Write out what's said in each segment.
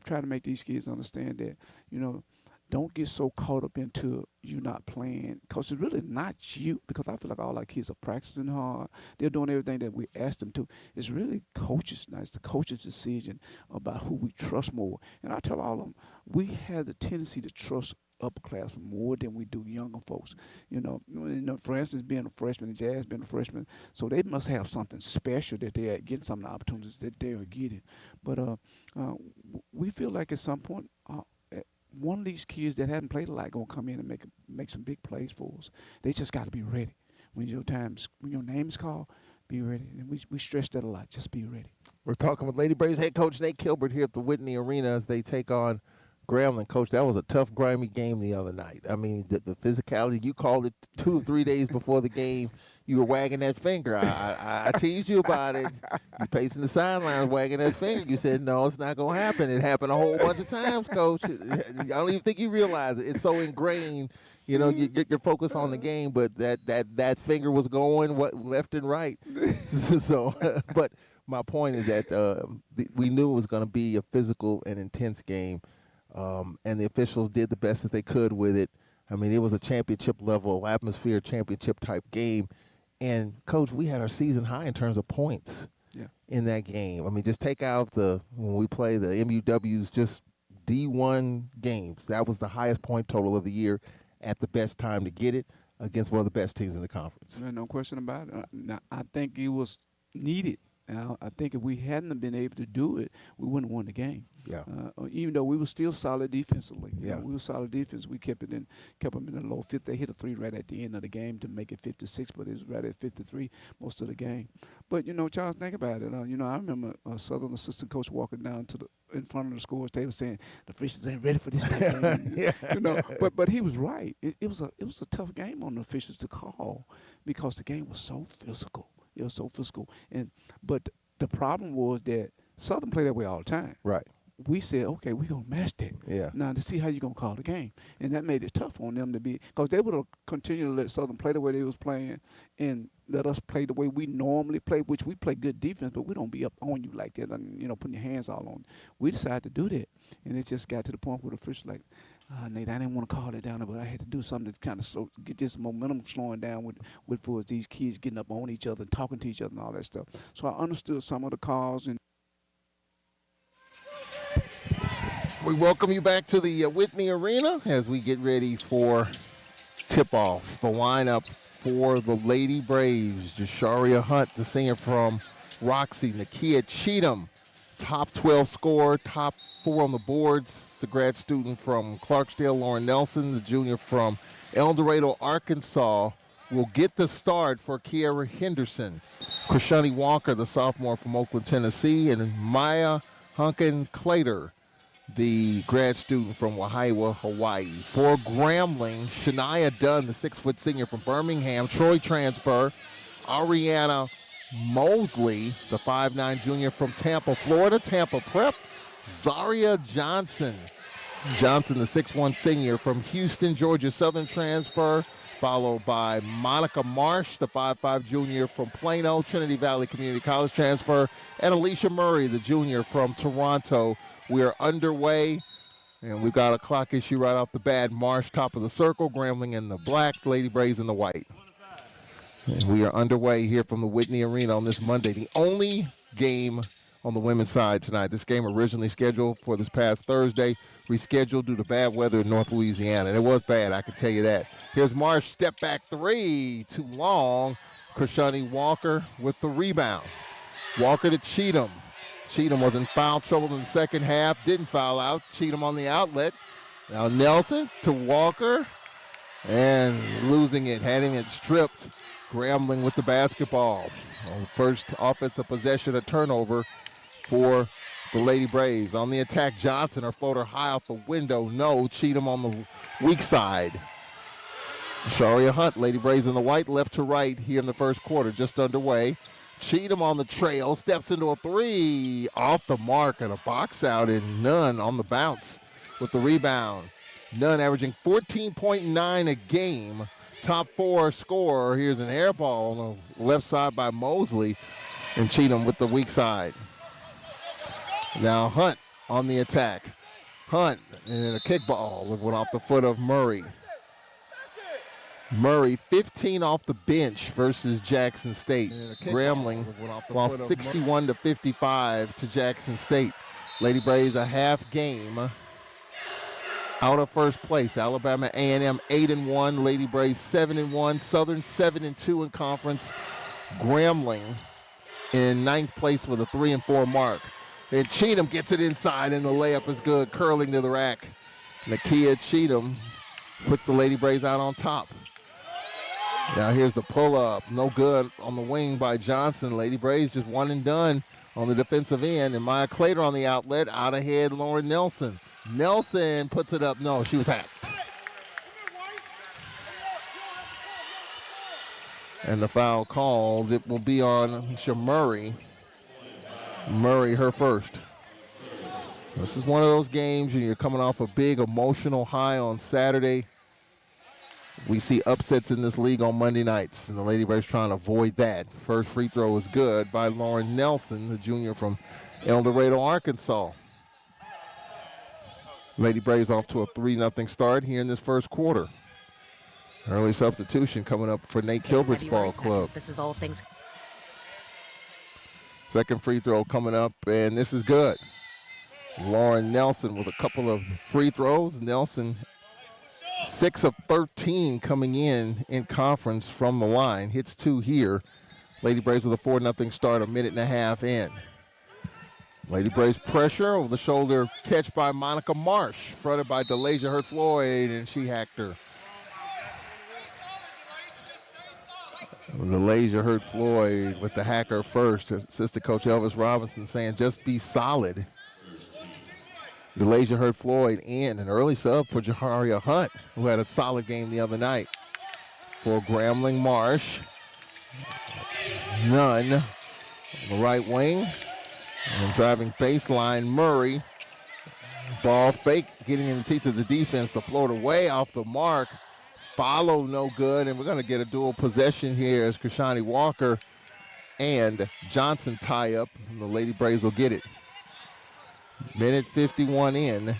try to make these kids understand that, you know, don't get so caught up into you not playing because it's really not you. Because I feel like all our kids are practicing hard. They're doing everything that we ask them to. It's really coaches now. It's the coach's decision about who we trust more. And I tell all of them, we have the tendency to trust upperclassmen more than we do younger folks. For instance, being a freshman and Jazz being a freshman, so they must have something special that they're getting some of the opportunities that they are getting. But we feel like at some point, one of these kids that haven't played a lot gonna come in and make some big plays for us. They just got to be ready. When your name's called, be ready. And we stress that a lot. Just be ready. We're talking with Lady Braves head coach Nate Kilbert here at the Whitney Arena as they take on Grambling. Coach, that was a tough, grimy game the other night. I mean, the physicality, you called it 2 or 3 days before the game. You were wagging that finger. I teased you about it. You pacing the sidelines, wagging that finger. You said, no, it's not going to happen. It happened a whole bunch of times, Coach. I don't even think you realize it. It's so ingrained. You're focused on the game, but that finger was going left and right. But my point is that we knew it was going to be a physical and intense game. And the officials did the best that they could with it. I mean, it was a championship level atmosphere, championship type game. And Coach, we had our season high in terms of points in that game. I mean, just take out when we play the MUW's just D1 games. That was the highest point total of the year at the best time to get it against one of the best teams in the conference. No question about it. Now, I think it was needed. Now, I think if we hadn't been able to do it, we wouldn't have won the game. Yeah. Even though we were still solid defensively. Yeah. We were solid defense. We kept them in the low 50. They hit a 3 right at the end of the game to make it 56, but it was right at 53 most of the game. But Charles, think about it. I remember a Southern assistant coach walking down in front of the scores table saying the officials ain't ready for this game. Yeah. But he was right. It was a tough game on the officials to call because the game was so physical. It was so physical. But the problem was that Southern played that way all the time. Right. We said, okay, we're going to match that. Yeah. Now to see how you're going to call the game. And that made it tough on them because they would have continued to let Southern play the way they was playing and let us play the way we normally play, which we play good defense, but we don't be up on you like that and, putting your hands all on you. We decided to do that. And it just got to the point where the officials like, Nate, I didn't want to call it down, but I had to do something to kind of get this momentum slowing down with these kids getting up on each other and talking to each other and all that stuff. So I understood some of the calls. And we welcome you back to the Whitney Arena as we get ready for tip-off. The lineup for the Lady Braves: Jasharia Hunt, the senior from Roxy; Nakia Cheatham, top 12 scorer, top 4 on the boards; the grad student from Clarksdale; Lauren Nelson, the junior from El Dorado, Arkansas, will get the start for Kiara Henderson; Krishani Walker, the sophomore from Oakland, Tennessee; and Maya Hunkin-Clater, the grad student from Wahiawa, Hawaii. For Grambling, Shania Dunn, the 6-foot senior from Birmingham, Troy transfer; Ariana Mosley, the 5'9" junior from Tampa, Florida, Tampa Prep; Zaria Johnson, the 6'1" senior from Houston, Georgia Southern transfer, followed by Monica Marsh, the 5'5" junior from Plano, Trinity Valley Community College transfer, and Alicia Murray, the junior from Toronto. We are underway, and we've got a clock issue right off the bat. Marsh, top of the circle; Grambling in the black, Lady Braves in the white. And we are underway here from the Whitney Arena on this Monday. The only game on the women's side tonight. This game originally scheduled for this past Thursday, rescheduled due to bad weather in North Louisiana. And it was bad, I can tell you that. Here's Marsh, step back 3, too long. Krishani Walker with the rebound. Walker to Cheatham. Cheatham was in foul trouble in the second half, didn't foul out. Cheatham on the outlet. Now Nelson to Walker, and losing it, having it stripped. Grambling with the basketball. On first offensive possession, a turnover for the Lady Braves. On the attack, Johnson, her floater high off the window. No, Cheatham on the weak side. Sharia Hunt, Lady Braves in the white, left to right here in the first quarter, just underway. Cheatham on the trail, steps into a 3, off the mark, and a box out, and Nunn on the bounce with the rebound. Nunn averaging 14.9 a game, top 4 scorer. Here's an air ball on the left side by Mosley, and Cheatham with the weak side. Now Hunt on the attack. Hunt and a kickball went off the foot of Murray. Murray 15 off the bench versus Jackson State. Grambling lost 61-55 to Jackson State. Lady Braves a half game out of first place. Alabama A&M 8-1, Lady Braves 7-1, Southern 7-2 in conference. Grambling in ninth place with a 3-4 mark. And Cheatham gets it inside, and the layup is good, curling to the rack. Nakia Cheatham puts the Lady Braves out on top. Now here's the pull-up, no good on the wing by Johnson. Lady Braves just one and done on the defensive end, and Maya Clater on the outlet, out ahead Lauren Nelson. Nelson puts it up, no, she was hacked. And the foul called, it will be on Murray. Murray, her first. This is one of those games when you're coming off a big emotional high on Saturday. We see upsets in this league on Monday nights, and the Lady Braves trying to avoid that. First free throw is good by Lauren Nelson, the junior from El Dorado, Arkansas. Lady Braves off to a 3-0 start here in this first quarter. Early substitution coming up for Nate Kilbert's ball club. This is all things. Second free throw coming up, and this is good. Lauren Nelson with a couple of free throws. Nelson 6 of 13 coming in conference from the line. Hits 2 here. Lady Braves with a 4-0 start, a minute and a half in. Lady Braves pressure over the shoulder catch by Monica Marsh, fronted by DeLasia Hurt-Floyd, and she hacked her. DeLasia Hurt-Floyd with the hacker first. Assistant coach Elvis Robinson saying just be solid. DeLasia Hurt-Floyd and an early sub for Jaharia Hunt, who had a solid game the other night. For Grambling, Marsh. Nunn on the right wing. And driving baseline, Murray. Ball fake, getting in the teeth of the defense. The floater way off the mark. Follow no good, and we're going to get a dual possession here as Krishani Walker and Johnson tie up, and the Lady Braves will get it. Minute 51 in,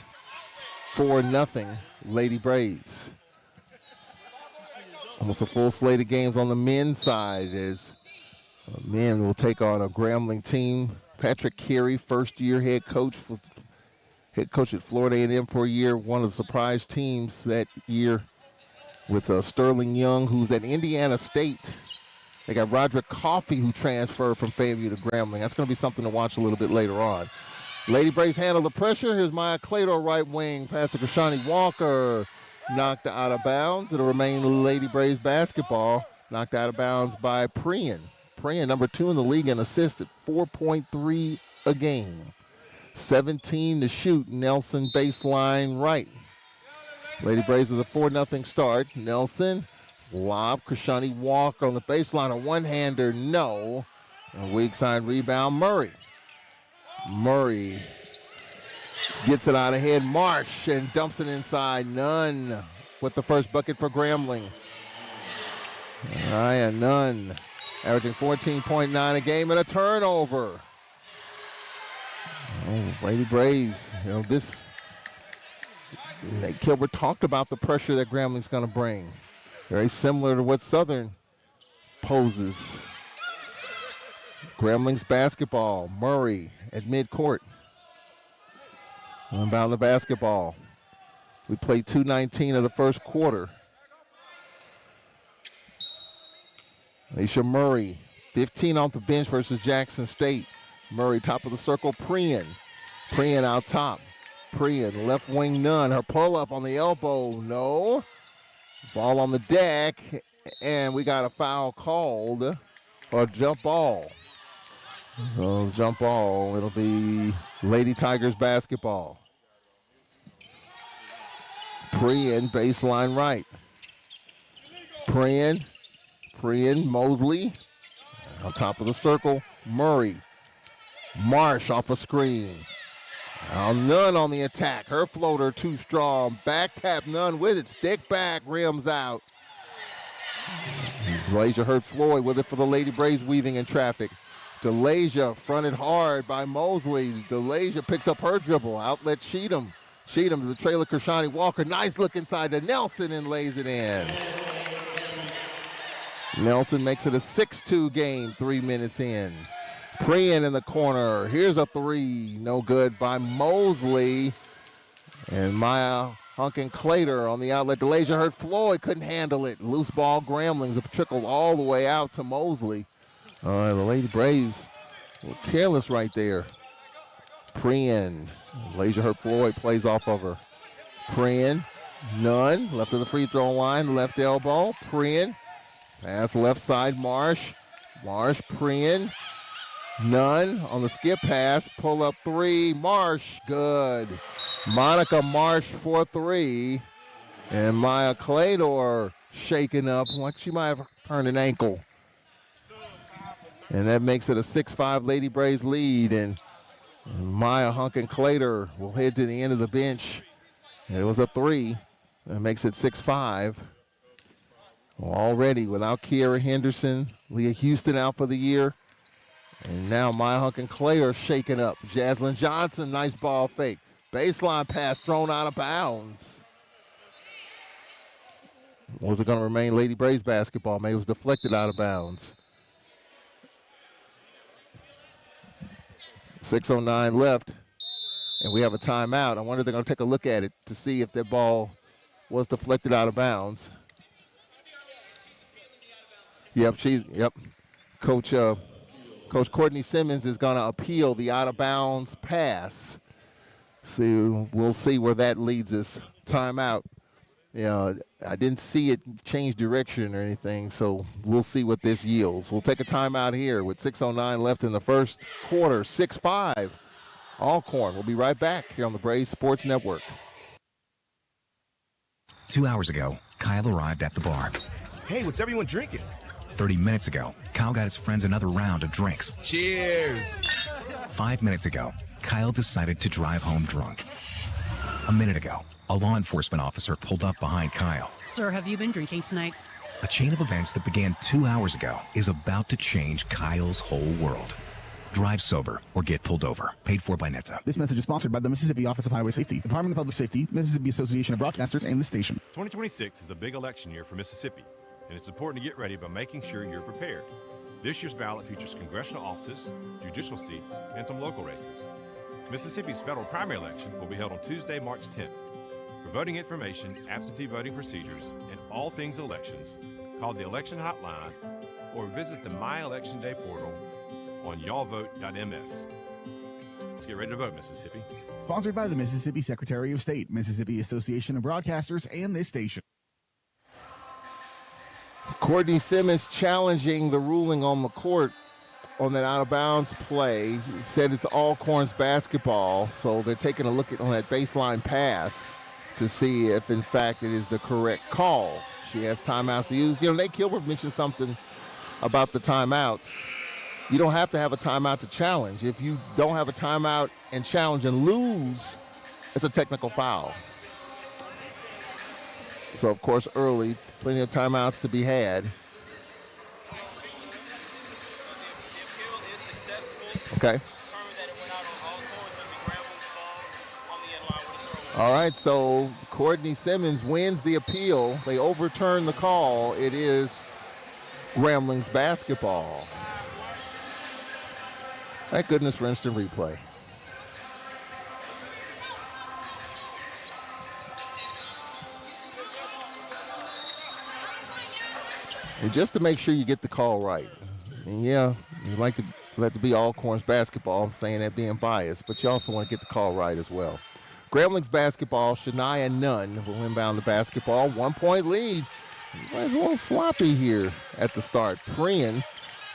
4-0 Lady Braves. Almost a full slate of games on the men's side as men will take on a Grambling team. Patrick Carey, first-year head coach at Florida A&M for a year, one of the surprise teams that year with Sterling Young, who's at Indiana State. They got Roderick Coffey, who transferred from Fayetteville to Grambling. That's going to be something to watch a little bit later on. Lady Braves handle the pressure. Here's Maya Clato, right wing. Pass to Krishani Walker. Knocked out of bounds. It'll remain Lady Braves basketball. Knocked out of bounds by Prian. Prian, number 2 in the league in assists at 4.3 a game. 17 to shoot. Nelson baseline right. Lady Braves with a 4-0 start. Nelson, lob. Krishani Walker on the baseline. A one-hander, no. A weak side rebound, Murray. Murray gets it out ahead. Marsh and dumps it inside. Nunn with the first bucket for Grambling. Ryan Nunn averaging 14.9 a game and a turnover. Oh, Lady Braves, this Nate Kilbert talked about the pressure that Grambling's going to bring. Very similar to what Southern poses. Grambling's basketball. Murray at midcourt. Inbound the basketball. We played 2:19 of the first quarter. Aisha Murray, 15 off the bench versus Jackson State. Murray top of the circle, Prian. Prian out top. Prian, left wing Nunn. Her pull-up on the elbow, no. Ball on the deck, and we got a foul called, or jump ball. So jump ball, it'll be Lady Tigers basketball. Prian, baseline right. Prian, Mosley, on top of the circle, Murray. Marsh off a screen. Now Nunn on the attack. Her floater too strong. Back tap, Nunn with it. Stick back, rims out. DeLasia Hurt-Floyd with it for the Lady Braves, weaving in traffic. DeLasia fronted hard by Mosley. DeLasia picks up her dribble. Outlet Cheatham. Cheatham to the trailer, Kershani Walker. Nice look inside to Nelson and lays it in. Nelson makes it a 6-2 game 3 minutes in. Prian in the corner. Here's a three. No good by Mosley. And Maya Hunkin-Clater on the outlet. DeLasia hurt Floyd. Couldn't handle it. Loose ball Gramblings. It trickled all the way out to Mosley. The Lady Braves were careless right there. Prian. DeLasia hurt Floyd. Plays off of her. Prian. None. Left of the free throw line. Left elbow. Prian. Pass left side, Marsh. Marsh, Prian. None on the skip pass. Pull up three. Marsh, good. Monica Marsh for three. And Maya Clador shaken up like she might have turned an ankle. And that makes it a 6-5 Lady Braves lead. And Maya Hunkin-Clater will head to the end of the bench. And it was a three. That makes it 6-5. Already without Kiera Henderson, Leah Houston out for the year. And now Maya Hunkin-Clater shaken up. Jaslyn Johnson, nice ball fake. Baseline pass thrown out of bounds. Was it going to remain Lady Braves basketball? Maybe it was deflected out of bounds. 6:09 left, and we have a timeout. I wonder if they're going to take a look at it to see if that ball was deflected out of bounds. Yep, Coach Courtney Simmons is going to appeal the out-of-bounds pass. So we'll see where that leads us. Timeout. I didn't see it change direction or anything, so we'll see what this yields. We'll take a timeout here with 6:09 left in the first quarter. 6-5. Alcorn. We'll be right back here on the Braves Sports Network. 2 hours ago, Kyle arrived at the bar. Hey, what's everyone drinking? 30 minutes ago, Kyle got his friends another round of drinks. Cheers! 5 minutes ago, Kyle decided to drive home drunk. A minute ago, a law enforcement officer pulled up behind Kyle. Sir, have you been drinking tonight? A chain of events that began 2 hours ago is about to change Kyle's whole world. Drive sober or get pulled over. Paid for by NETA. This message is sponsored by the Mississippi Office of Highway Safety, Department of Public Safety, Mississippi Association of Broadcasters, and the station. 2026 is a big election year for Mississippi, and it's important to get ready by making sure you're prepared. This year's ballot features congressional offices, judicial seats, and some local races. Mississippi's federal primary election will be held on Tuesday, March 10th. For voting information, absentee voting procedures, and all things elections, call the election hotline or visit the My Election Day portal on y'allvote.ms. Let's get ready to vote, Mississippi. Sponsored by the Mississippi Secretary of State, Mississippi Association of Broadcasters, and this station. Courtney Simmons challenging the ruling on the court on that out-of-bounds play. He said it's Alcorn's basketball, so they're taking a look at on that baseline pass to see if, in fact, it is the correct call. She has timeouts to use. Nate Gilbert mentioned something about the timeouts. You don't have to have a timeout to challenge. If you don't have a timeout and challenge and lose, it's a technical foul. So, of course, early, plenty of timeouts to be had. Okay. All right, so Courtney Simmons wins the appeal. They overturn the call. It is Grambling's basketball. Thank goodness for instant replay. And just to make sure you get the call right. And yeah, you'd like to let it be Alcorn's basketball. I'm saying that being biased, but you also want to get the call right as well. Grambling's basketball, Shania Nunn will inbound the basketball. 1 point lead. It's a little sloppy here at the start. Prian,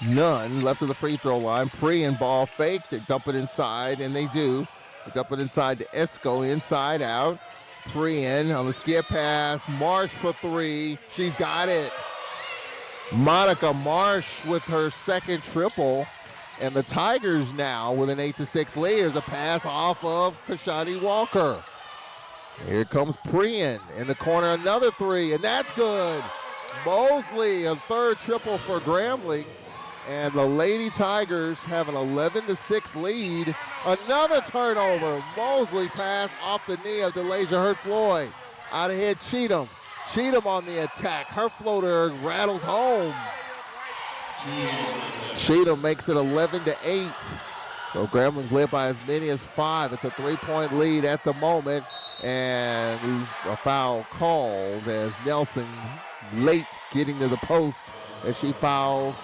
Nunn left of the free throw line. Prian ball fake. They dump it inside, and they do. They dump it inside to Esco, inside out. Prian on the skip pass. Marsh for three. She's got it. Monica Marsh with her second triple. And the Tigers now with an 8-6 lead. There's a pass off of Kashani Walker. Here comes Prian in the corner, another three, and that's good. Mosley, a third triple for Grambling. And the Lady Tigers have an 11-6 lead. Another turnover. Mosley pass off the knee of DeLasia Hurt-Floyd. Out ahead, Cheatham. Cheatham on the attack. Her floater rattles home. Cheatham makes it 11-8. So Grambling's led by as many as 5. It's a 3-point lead at the moment. And a foul called as Nelson late getting to the post as she fouls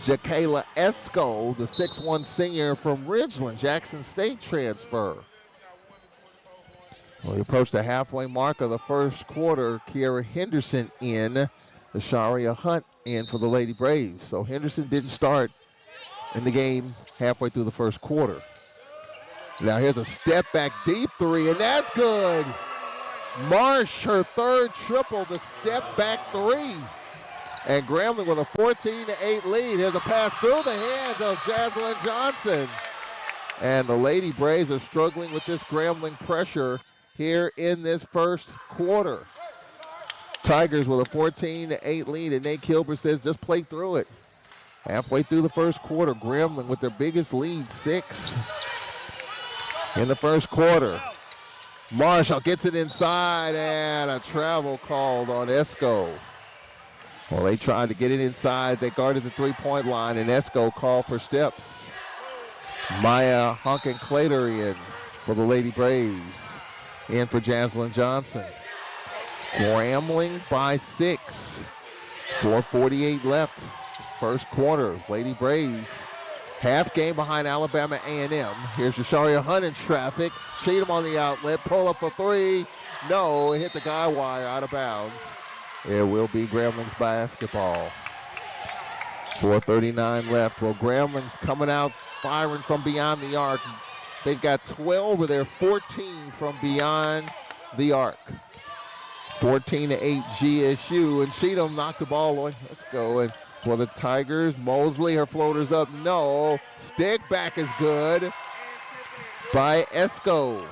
Jakayla Esco, the 6'1 senior from Ridgeland, Jackson State transfer. We approach the halfway mark of the first quarter. Kiara Henderson in, Sharia Hunt in for the Lady Braves. So Henderson didn't start in the game halfway through the first quarter. Now here's a step back deep three, and that's good. Marsh, her third triple, the step back three. And Grambling with a 14-8 lead. Here's a pass through the hands of Jaslyn Johnson. And the Lady Braves are struggling with this Grambling pressure here in this first quarter. Tigers with a 14-8 lead, and Nate Kilbert says just play through it. Halfway through the first quarter, Grambling with their biggest lead, 6 in the first quarter. Marshall gets it inside, and a travel called on Esco. Well, they tried to get it inside. They guarded the three-point line, and Esco called for steps. Maya Honkin-Clater in for the Lady Braves. In for Jaslyn Johnson. Grambling by 6. 4:48 left. First quarter. Lady Braves half game behind Alabama A&M. Here's Jasharia Hunt in traffic. Cheatham on the outlet. Pull up for three. No, it hit the guy wire out of bounds. It will be Grambling's basketball. 4:39 left. Well, Grambling's coming out firing from beyond the arc. They've got 12 of their 14 from beyond the arc. 14-8 GSU, and Cheatham knocked the ball away. Let's go. And for the Tigers, Mosley, her floater's up. No. Stick back is good by Esco.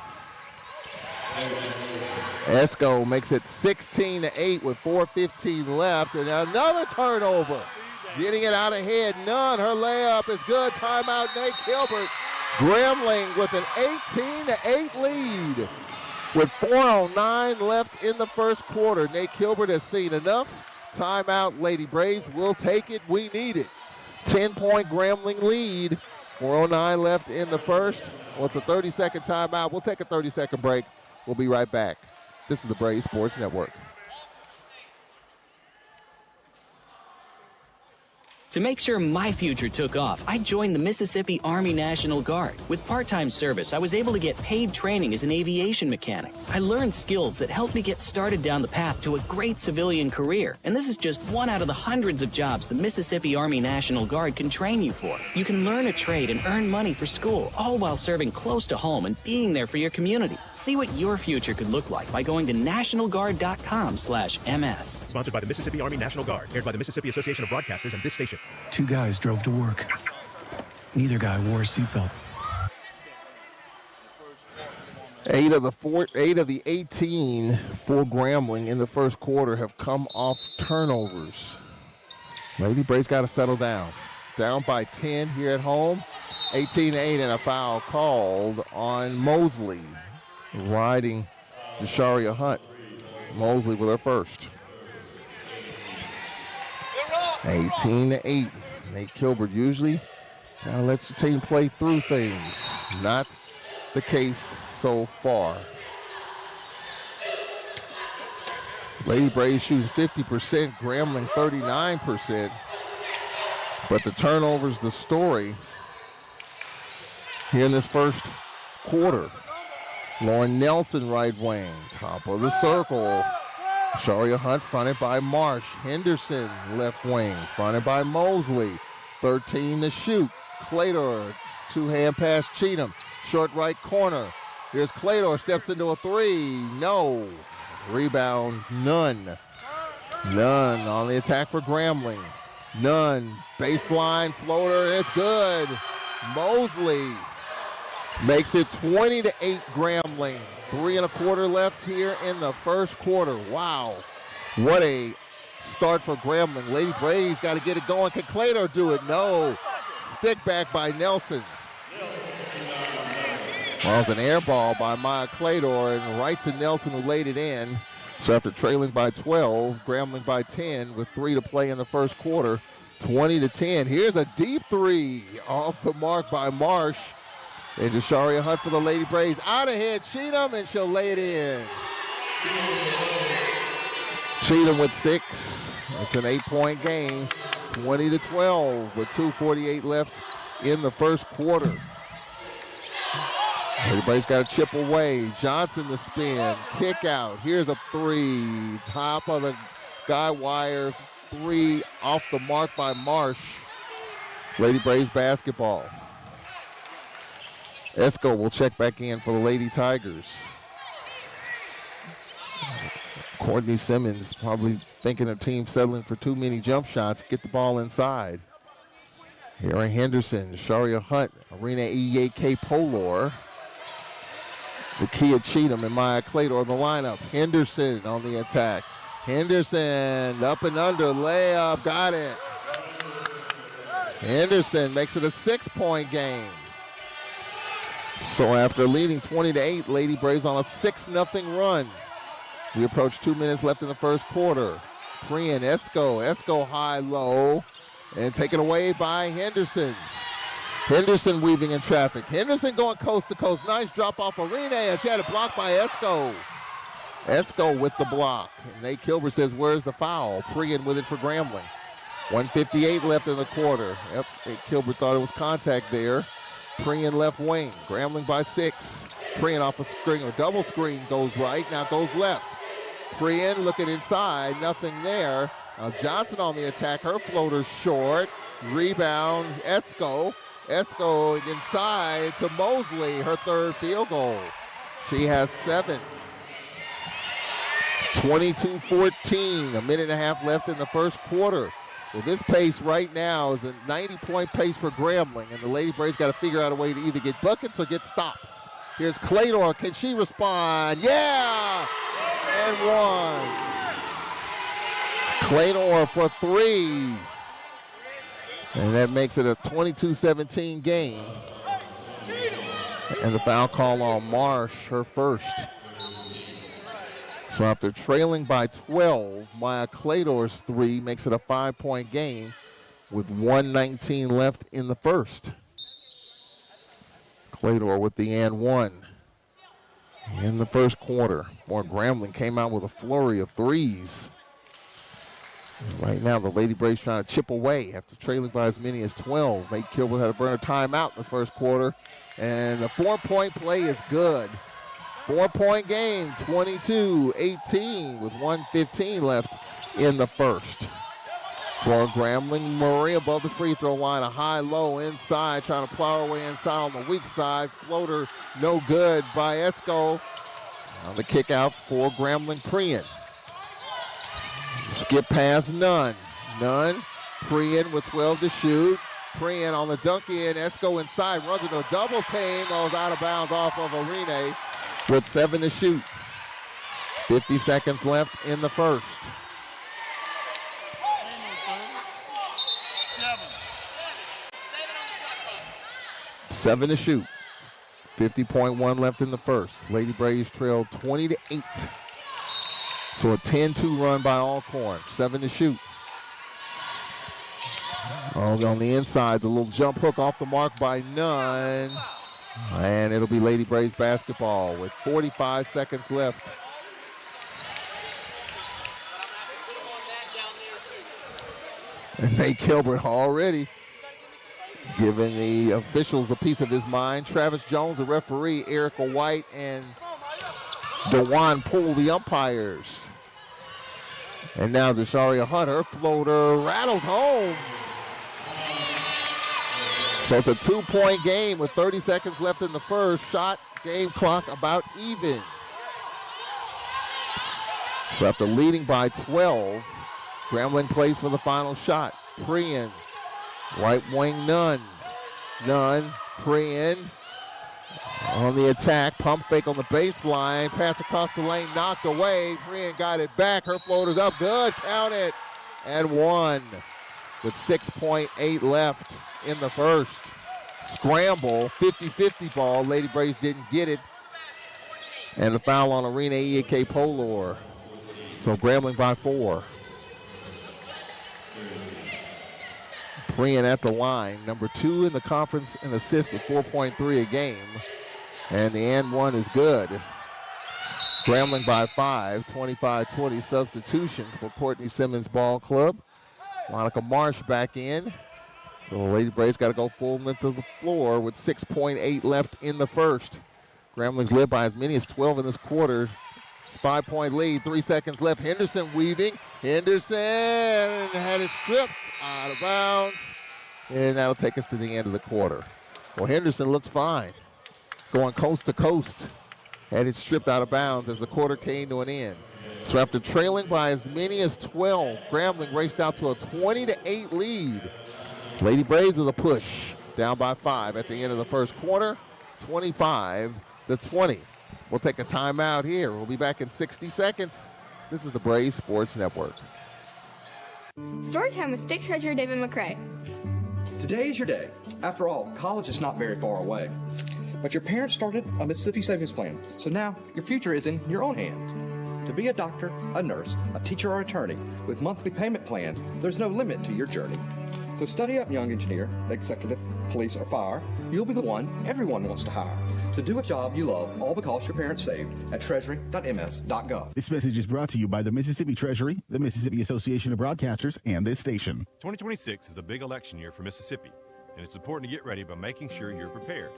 Esco makes it 16-8 with 4:15 left, and another turnover. Getting it out ahead, none. Her layup is good. Timeout, Nate Gilbert. Grambling with an 18-8 lead with 4:09 left in the first quarter. Nate Gilbert has seen enough. Timeout, Lady Braves will take it. We need it. 10-point Grambling lead. 4:09 left in the first. Well, it's a 30-second timeout. We'll take a 30-second break. We'll be right back. This is the Braves Sports Network. To make sure my future took off, I joined the Mississippi Army National Guard. With part-time service, I was able to get paid training as an aviation mechanic. I learned skills that helped me get started down the path to a great civilian career. And this is just one out of the hundreds of jobs the Mississippi Army National Guard can train you for. You can learn a trade and earn money for school, all while serving close to home and being there for your community. See what your future could look like by going to nationalguard.com/MS. Sponsored by the Mississippi Army National Guard. Aired by the Mississippi Association of Broadcasters and this station. 2 guys drove to work. Neither guy wore a seatbelt. 8 of the 18 for Grambling in the first quarter have come off turnovers. Lady Braves got to settle down. Down by 10 here at home. 18-8 and a foul called on Mosley. Riding Jasharia Hunt. Mosley with her first. 18-8. Nate Gilbert usually kind of lets the team play through things. Not the case so far. Lady Braves shooting 50%, Grambling 39%. But the turnover's the story here in this first quarter. Lauren Nelson, right wing, top of the circle. Sharia Hunt fronted by Marsh. Henderson, left wing, fronted by Mosley. 13 to shoot. Claytor, two-hand pass Cheatham. Short right corner. Here's Claytor, steps into a three. No. Rebound, none. None on the attack for Grambling. None. Baseline floater, and it's good. Mosley makes it 20-8 Grambling. 3 1/4 left here in the first quarter. Wow. What a start for Grambling. Lady Braves got to get it going. Can Claytor do it? No. Stick back by Nelson. Well, it was an air ball by Maya Claytor and right to Nelson, who laid it in. So after trailing by 12, Grambling by 10 with 3 to play in the first quarter, 20-10. Here's a deep three off the mark by Marsh. And Desharia Hunt for the Lady Braves. Out ahead, Cheatham, and she'll lay it in. Cheatham with 6. It's an 8-point game, 20-12 with 2:48 left in the first quarter. Everybody's got to chip away. Johnson the spin, kick out. Here's a 3, top of the guy wire, 3 off the mark by Marsh. Lady Braves basketball. Esco will check back in for the Lady Tigers. Courtney Simmons probably thinking her team settling for too many jump shots. Get the ball inside. Aaron Henderson, Sharia Hunt, Arena EAK Polor. Nakia Cheatham and Maya Claytor in the lineup. Henderson on the attack. Henderson up and under, layup, got it. Henderson makes it a 6-point game. So after leading 20-8, Lady Braves on a 6-0 run. We approach 2 minutes left in the first quarter. Prian, Esco high, low, and taken away by Henderson. Henderson weaving in traffic. Henderson going coast to coast. Nice drop off Arena, and she had it blocked by Esco. Esco with the block. And Nate Kilbert says, where's the foul? Prian with it for Grambling. 1:58 left in the quarter. Yep, Nate Kilbert thought it was contact there. Prian left wing. Grambling by 6. Prian off a screen or double screen goes right, now goes left. Prian looking inside, nothing there. Now Johnson on the attack, her floater short. Rebound, Esco. Esco inside to Mosley, her 3rd field goal. She has 7. 22-14, a minute and a half left in the first quarter. Well, this pace right now is a 90-point pace for Grambling, and the Lady Braves got to figure out a way to either get buckets or get stops. Here's Claytor. Can she respond? Yeah! And 1. Claytor for 3. And that makes it a 22-17 game. And the foul call on Marsh, her first. So after trailing by 12, Maya Claytor's 3 makes it a 5-point game with 1:19 left in the first. Claytor with the and 1 in the first quarter. More Grambling came out with a flurry of 3s. Right now, the Lady Braves trying to chip away after trailing by as many as 12. Nate Kilbert had to burn a timeout in the first quarter. And the 4-point play is good. 4-point game, 22-18 with 1:15 left in the first. For Grambling, Murray above the free throw line, a high-low inside, trying to plow her way inside on the weak side. Floater no good by Esco. On the kick out for Grambling, Prian. Skip pass, Nunn. Prian with 12 to shoot. Prian on the dunk in. Esco inside, runs into a double team. Goes out of bounds off of Arena with 7 to shoot. 50 seconds left in the first. 7 to shoot. 50.1 left in the first. Lady Braves trail 20-8. So a 10-2 run by Alcorn. 7 to shoot. On the inside, the little jump hook off the mark by Nunn. And it'll be Lady Braves basketball with 45 seconds left. And Nate Kilbert already giving the officials a piece of his mind. Travis Jones, the referee, Erica White, and DeJuan Poole, the umpires. And now Desharia Hunt, her floater rattles home. So it's a 2-point game with 30 seconds left in the first. Shot, game clock about even. So after leading by 12, Grambling plays for the final shot. Prian, right wing Nunn. Prian on the attack. Pump fake on the baseline. Pass across the lane, knocked away. Prian got it back. Her floater's up good. Count it. and 1 with 6.8 left in the first. Scramble, 50-50 ball. Lady Braves didn't get it. And the foul on Arena EAK Polor. So Grambling by 4. Prian at the line, number 2 in the conference in assists with 4.3 a game. And the and 1 is good. Grambling by 5, 25-20 substitution for Courtney Simmons Ball Club. Monica Marsh back in. So the Lady Braves got to go full length of the floor with 6.8 left in the first. Grambling's led by as many as 12 in this quarter. 5-point lead, 3 seconds left. Henderson weaving. Henderson had it stripped out of bounds. And that'll take us to the end of the quarter. Well, Henderson looks fine. Going coast to coast. Had it stripped out of bounds as the quarter came to an end. So after trailing by as many as 12, Grambling raced out to a 20-8 lead. Lady Braves with a push, down by 5 at the end of the first quarter, 25-20. We'll take a timeout here. We'll be back in 60 seconds. This is the Braves Sports Network. Storytime with State Treasurer David McCray. Today is your day. After all, college is not very far away. But your parents started a Mississippi Savings Plan, so now your future is in your own hands. To be a doctor, a nurse, a teacher, or attorney with monthly payment plans, there's no limit to your journey. So study up, young engineer, executive, police, or fire. You'll be the one everyone wants to hire. To do a job you love, all because your parents saved at treasury.ms.gov. This message is brought to you by the Mississippi Treasury, the Mississippi Association of Broadcasters, and this station. 2026 is a big election year for Mississippi, and it's important to get ready by making sure you're prepared.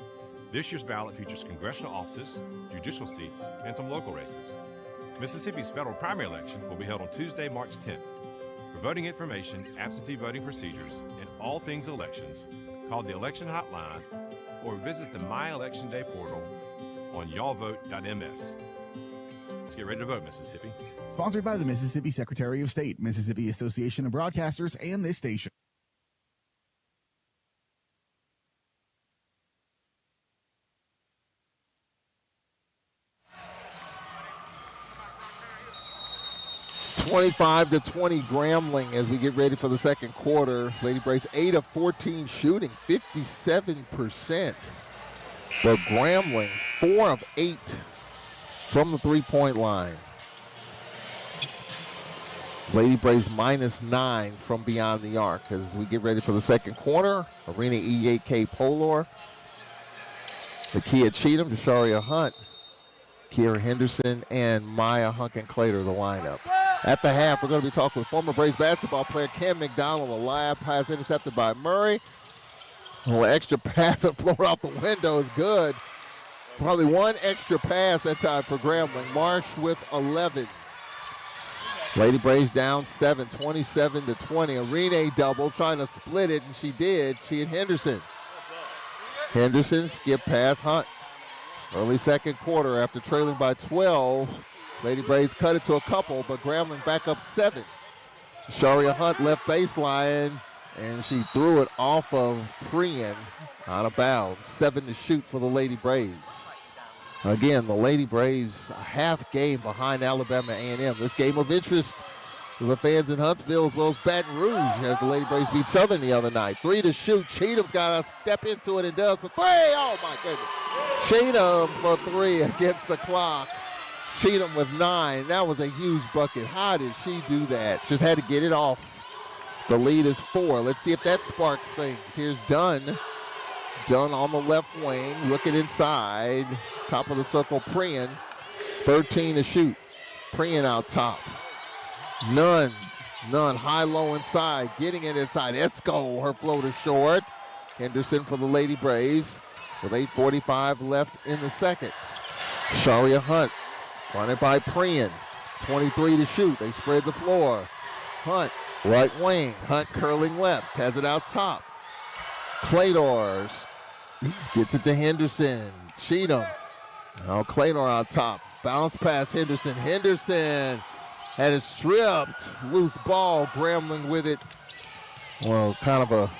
This year's ballot features congressional offices, judicial seats, and some local races. Mississippi's federal primary election will be held on Tuesday, March 10th. For voting information, absentee voting procedures, and all things elections, call the election hotline or visit the My Election Day portal on y'allvote.ms. Let's get ready to vote, Mississippi. Sponsored by the Mississippi Secretary of State, Mississippi Association of Broadcasters, and this station. (25-20) Grambling as we get ready for the second quarter. Lady Braves 8 of 14 shooting, 57%. But Grambling 4 of 8 from the three-point line. Lady Braves -9 from beyond the arc as we get ready for the second quarter. Arena EAK Polor. Lakia Cheatham, Desharia Hunt, Kiera Henderson, and Maya Hunkin-Clater, the lineup. At the half, we're going to be talking with former Braves basketball player Cam McDonald. A live pass intercepted by Murray. A little extra pass that floated off the window is good. Probably one extra pass that time for Grambling. Marsh with 11. Lady Braves down 7, 27-20. Arena double, trying to split it, and she did. She and Henderson. Henderson skip pass Hunt. Early second quarter after trailing by 12. Lady Braves cut it to a couple, but Grambling back up 7. Sharia Hunt left baseline, and she threw it off of Prian out of bounds. 7 to shoot for the Lady Braves. Again, the Lady Braves a half game behind Alabama A&M. This game of interest to the fans in Huntsville as well as Baton Rouge as the Lady Braves beat Southern the other night. 3 to shoot. Cheatham's got to step into it and does for 3. Oh, my goodness. Cheatham for 3 against the clock. Cheatham with 9. That was a huge bucket. How did she do that? Just had to get it off. The lead is 4. Let's see if that sparks things. Here's Dunn. Dunn on the left wing, looking inside. Top of the circle, Prian. 13 to shoot. Prian out top. Nunn high-low inside, getting it inside. Esco, her floater short. Henderson for the Lady Braves with 8:45 left in the second. Sharia Hunt, fronted by Prian. 23 to shoot. They spread the floor. Hunt, right wing. Hunt curling left, has it out top. Clador gets it to Henderson. Cheatham. Now Clador out top. Bounce pass Henderson. Henderson had it stripped. Loose ball. Grambling with it. Well, kind of a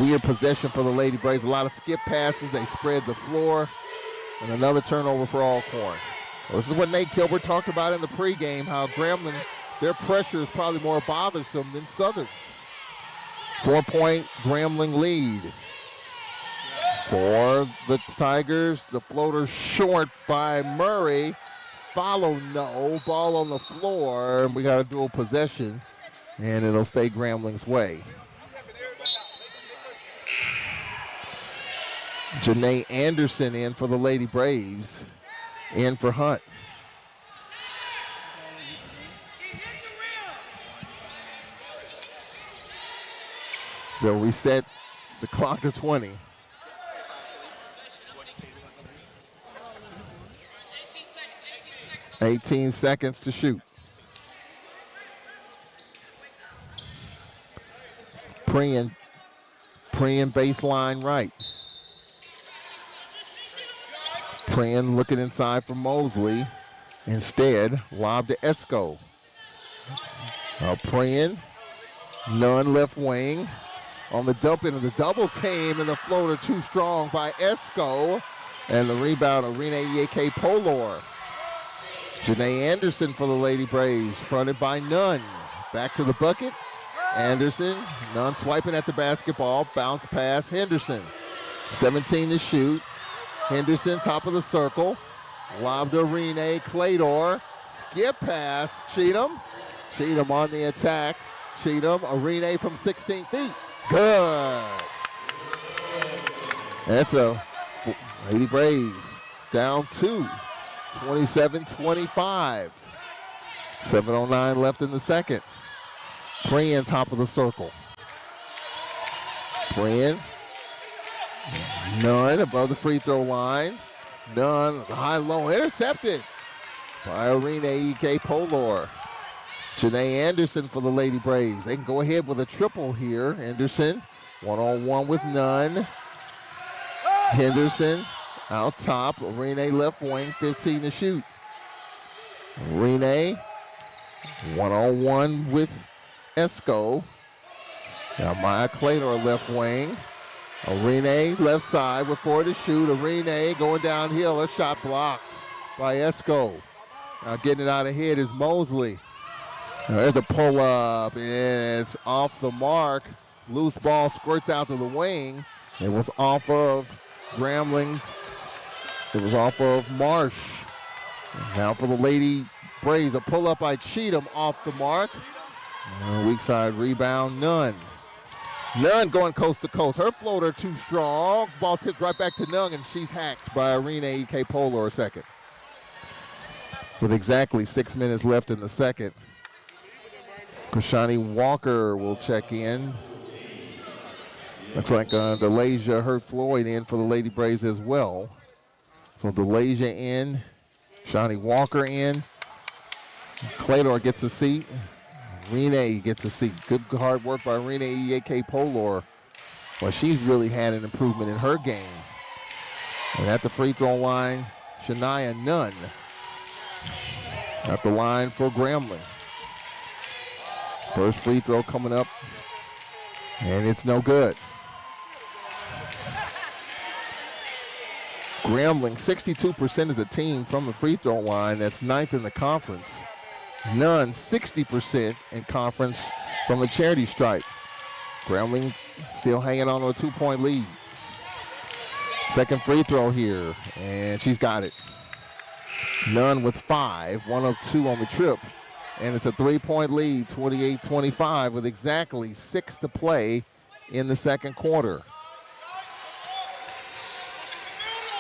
weird possession for the Lady Braves. A lot of skip passes. They spread the floor. And another turnover for Alcorn. Well, this is what Nate Kilbert talked about in the pregame, how Grambling their pressure is probably more bothersome than Southern's. 4-point Grambling lead. For the Tigers, the floater short by Murray. Follow no. Ball on the floor. We got a dual possession, and it'll stay Grambling's way. Janae Anderson in for the Lady Braves. In for Hunt. They'll reset the clock to 20. 18 seconds to shoot. Prian baseline right. Prian looking inside for Mosley. Instead, lob to Esco. Prian, none left wing. On the dump into the double team, and the floater too strong by Esco. And the rebound of Rene Yeke Polor. Janae Anderson for the Lady Braves, fronted by Nunn. Back to the bucket. Anderson, Nunn swiping at the basketball. Bounce pass, Henderson. 17 to shoot. Henderson, top of the circle. Lob to Rene Clador. Skip pass, Cheatham. Cheatham on the attack. Cheatham, Rene from 16 feet. Good. That's a Lady Braves down 2. 27-25. 7:09 left in the second. Prian top of the circle. Prian. Nunn above the free throw line. Nunn high-low intercepted by Rene Ike Polor. Janae Anderson for the Lady Braves. They can go ahead with a triple here. Anderson one-on-one with Nunn. Henderson out top. Rene left wing, 15 to shoot. Rene one-on-one with Esco. Now Maya Clador left wing. Rene left side with 4 to shoot. Rene going downhill. A shot blocked by Esco. Now getting it out ahead is Mosley. There's a pull-up. It's off the mark. Loose ball squirts out to the wing. It was off of Grambling. It was off of Marsh. Now for the Lady Braves, a pull-up by Cheatham off the mark. Weak side rebound, Nunn. Nunn going coast to coast. Her floater too strong. Ball tipped right back to Nunn, and she's hacked by Rene Ike Polor second. With exactly 6 minutes left in the second, Krishani Walker will check in. Looks like DeLasia hurt Floyd in for the Lady Braves as well. So DeLasia in, Shani Walker in. Clador gets a seat. Rene gets a seat. Good hard work by Rene Ike Polor. Well, she's really had an improvement in her game. And at the free throw line, Shania Nunn. At the line for Grambling. First free throw coming up, and it's no good. Grambling, 62% as a team from the free throw line. That's 9th in the conference. Nunn, 60% in conference from the charity stripe. Grambling still hanging on to a 2-point lead. Second free throw here, and she's got it. Nunn with 5, 1 of 2 on the trip. And it's a 3-point lead, 28-25, with exactly 6 to play in the second quarter.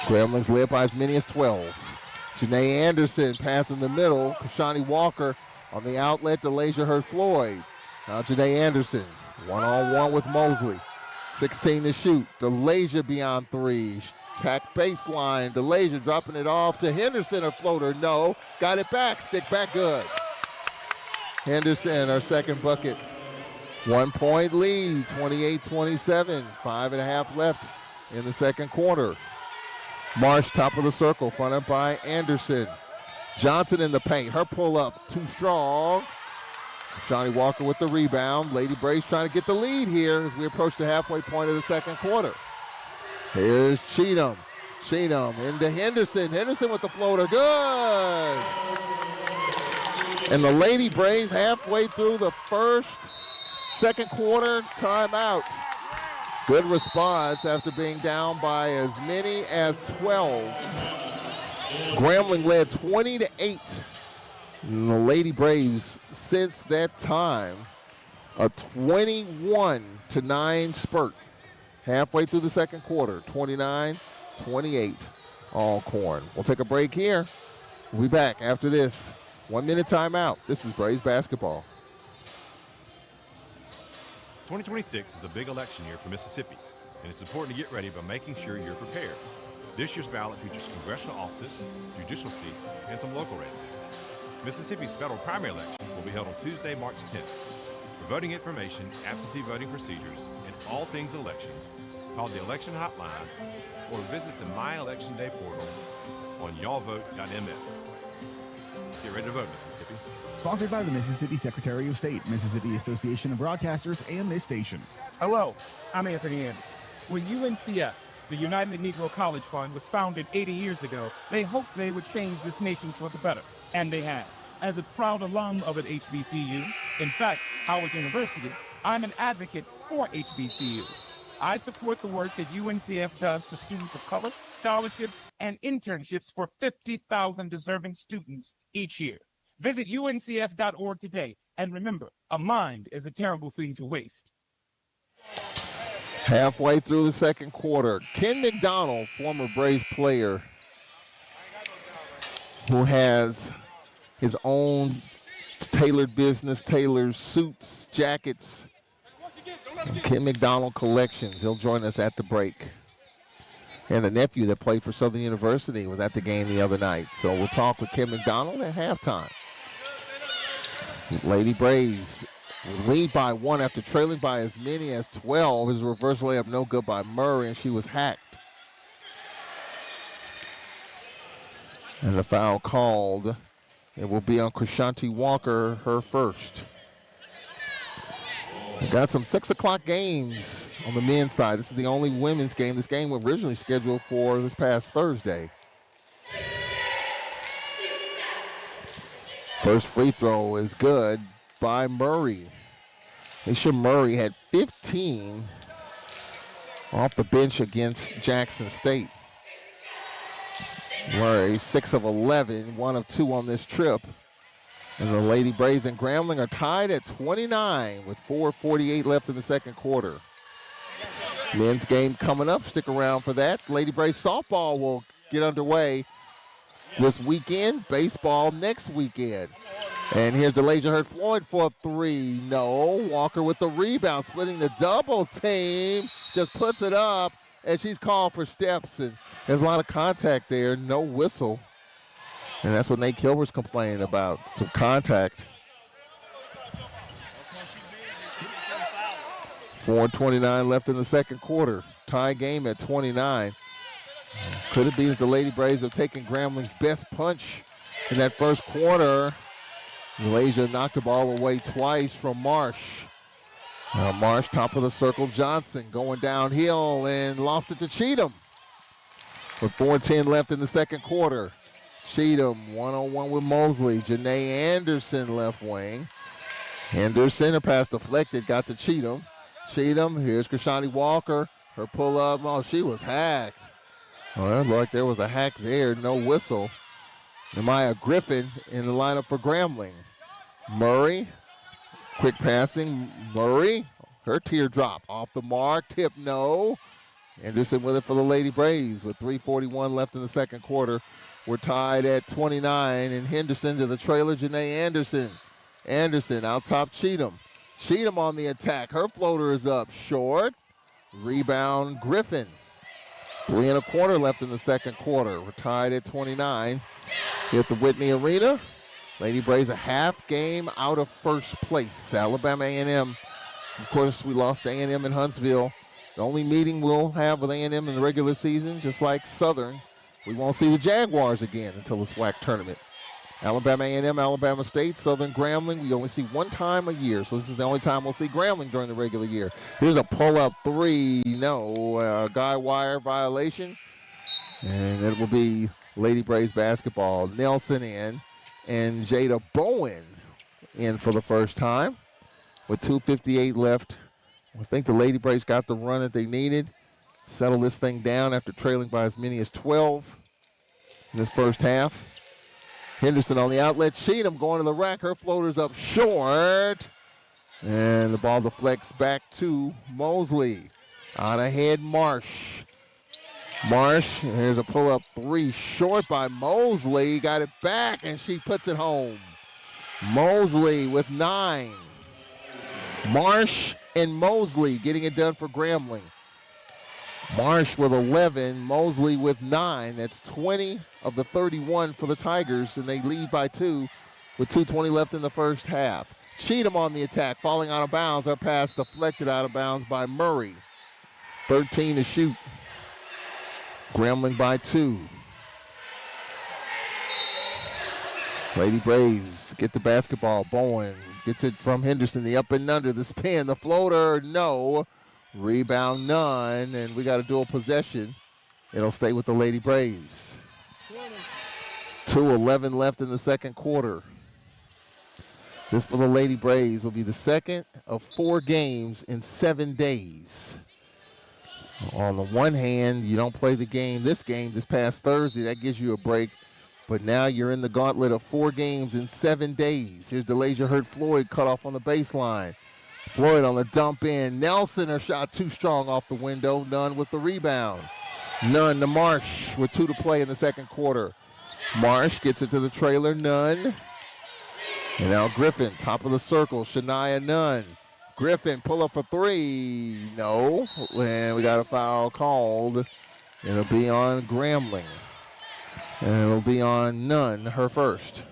Grambling's led by as many as 12. Janae Anderson pass in the middle. Kashani Walker on the outlet. DeLasia hurt Floyd. Now Janae Anderson, one-on-one with Mosley. 16 to shoot. DeLasia beyond 3. Tack baseline. DeLasia dropping it off to Henderson. A floater, no. Got it back. Stick back good. Henderson, our second bucket. 1-point lead, 28-27. 5.5 left in the second quarter. Marsh, top of the circle, fronted by Anderson. Johnson in the paint. Her pull-up, too strong. Shawnee Walker with the rebound. Lady Braves trying to get the lead here as we approach the halfway point of the second quarter. Here's Cheatham. Cheatham into Henderson. Henderson with the floater. Good! And the Lady Braves halfway through the second quarter, timeout. Good response after being down by as many as 12. Grambling led 20-8. And the Lady Braves, since that time, a 21-9 spurt. Halfway through the second quarter, 29-28, Alcorn. We'll take a break here. We'll be back after this 1-minute timeout. This is Braves basketball. 2026 is a big election year for Mississippi, and it's important to get ready by making sure you're prepared. This year's ballot features congressional offices, judicial seats, and some local races. Mississippi's federal primary election will be held on Tuesday, March 10th. For voting information, absentee voting procedures, and all things elections, call the election hotline or visit the My Election Day portal on y'allvote.ms. Let's get ready to vote, Mississippi. Sponsored by the Mississippi Secretary of State, Mississippi Association of Broadcasters, and this station. Hello, I'm Anthony Anderson. When UNCF, the United Negro College Fund, was founded 80 years ago, they hoped they would change this nation for the better, and they have. As a proud alum of an HBCU, in fact, Howard University, I'm an advocate for HBCUs. I support the work that UNCF does for students of color, scholarships, and internships for 50,000 deserving students each year. Visit uncf.org today, and remember, a mind is a terrible thing to waste. Halfway through the second quarter, Ken McDonald, former Braves player, who has his own tailored business, tailored suits, jackets, Ken McDonald Collections. He'll join us at the break. And the nephew that played for Southern University was at the game the other night. So we'll talk with Ken McDonald at halftime. Lady Braves lead by 1 after trailing by as many as 12. His reverse layup no good by Murray, and she was hacked. And the foul called. It will be on Krishanti Walker, her first. We got some 6 o'clock games on the men's side. This is the only women's game. This game was originally scheduled for this past Thursday. First free throw is good by Murray. Aisha Murray had 15 off the bench against Jackson State. Murray, 6 of 11, 1 of 2 on this trip. And the Lady Braves and Grambling are tied at 29 with 4:48 left in the second quarter. Men's game coming up. Stick around for that. Lady Braves softball will get underway this weekend. Baseball next weekend. And here's Elijah Hurt Floyd for a 3. No. Walker with the rebound, splitting the double team. Just puts it up, and she's called for steps. And there's a lot of contact there. No whistle. And that's what Nate Kilbert's complaining about, some contact. 4:29 left in the second quarter. Tie game at 29. Could it be that the Lady Braves have taken Grambling's best punch in that first quarter? Malaysia knocked the ball away twice from Marsh. Marsh, top of the circle. Johnson going downhill and lost it to Cheatham. With 4:10 left in the second quarter. Cheatham one-on-one with Mosley. Janae Anderson left wing. Anderson, a pass deflected, got to Cheatham. Cheatham, here's Krishanti Walker. Her pull-up, oh, she was hacked. Well, it looked like there was a hack there, no whistle. Nehemiah Griffin in the lineup for Grambling. Murray, quick passing. Murray, her teardrop off the mark, tip no. Anderson with it for the Lady Braves with 3:41 left in the second quarter. We're tied at 29, and Henderson to the trailer, Janae Anderson. Anderson out top Cheatham. Cheatham on the attack. Her floater is up short. Rebound Griffin. 3 1/4 left in the second quarter. We're tied at 29 here at the Whitney Arena. Lady Braves a half game out of first place. Alabama A&M. Of course, we lost to A&M in Huntsville. The only meeting we'll have with A&M in the regular season, just like Southern, we won't see the Jaguars again until the SWAC tournament. Alabama A&M, Alabama State, Southern Grambling, we only see one time a year. So this is the only time we'll see Grambling during the regular year. Here's a pull-up 3. No, guy wire violation. And it will be Lady Braves basketball. Nelson in and Jada Bowen in for the first time with 2:58 left. I think the Lady Braves got the run that they needed. Settle this thing down after trailing by as many as 12 in this first half. Henderson on the outlet. Cheatham going to the rack. Her floater's up short. And the ball deflects back to Mosley. On ahead, Marsh. Here's a pull-up three short by Mosley. Got it back, and she puts it home. Mosley with 9. Marsh and Mosley getting it done for Grambling. Marsh with 11, Mosley with 9. That's 20 of the 31 for the Tigers, and they lead by 2 with 2:20 left in the first half. Cheatham on the attack, falling out of bounds. Our pass deflected out of bounds by Murray. 13 to shoot. Grambling by 2. Lady Braves get the basketball. Bowen gets it from Henderson. The up and under, the spin, the floater, no. Rebound, none. And we got a dual possession. It'll stay with the Lady Braves. 2:11 left in the second quarter. This for the Lady Braves will be the second of 4 games in 7 days. On the one hand, you don't play the game this past Thursday. That gives you a break. But now you're in the gauntlet of 4 games in 7 days. Here's DeLasia Hurt-Floyd cut off on the baseline. Floyd on the dump in. Nelson, her shot too strong off the window. Nunn with the rebound. Nunn to Marsh with 2 to play in the second quarter. Marsh gets it to the trailer. Nunn. And now Griffin, top of the circle. Shania Nunn. Griffin, pull up for 3. No. And we got a foul called. It'll be on Grambling. And it'll be on Nunn, her first.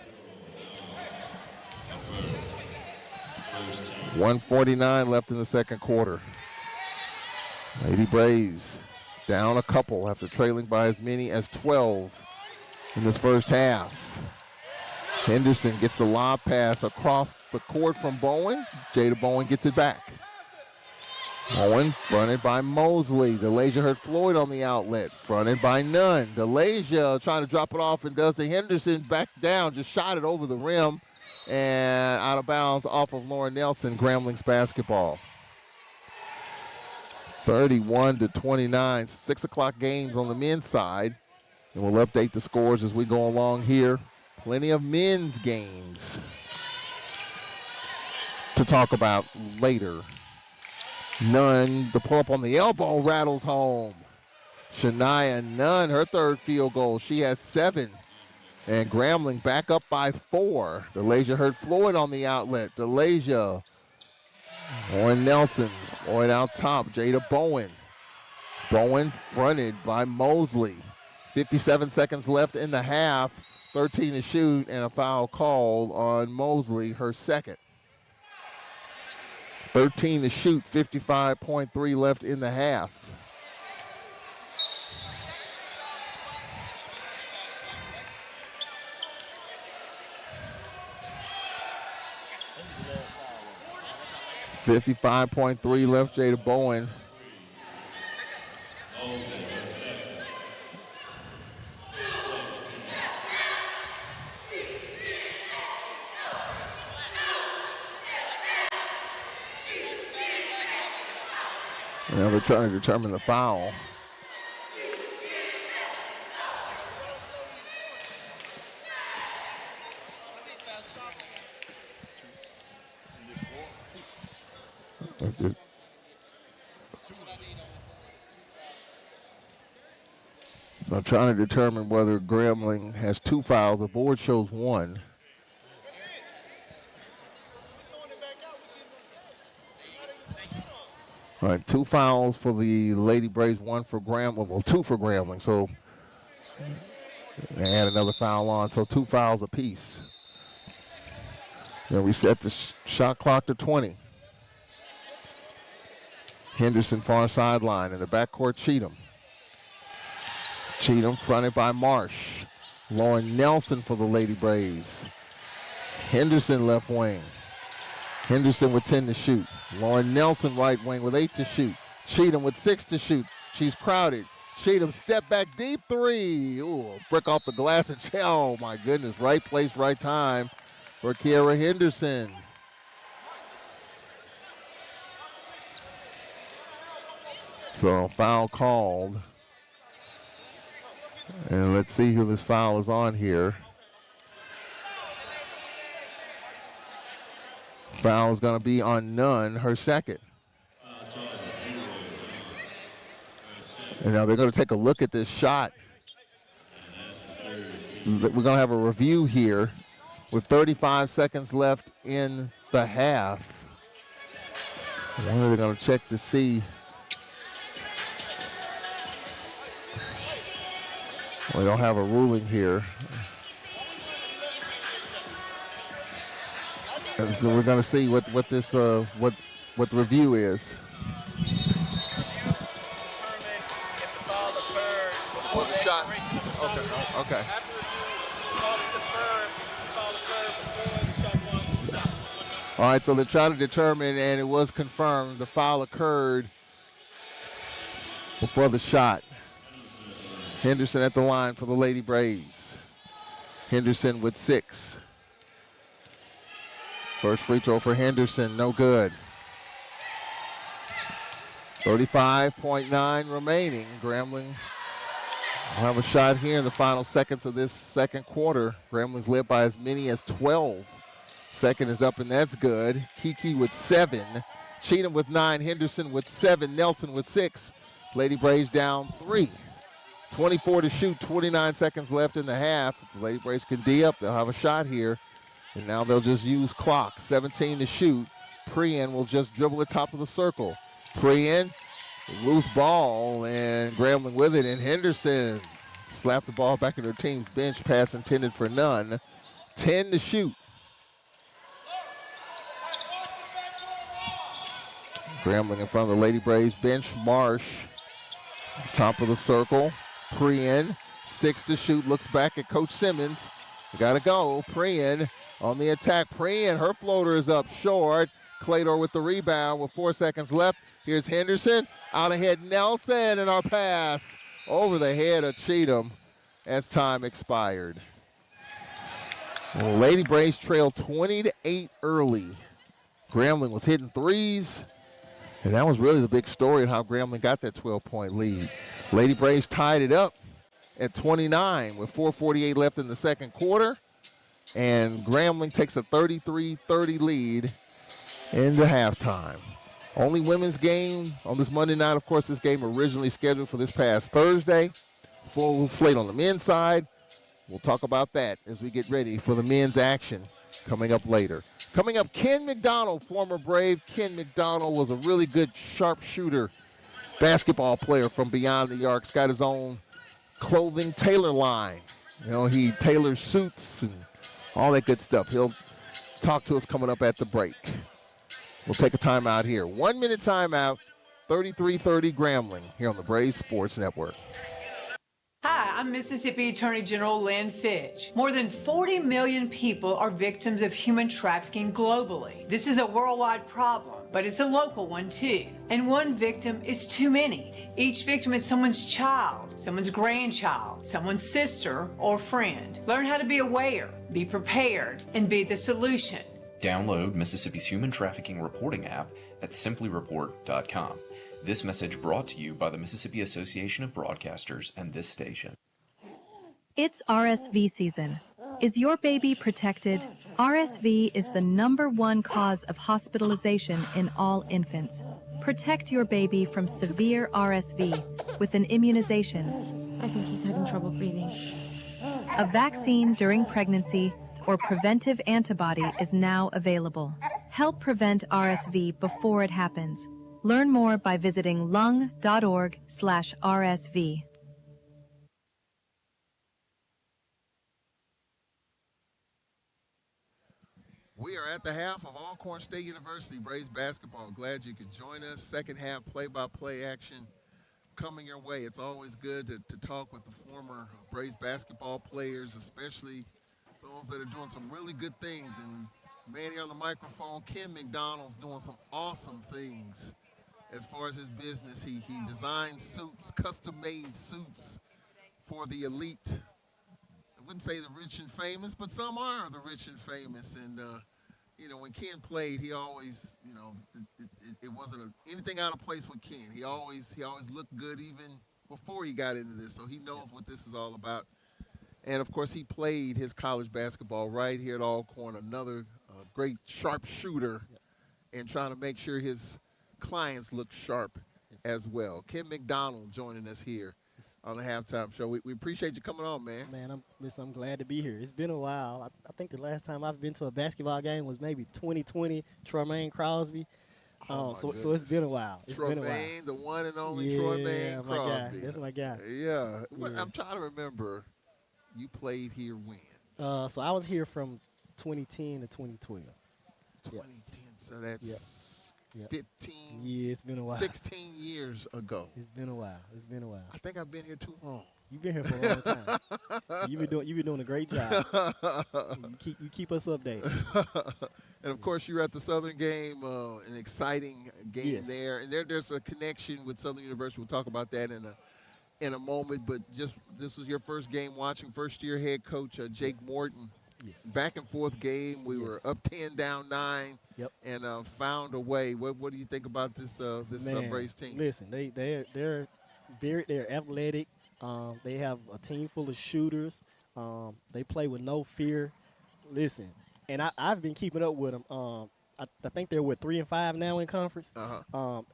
1:49 left in the second quarter. Lady Braves down a couple after trailing by as many as 12 in this first half. Henderson gets the lob pass across the court from Bowen. Jada Bowen gets it back. Bowen fronted by Mosley. DeLasia Hurt-Floyd on the outlet. Fronted by Nunn. DeLasia trying to drop it off and does to Henderson. Back down, just shot it over the rim. And out of bounds off of Lauren Nelson, Grambling's basketball. 31-29, 6 o'clock games on the men's side. And we'll update the scores as we go along here. Plenty of men's games to talk about later. Nunn, the pull-up on the elbow rattles home. Shania Nunn, her third field goal. She has 7. And Grambling back up by 4. DeLasia Hurt-Floyd on the outlet. DeLasia. Lauren Nelson. Floyd out top. Jada Bowen. Bowen fronted by Mosley. 57 seconds left in the half. 13 to shoot and a foul called on Mosley, her second. 13 to shoot, 55.3 left in the half. .3 left, Jada Bowen. Now they're trying to determine the foul. I'm trying to determine whether Grambling has 2 fouls. The board shows 1. All right, 2 fouls for the Lady Braves, 1 for Grambling. Well, 2 for Grambling. So they add another foul on. So 2 fouls apiece. Then we set the shot clock to 20. Henderson far sideline in the backcourt. Cheatham. Cheatham fronted by Marsh. Lauren Nelson for the Lady Braves. Henderson left wing. Henderson with 10 to shoot. Lauren Nelson right wing with 8 to shoot. Cheatham with 6 to shoot. She's crowded. Cheatham step back deep 3. Ooh, brick off the glass and oh my goodness, right place, right time. for Kiara Henderson. So foul called. And let's see who this foul is on here. Foul is going to be on Nunn, her second. And now they're going to take a look at this shot. We're going to have a review here with 35 seconds left in the half. I wonder they're going to check to see. We don't have a ruling here. And so we're going to see what the review is. Before the shot. Okay. All right, so they're trying to determine, and it was confirmed, the foul occurred before the shot. Henderson at the line for the Lady Braves. Henderson with 6. First free throw for Henderson, no good. 35.9 remaining. Grambling will have a shot here in the final seconds of this second quarter. Grambling's led by as many as 12. Second is up, and that's good. Kiki with 7. Cheatham with 9. Henderson with 7. Nelson with 6. Lady Braves down 3. 24 to shoot, 29 seconds left in the half. If the Lady Braves can D up, they'll have a shot here. And now they'll just use clock. 17 to shoot. Prian will just dribble the top of the circle. Prian, loose ball, and Grambling with it. And Henderson slapped the ball back in her team's bench. Pass intended for Nunn. 10 to shoot. Grambling in front of the Lady Braves bench. Marsh, top of the circle. Prian, 6 to shoot. Looks back at Coach Simmons. Gotta go. Prian on the attack. Prian, her floater is up short. Claytor with the rebound with 4 seconds left. Here's Henderson. Out ahead Nelson, and our pass over the head of Cheatham as time expired. Well, Lady Braves trailed 20-8 early. Grambling was hitting threes. And that was really the big story of how Grambling got that 12-point lead. Lady Braves tied it up at 29 with 4:48 left in the second quarter. And Grambling takes a 33-30 lead into halftime. Only women's game on this Monday night. Of course, this game originally scheduled for this past Thursday. Full slate on the men's side. We'll talk about that as we get ready for the men's action coming up later. Coming up, Ken McDonald, former Brave. Ken McDonald was a really good sharpshooter basketball player from beyond the arc. He's got his own clothing tailor line. You know, he tailors suits and all that good stuff. He'll talk to us coming up at the break. We'll take a timeout here. 1 minute timeout, 33-30 Grambling here on the Braves Sports Network. Hi, I'm Mississippi Attorney General Lynn Fitch. More than 40 million people are victims of human trafficking globally. This is a worldwide problem, but it's a local one too. And one victim is too many. Each victim is someone's child, someone's grandchild, someone's sister or friend. Learn how to be aware, be prepared, and be the solution. Download Mississippi's Human Trafficking Reporting app at simplyreport.com. This message brought to you by the Mississippi Association of Broadcasters and this station. It's RSV season. Is your baby protected? RSV is the #1 cause of hospitalization in all infants. Protect your baby from severe RSV with an immunization. I think he's having trouble breathing. A vaccine during pregnancy or preventive antibody is now available. Help prevent RSV before it happens. Learn more by visiting lung.org/RSV. We are at the half of Alcorn State University Braves basketball. Glad you could join us. Second half play-by-play action coming your way. It's always good to talk with the former Braves basketball players, especially those that are doing some really good things. And man, here on the microphone, Ken McDonald's doing some awesome things as far as his business. He designs suits, custom-made suits for the elite. wouldn't say the rich and famous, but some are the rich and famous. And when Ken played, he always, it wasn't anything out of place with Ken. He always looked good even before he got into this. So he knows what this is all about. And of course, he played his college basketball right here at Alcorn. Another great sharp shooter, and trying to make sure his clients look sharp as well. Ken McDonald joining us here on the halftime show. We appreciate you coming on, man. Man, I'm glad to be here. It's been a while. I think the last time I've been to a basketball game was maybe 2020, Tremaine Crosby. So it's been a while. Tremaine, the one and only Tremaine Crosby. My guy. That's my guy. Yeah. I'm trying to remember, you played here when? So I was here from 2010 to 2012. 2010, so that's 15. Yeah, it's been a while. 16 years ago. It's been a while. I think I've been here too long. You've been here for a long time. You've been doing a great job. You keep us updated. And of course, you're at the Southern game, an exciting game there. And there's a connection with Southern University. We'll talk about that in a moment. But just this was your first game watching first-year head coach Jake Morton. Yes. Back and forth game. We were up 10, down 9, and found a way. What do you think about this Braves team? Listen, they're athletic. They have a team full of shooters. They play with no fear. Listen, and I've been keeping up with them. I think they're 3-5 now in conference.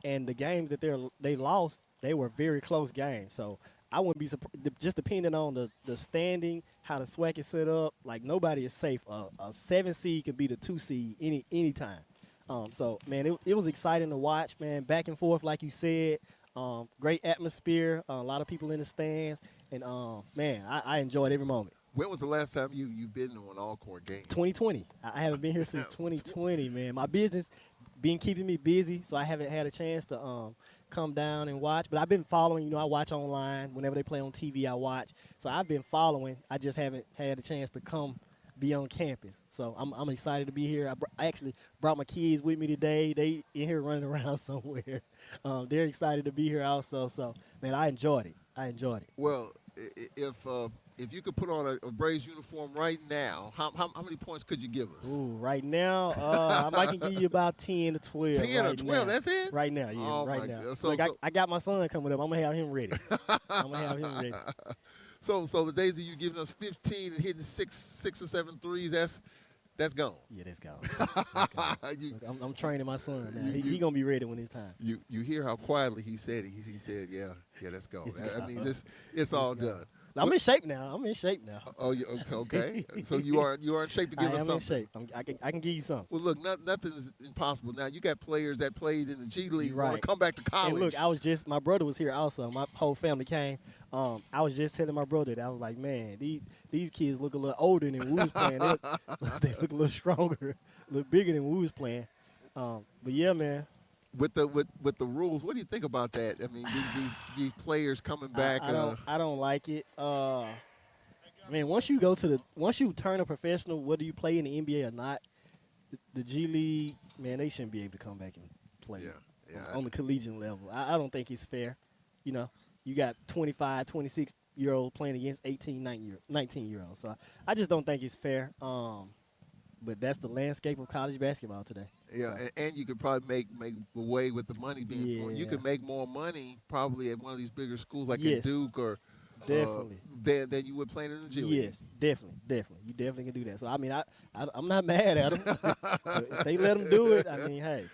And the games that they lost, they were very close games. So I wouldn't be surprised, just depending on the standing, how the SWAC is set up. Like, nobody is safe. A 7 seed can be the 2 seed any time. So, man, it was exciting to watch, man. Back and forth, like you said. Great atmosphere. A lot of people in the stands. And, man, I enjoyed every moment. When was the last time you've been to an Alcorn game? 2020. I haven't been here since 2020, man. My business been keeping me busy, so I haven't had a chance to come down and watch. But I've been following. I watch online. Whenever they play on TV, I watch. So I've been following. I just haven't had a chance to come be on campus. So I'm excited to be here. I actually brought my kids with me today. They in here running around somewhere. They're excited to be here also. So, man, I enjoyed it. Well, if you could put on a Braves uniform right now, how many points could you give us? Ooh, right now, I might can give you about 10 to 12. 10 or 12, that's it? Right now, yeah, oh right now. So, I got my son coming up. I'm going to have him ready. So the days that you giving us 15 and hitting six or 7 threes, that's gone. Yeah, that's gone. I'm training my son now. He going to be ready when it's time. You hear how quietly he said it. He said, yeah, that's gone. I mean, it's all done. I'm in shape now. Oh, okay. So you are in shape to give us something. I'm in shape. I can give you something. Well, look, nothing's impossible. Now, you got players that played in the G League right. want to come back to college. And look, my brother was here also. My whole family came. I was just telling my brother that I was like, man, these kids look a little older than we was playing. They look a little stronger, a little bigger than we was playing. But yeah, man. With the rules, what do you think about that? I mean, these players coming back. I don't like it. Man, once you turn a professional, whether you play in the NBA or not, the G League, man, they shouldn't be able to come back and play on the collegiate level. I don't think it's fair. You got 25, 26-year-olds playing against 18, 19-year-olds. So I just don't think it's fair. But that's the landscape of college basketball today. Yeah, so. and you could probably make the way with the money being flowing. You could make more money probably at one of these bigger schools like at Duke or definitely than you would playing in the G League. Yes, definitely. You definitely can do that. So I mean, I'm not mad at them. If they let them do it, I mean, hey.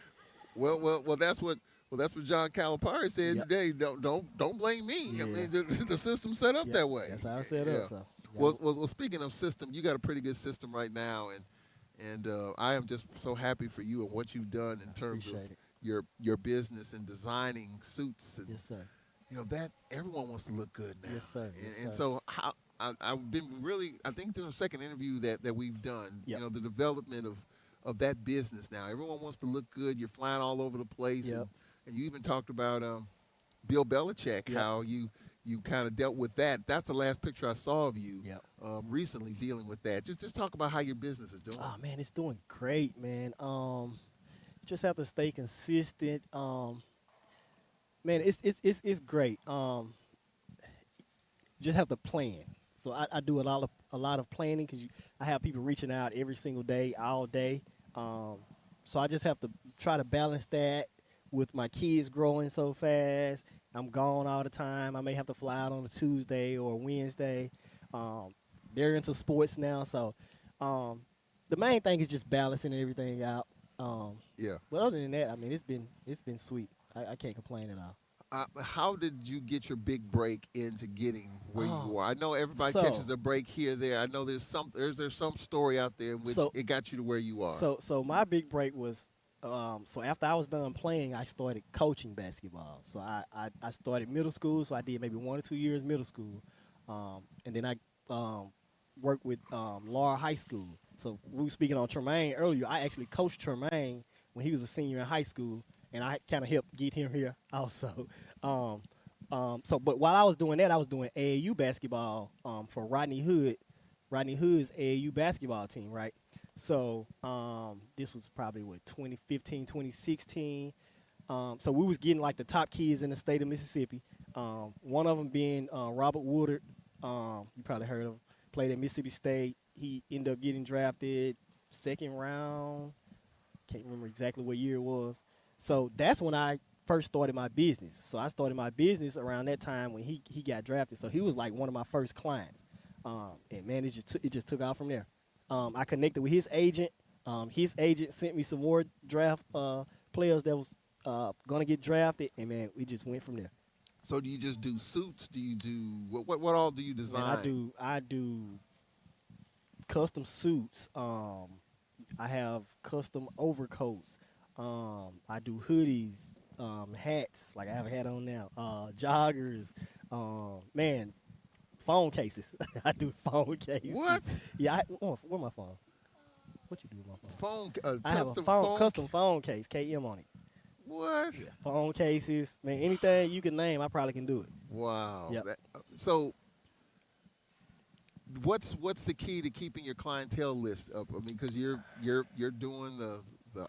Well, that's what John Calipari said today. Don't blame me. Yeah. I mean, the system's set up that way. That's how it's set up. So. Well, speaking of system, you got a pretty good system right now, and I am just so happy for you and what you've done in terms of your business and designing suits. And, yes, sir. That everyone wants to look good now. Yes, sir. And so I've been really, I think in the second interview that we've done, the development of that business now. Everyone wants to look good. You're flying all over the place. Yep. And you even talked about Bill Belichick, how you kind of dealt with that. That's the last picture I saw of you recently dealing with that. Just talk about how your business is doing. Oh, man, it's doing great, man. Just have to stay consistent. Man, it's great. Just have to plan. So I do a lot of planning because I have people reaching out every single day, all day. So I just have to try to balance that with my kids growing so fast. I'm gone all the time. I may have to fly out on a Tuesday or a Wednesday. They're into sports now, so the main thing is just balancing everything out. But other than that, I mean, it's been sweet. I can't complain at all. How did you get your big break into getting where you are? I know everybody catches a break here, there. I know there's some story out there in which it got you to where you are. So my big break was, so after I was done playing, I started coaching basketball. So I started middle school, so I did maybe 1 or 2 years middle school, and then I worked with Laura High School. So we were speaking on Tremaine earlier. I actually coached Tremaine when he was a senior in high school, and I kind of helped get him here also. But while I was doing that, I was doing AAU basketball for Rodney Hood. Rodney Hood's AAU basketball team, right? So this was probably, 2015, 2016. So we was getting, like, the top kids in the state of Mississippi. One of them being Robert Woodard. You probably heard of him. Played at Mississippi State. He ended up getting drafted second round. Can't remember exactly what year it was. So that's when I first started my business. So I started my business around that time when he got drafted. So he was like one of my first clients. And man, it just took off from there. I connected with his agent. His agent sent me some more draft players that was gonna get drafted, and man, we just went from there. So do you just do suits? Do you do what all do you design? Man, I do custom suits. I have custom overcoats. I do hoodies, hats, like I have a hat on now, joggers, man, phone cases. I do phone cases. What? Yeah, where my phone? What you do with my phone? I have a custom phone case, KM on it. What? Yeah, phone cases, man, anything you can name, I probably can do it. Wow. Yep. So what's the key to keeping your clientele list up? I mean, because you're doing the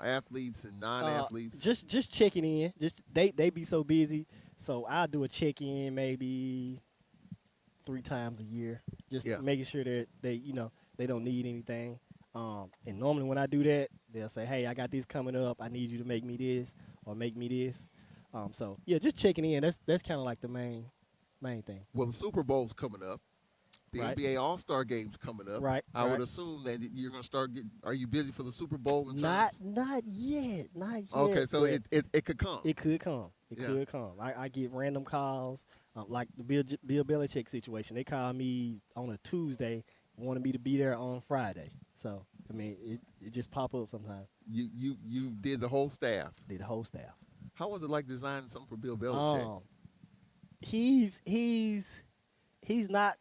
athletes and non-athletes. Just checking in. Just they be so busy, so I'll do a check-in maybe 3 times a year, just making sure that they don't need anything. And normally when I do that, they'll say, "Hey, I got this coming up. I need you to make me this or make me this." So yeah, just checking in. That's kind of like the main thing. Well, the Super Bowl's coming up. The Right. NBA All-Star Game's coming up. Right. I would assume that you're going to start getting. Are you busy for the Super Bowl? Not yet. Okay, so it could come. It could come. Could come. I get random calls, like the Bill Belichick situation. They call me on a Tuesday, wanted me to be there on Friday. So I mean, it just pop up sometimes. You did the whole staff. Did the whole staff. How was it like designing something for Bill Belichick? He's not.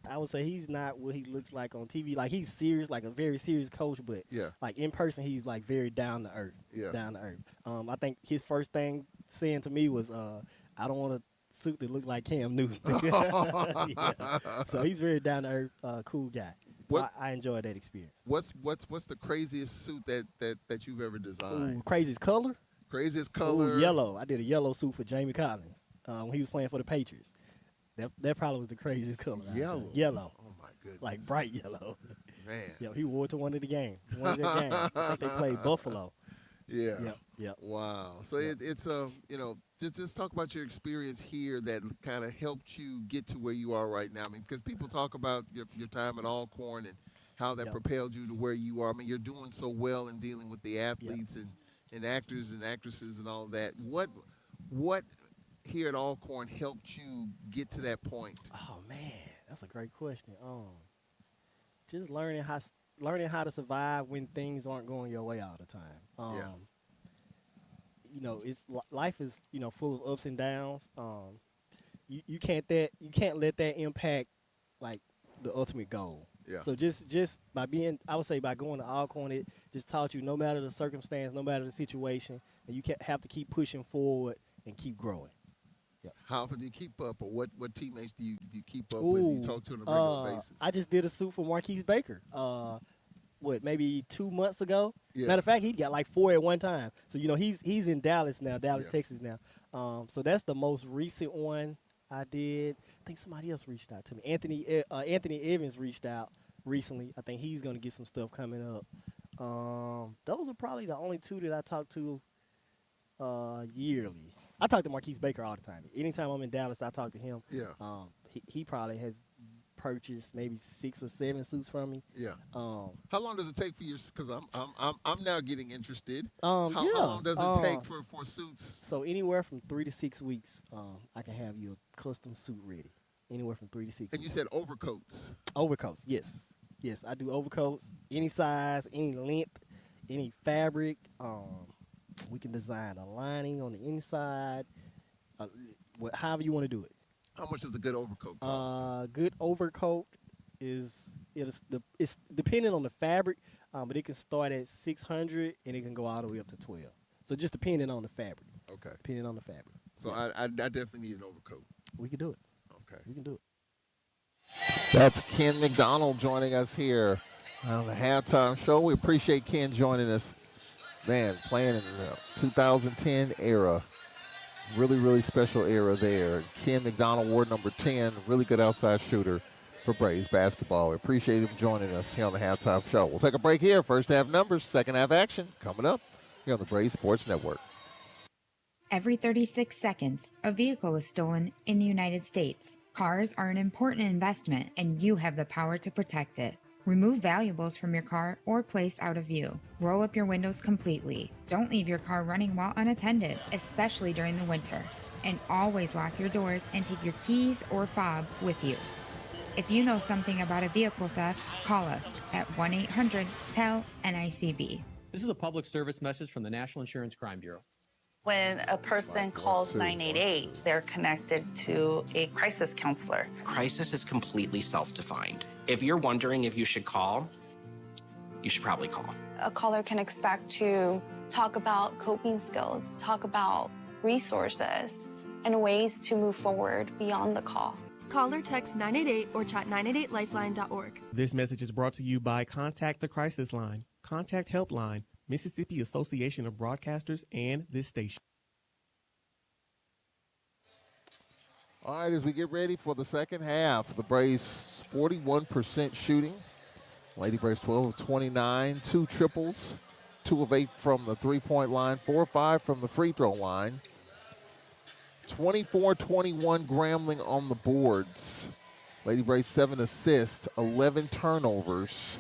I would say he's not what he looks like on TV. Like, he's serious, like a very serious coach, but like in person, he's like very down to earth. Yeah. Down to earth. I think his first thing saying to me was, "I don't want a suit that look like Cam Newton." Yeah. So he's very down to earth, cool guy. So I enjoyed that experience. What's the craziest suit that you've ever designed? Ooh, craziest color? Craziest color? Ooh, yellow. I did a yellow suit for Jamie Collins when he was playing for the Patriots. That probably was the craziest color. Yellow. Yellow. Oh my goodness. Like bright yellow. Man. Yeah, he wore it to one of the games. I think they played Buffalo. Yeah. Yep. Wow. So it's just talk about your experience here that kind of helped you get to where you are right now. I mean, because people talk about your time at Alcorn and how that propelled you to where you are. I mean, you're doing so well in dealing with the athletes and actors and actresses and all that. What here at Alcorn helped you get to that point? Oh man, that's a great question. Just learning how to survive when things aren't going your way all the time. It's life is full of ups and downs. You can't let that impact like the ultimate goal. Yeah. So just by going to Alcorn, it just taught you no matter the circumstance, no matter the situation, and you have to keep pushing forward and keep growing. Yep. How often do you keep up, or what teammates do you keep up with? You talk to on a regular basis? I just did a suit for Marquise Baker. Maybe 2 months ago? Yeah. Matter of fact, he got like 4 at one time. So he's in Dallas now, Texas now. So that's the most recent one. I did. I think somebody else reached out to me. Anthony Evans reached out recently. I think he's going to get some stuff coming up. Those are probably the only two that I talk to yearly. I talk to Marquise Baker all the time. Anytime I'm in Dallas, I talk to him. Yeah. He probably has purchased maybe 6 or 7 suits from me. Yeah. How long does it take for you? Because I'm now getting interested. How long does it take for suits? So anywhere from 3 to 6 weeks, I can have you a custom suit ready. Anywhere from 3 to 6 And weeks. you said overcoats. Overcoats, yes. Yes, I do overcoats, any size, any length, any fabric. We can design a lining on the inside, however you want to do it. How much does a good overcoat cost? Good overcoat it's depending on the fabric, but it can start at $600 and it can go all the way up to $1,200. So just depending on the fabric. Okay. Depending on the fabric. So I definitely need an overcoat. We can do it. Okay. We can do it. That's Ken McDonald joining us here on the halftime show. We appreciate Ken joining us. Man, playing in the 2010 era. Really, really special era there. Ken McDonald, ward number 10, really good outside shooter for Braves basketball. We appreciate him joining us here on the halftime show. We'll take a break here. First half numbers, second half action coming up here on the Braves Sports Network. Every 36 seconds, a vehicle is stolen in the United States. Cars are an important investment, and you have the power to protect it. Remove valuables from your car or place out of view. Roll up your windows completely. Don't leave your car running while unattended, especially during the winter. And always lock your doors and take your keys or fob with you. If you know something about a vehicle theft, call us at 1-800-TEL-NICB. This is a public service message from the National Insurance Crime Bureau. When a person calls 988, they're connected to a crisis counselor. Crisis is completely self-defined. If you're wondering if you should call, you should probably call. A caller can expect to talk about coping skills, talk about resources, and ways to move forward beyond the call. Call or text 988 or chat 988lifeline.org. This message is brought to you by Contact the Crisis Line, Contact Helpline, Mississippi Association of Broadcasters, and this station. All right, as we get ready for the second half, the Braves 41% shooting. Lady Braves 12 of 29, 2 triples, 2 of 8 from the three-point line, 4 of 5 from the free throw line. 24-21 Grambling on the boards. Lady Braves 7 assists, 11 turnovers.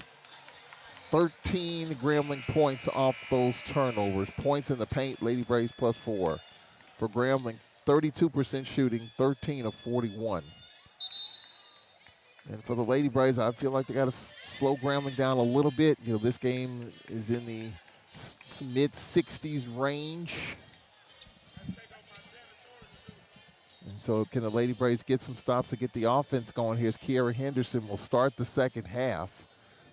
13 Grambling points off those turnovers. Points in the paint, Lady Braves +4. For Grambling, 32% shooting, 13 of 41. And for the Lady Braves, I feel like they got to slow Grambling down a little bit. You know, this game is in the mid-60s range. And so can the Lady Braves get some stops to get the offense going? Here's Kiara Henderson will start the second half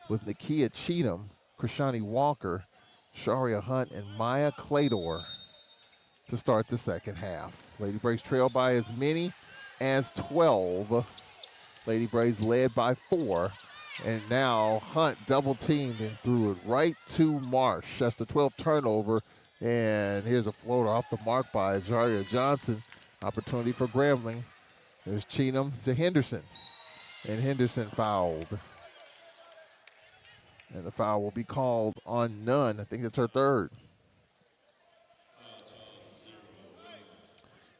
with Nakia Cheatham, Krishani Walker, Sharia Hunt, and Maya Clador to start the second half. Lady Braves trail by as many as 12. Lady Braves led by 4. And now Hunt double-teamed and threw it right to Marsh. That's the 12th turnover. And here's a floater off the mark by Zaria Johnson. Opportunity for Grambling. There's Cheatham to Henderson. And Henderson fouled. And the foul will be called on Nunn. I think that's her third.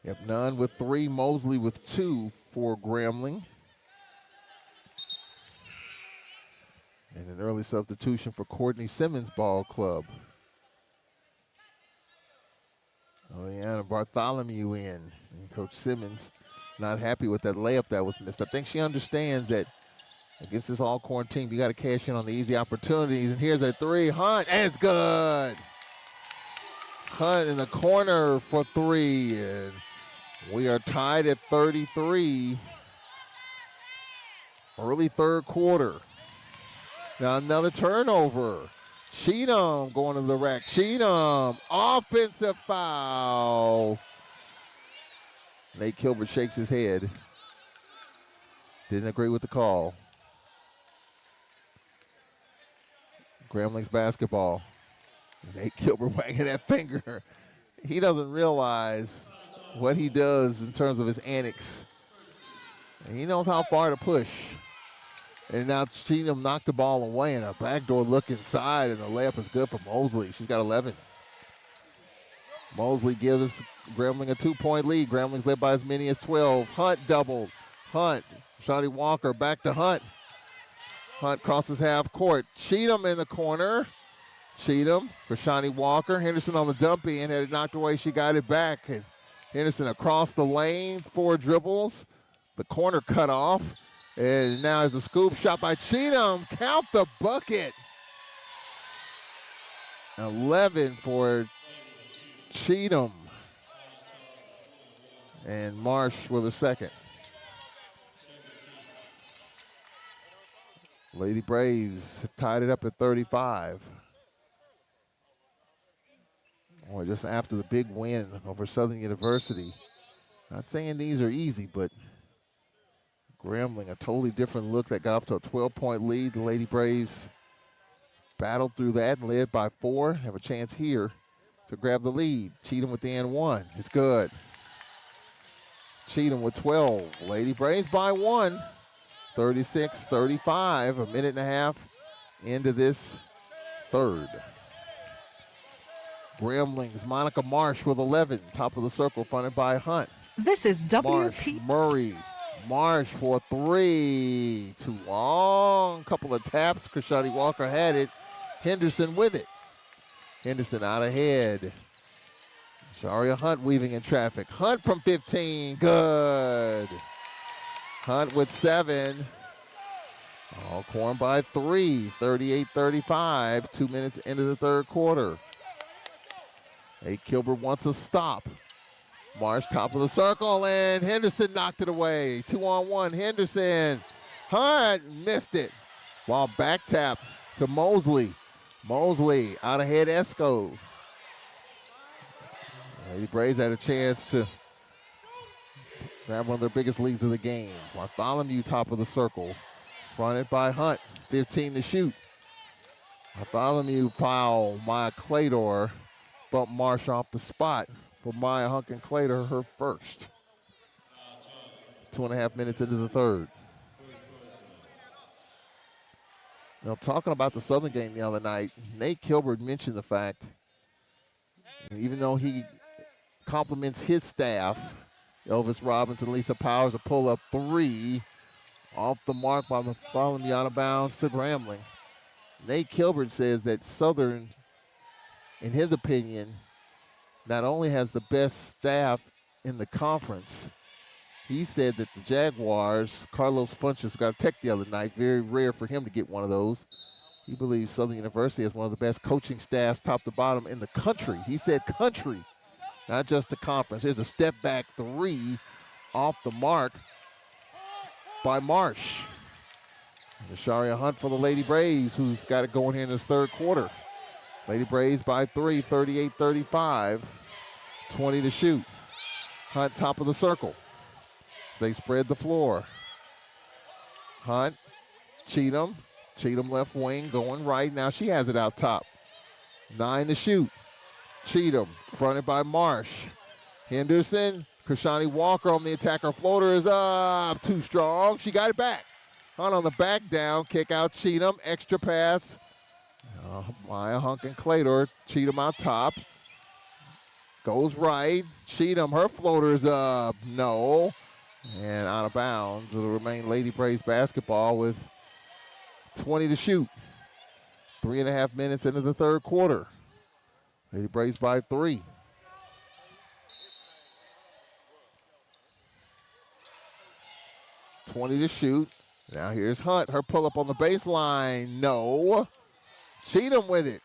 Yep, Nunn with 3, Mosley with 2 for Grambling. And an early substitution for Courtney Simmons Ball Club. Oleana Bartholomew in. And Coach Simmons not happy with that layup that was missed. I think she understands that against this Alcorn team, you got to cash in on the easy opportunities. And here's a 3. Hunt, and it's good. Hunt in the corner for 3. And we are tied at 33. Early third quarter. Now another turnover. Cheatham going to the rack. Cheatham, offensive foul. Nate Kilbert shakes his head. Didn't agree with the call. Grambling's basketball. Nate Kilbert wagging that finger. He doesn't realize what he does in terms of his antics And he knows how far to push. And now Cheatham knocked the ball away, and a backdoor look inside, and the layup is good for Mosley. She's got 11. Mosley gives Grambling a 2-point lead. Grambling's led by as many as 12. Hunt doubled. Hunt. Shawty Walker back to Hunt. Hunt crosses half court. Cheatham in the corner. Cheatham for Shawty Walker. Henderson on the dump in. Had it knocked away. She got it back. And Henderson across the lane. 4 dribbles. The corner cut off. And now there's a scoop shot by Cheatham. Count the bucket. 11 for Cheatham. And Marsh with a second. Lady Braves tied it up at 35. Or just after the big win over Southern University. Not saying these are easy, but Grambling, a totally different look that got off to a 12-point lead. The Lady Braves battled through that and led by 4. Have a chance here to grab the lead. Cheatham with the N1. It's good. Cheatham with 12. Lady Braves by 1. 36-35. A minute and a half into this third. Grambling's Monica Marsh with 11. Top of the circle, fronted by Hunt. This is Marsh, WP. Murray. Marsh for 3. Too long. Couple of taps. Krishani Walker had it. Henderson with it. Henderson out ahead. Sharia Hunt weaving in traffic. Hunt from 15. Good. Hunt with 7. Alcorn by 3. 38-35. 2 minutes into the third quarter. Nate Kilbert wants a stop. Marsh top of the circle, and Henderson knocked it away. 2-on-1, Henderson. Hunt missed it. Ball back tap to Mosley. Mosley out ahead Esco. Lady Braves had a chance to grab one of their biggest leads of the game. Bartholomew top of the circle. Fronted by Hunt. 15 to shoot. Bartholomew foul Maya Clador. Bumped Marsh off the spot. For Maya Hunkin-Clater, her first. 2.5 minutes into the third. Now, talking about the Southern game the other night, Nate Kilbert mentioned the fact, even though he compliments his staff, Elvis Robinson, Lisa Powers, a pull-up 3, off the mark by Bartholomew out of bounds to Grambling. Nate Kilbert says that Southern, in his opinion, not only has the best staff in the conference, he said that the Jaguars, Carlos Funches got a tech the other night, very rare for him to get one of those. He believes Southern University has one of the best coaching staffs top to bottom in the country. He said country, not just the conference. Here's a step back 3 off the mark by Marsh. And Sharia Hunt for the Lady Braves, who's got it going here in this third quarter. Lady Braves by 3, 38-35. 20 to shoot. Hunt top of the circle. They spread the floor. Hunt, Cheatham. Cheatham left wing going right. Now she has it out top. 9 to shoot. Cheatham fronted by Marsh. Henderson, Krishani Walker on the attack. Her floater is up. Too strong. She got it back. Hunt on the back down. Kick out Cheatham. Extra pass. Maya Hunkin-Clater. Cheatham out top. Goes right. Cheatham, her floater's up. No. And out of bounds. It'll remain Lady Braves basketball with 20 to shoot. 3.5 minutes into the third quarter. Lady Braves by 3. $20 to shoot. Now here's Hunt. Her pull-up on the baseline. No. Cheatham with it.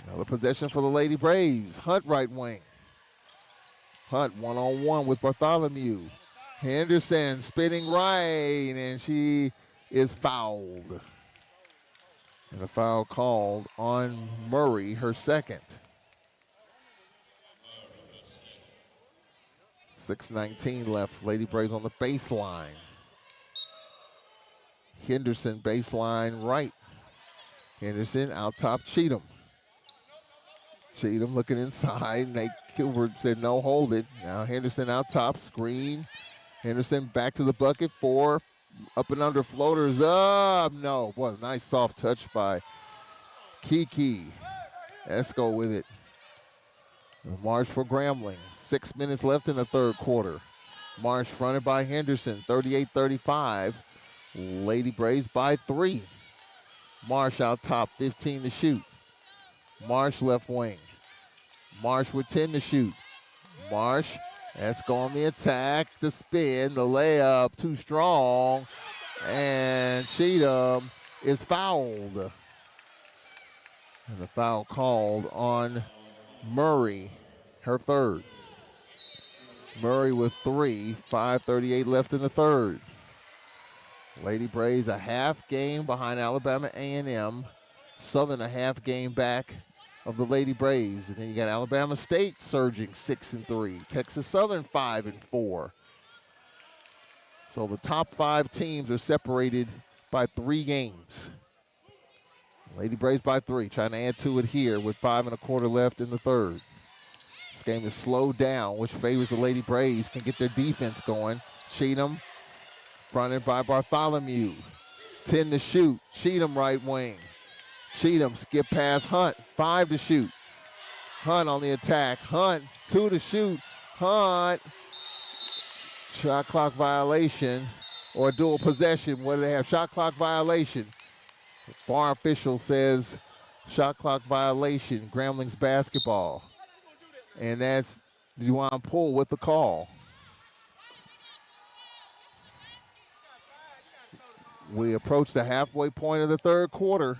Another possession for the Lady Braves. Hunt right wing. Hunt one-on-one with Bartholomew. Henderson spinning right, and she is fouled. And a foul called on Murray, her second. 6:19 left. Lady Braves on the baseline. Henderson baseline right. Henderson out top Cheatham. Cheatham looking inside. Nate Kilbert said no, hold it. Now Henderson out top, screen. Henderson back to the bucket. 4 up and under floaters up. No, boy, nice soft touch by Kiki. Esco with it. Marsh for Grambling. 6 minutes left in the third quarter. Marsh fronted by Henderson, 38-35. Lady Braves by 3. Marsh out top, 15 to shoot. Marsh left wing. Marsh with 10 to shoot. Marsh, Esco on the attack, the spin, the layup, too strong. And Cheatham is fouled. And the foul called on Murray, her third. Murray with 3, 5:38 left in the third. Lady Braves a half game behind Alabama A&M. Southern a half game back of the Lady Braves. And then you got Alabama State surging 6-3. Texas Southern 5-4. So the top 5 teams are separated by 3 games. Lady Braves by 3, trying to add to it here with 5 1/4 left in the third. This game is slowed down, which favors the Lady Braves, can get their defense going. Cheatham fronted by Bartholomew. 10 to shoot. Cheatham right wing. Cheatham skip past Hunt. 5 to shoot. Hunt on the attack. Hunt 2 to shoot. Hunt. Shot clock violation or dual possession. What do they have? Shot clock violation. The VAR official says shot clock violation. Grambling's basketball. And that's Juwan Poole with the call. We approach the halfway point of the third quarter.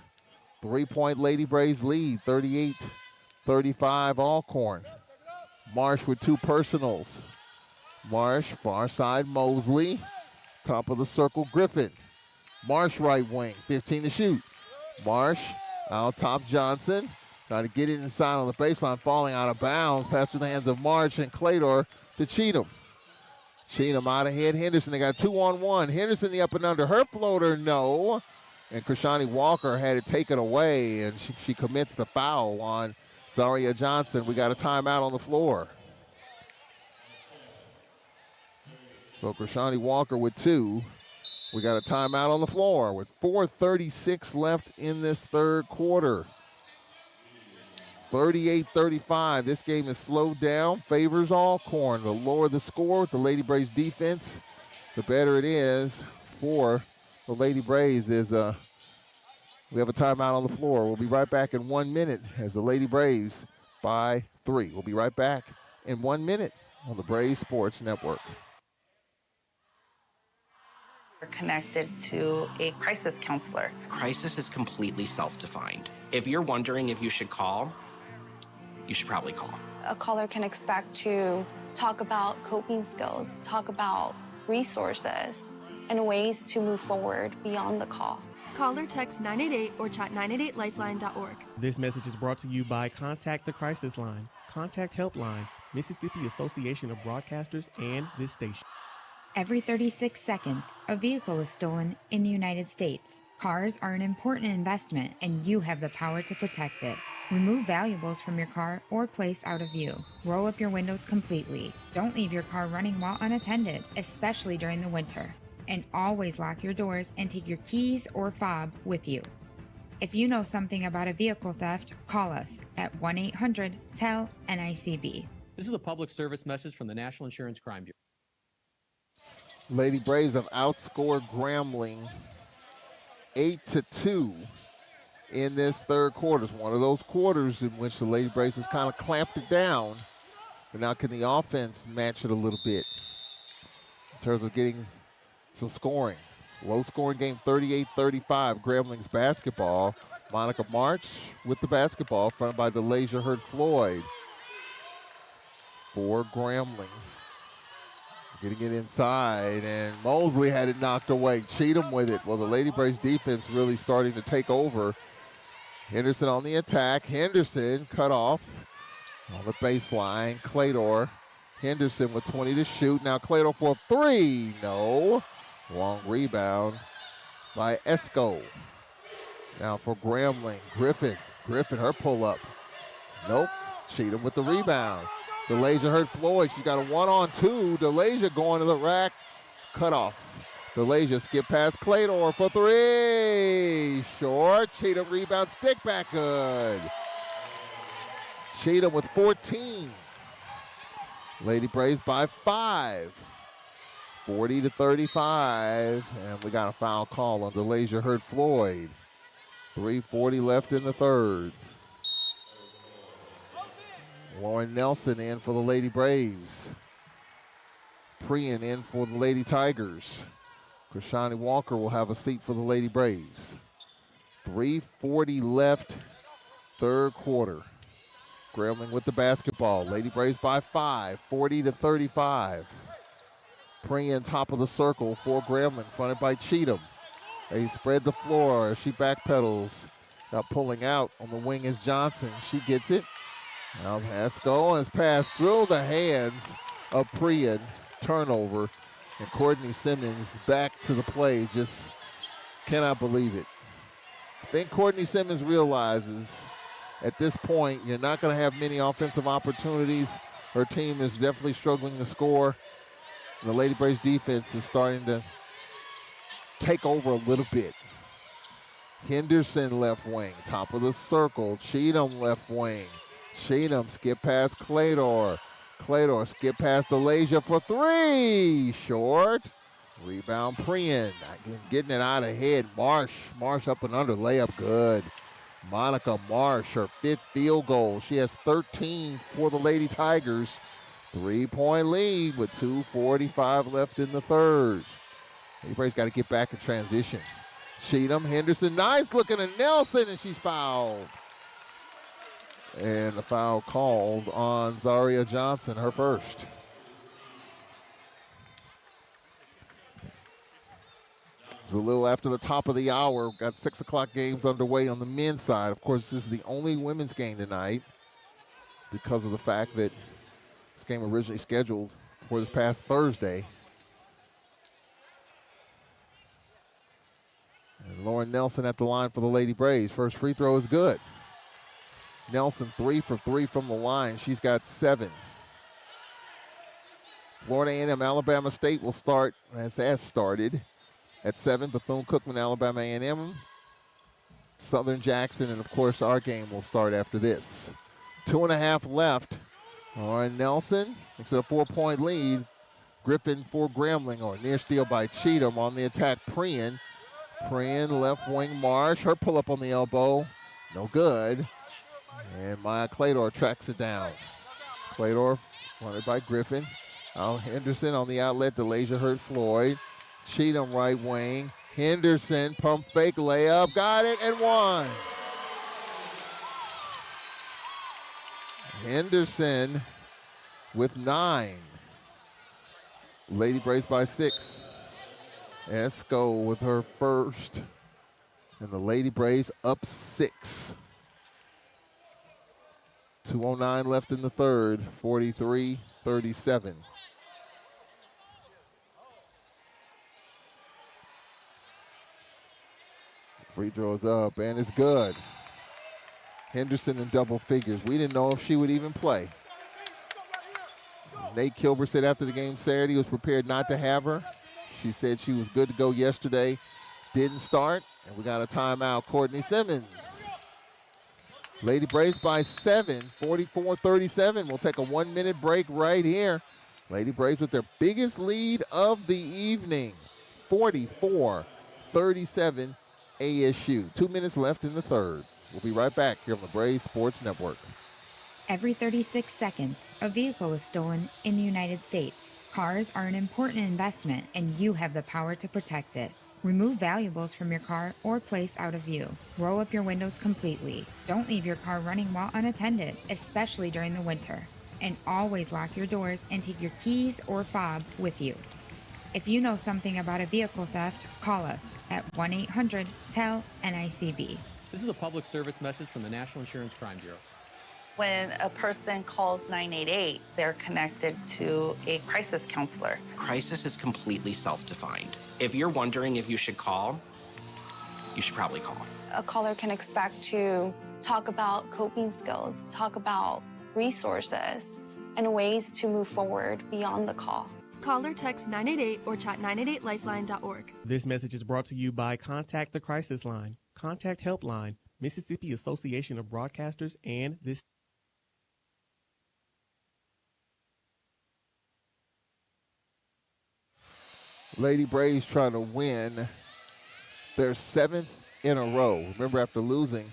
3-point Lady Braves lead, 38-35 Alcorn. Marsh with 2 personals. Marsh, far side Mosley. Top of the circle Griffin. Marsh right wing, 15 to shoot. Marsh out top Johnson. Trying to get it inside on the baseline, falling out of bounds. Pass through the hands of Marsh and Claytor to Cheatham. Cheatham out ahead. Henderson, they got 2-on-1. Henderson the up and under. Her floater, no. And Krishani Walker had it taken away, and she commits the foul on Zaria Johnson. We got a timeout on the floor. So Krishani Walker with 2. We got a timeout on the floor with 4:36 left in this third quarter. 38-35. This game is slowed down. Favors Alcorn. The lower the score with the Lady Braves defense, the better it is for the Lady Braves. We have a timeout on the floor. We'll be right back in 1 minute as the Lady Braves by 3. We'll be right back in 1 minute on the Braves Sports Network. We're connected to a crisis counselor. Crisis is completely self-defined. If you're wondering if you should call, you should probably call. A caller can expect to talk about coping skills, talk about resources, and ways to move forward beyond the call. Call or text 988 or chat 988lifeline.org. This message is brought to you by Contact the Crisis Line, Contact Helpline, Mississippi Association of Broadcasters, and this station. Every 36 seconds, a vehicle is stolen in the United States. Cars are an important investment, and you have the power to protect it. Remove valuables from your car or place out of view. Roll up your windows completely. Don't leave your car running while unattended, especially during the winter. And always lock your doors and take your keys or fob with you. If you know something about a vehicle theft, call us at 1-800-TEL-NICB. This is a public service message from the National Insurance Crime Bureau. Lady Braves have outscored Grambling 8-2 in this third quarter. It's one of those quarters in which the Lady Braves has kind of clamped it down. But now can the offense match it a little bit in terms of getting some scoring? Low scoring game, 38-35, Grambling's basketball. Monica March with the basketball, fronted by DeLasia Hurd-Floyd for Grambling. Getting it inside, and Mosley had it knocked away. Cheatham with it. Well, the Lady Braves defense really starting to take over. Henderson on the attack. Henderson cut off on the baseline. Claytor. Henderson with 20 to shoot. Now Claytor for 3. No. Long rebound by Esco. Now for Grambling. Griffin, her pull-up. Nope. Cheatham with the rebound. DeLasia Hurd-Floyd. She's got a 1-on-2. DeLasia going to the rack. Cutoff. DeLasia skip past Claytor for three. Short. Cheatham rebound. Stick back good. Cheatham with 14. Lady Braves by 5. 40-35. And we got a foul call on DeLasia Hurt Floyd. 3:40 left in the third. Lauren Nelson in for the Lady Braves. Prian in for the Lady Tigers. Krishani Walker will have a seat for the Lady Braves. 3:40 left, third quarter. Grambling with the basketball. Lady Braves by 5, 40-35. Prian top of the circle for Grambling, fronted by Cheatham. They spread the floor as she backpedals. Now pulling out on the wing is Johnson. She gets it. Now Haskell has passed through the hands of Prian. Turnover. And Courtney Simmons back to the play. Just cannot believe it. I think Courtney Simmons realizes at this point you're not going to have many offensive opportunities. Her team is definitely struggling to score. The Lady Braves defense is starting to take over a little bit. Henderson left wing, top of the circle. Cheatham left wing. Cheatham skip past Claytor. Claytor skip past DeLasia for three. Short. Rebound Prian. Getting it out ahead. Marsh up and under. Layup good. Monica Marsh, her 5th field goal. She has 13 for the Lady Tigers. 3-point lead with 2:45 left in the third. Lady Braves got to get back in transition. Cheatham, Henderson, nice looking at Nelson, and she's fouled. And the foul called on Zaria Johnson, her first. A little after the top of the hour, got 6 o'clock games underway on the men's side. Of course, this is the only women's game tonight because of the fact that this game originally scheduled for this past Thursday. And Lauren Nelson at the line for the Lady Braves. First free throw is good. Nelson 3 for 3 from the line. She's got 7. Florida A&M Alabama State will start, has started, at 7. Bethune-Cookman, Alabama A&M. Southern Jackson, and of course our game will start after this. 2.5 left. Lauren Nelson makes it a 4-point lead. Griffin for Grambling, or near steal by Cheatham. On the attack, Prian. Prian left wing Marsh. Her pull up on the elbow. No good. And Maya Claytor tracks it down. Claytor wanted by Griffin. Al Henderson on the outlet. DeLasia Hurt Floyd. Cheatham right wing. Henderson pump fake layup. Got it and won. Henderson with 9. Lady Braves by 6. Esco with her first. And the Lady Braves up 6. 2:09 left in the third, 43-37. Free throws up, and it's good. Henderson in double figures. We didn't know if she would even play. Nate Kilbert said after the game Saturday he was prepared not to have her. She said she was good to go yesterday. Didn't start, and we got a timeout. Courtney Simmons. Lady Braves by 7, 44-37. We'll take a 1-minute break right here. Lady Braves with their biggest lead of the evening, 44-37 ASU. 2 minutes left in the third. We'll be right back here on the Braves Sports Network. Every 36 seconds, a vehicle is stolen in the United States. Cars are an important investment, and you have the power to protect it. Remove valuables from your car or place out of view. Roll up your windows completely. Don't leave your car running while unattended, especially during the winter. And always lock your doors and take your keys or fob with you. If you know something about a vehicle theft, call us at 1-800-TEL-NICB. This is a public service message from the National Insurance Crime Bureau. When a person calls 988, they're connected to a crisis counselor. Crisis is completely self-defined. If you're wondering if you should call, you should probably call. A caller can expect to talk about coping skills, talk about resources, and ways to move forward beyond the call. Call or text 988 or chat 988lifeline.org. This message is brought to you by Contact the Crisis Line, Contact Helpline, Mississippi Association of Broadcasters, and this. Lady Braves trying to win their 7th in a row. Remember, after losing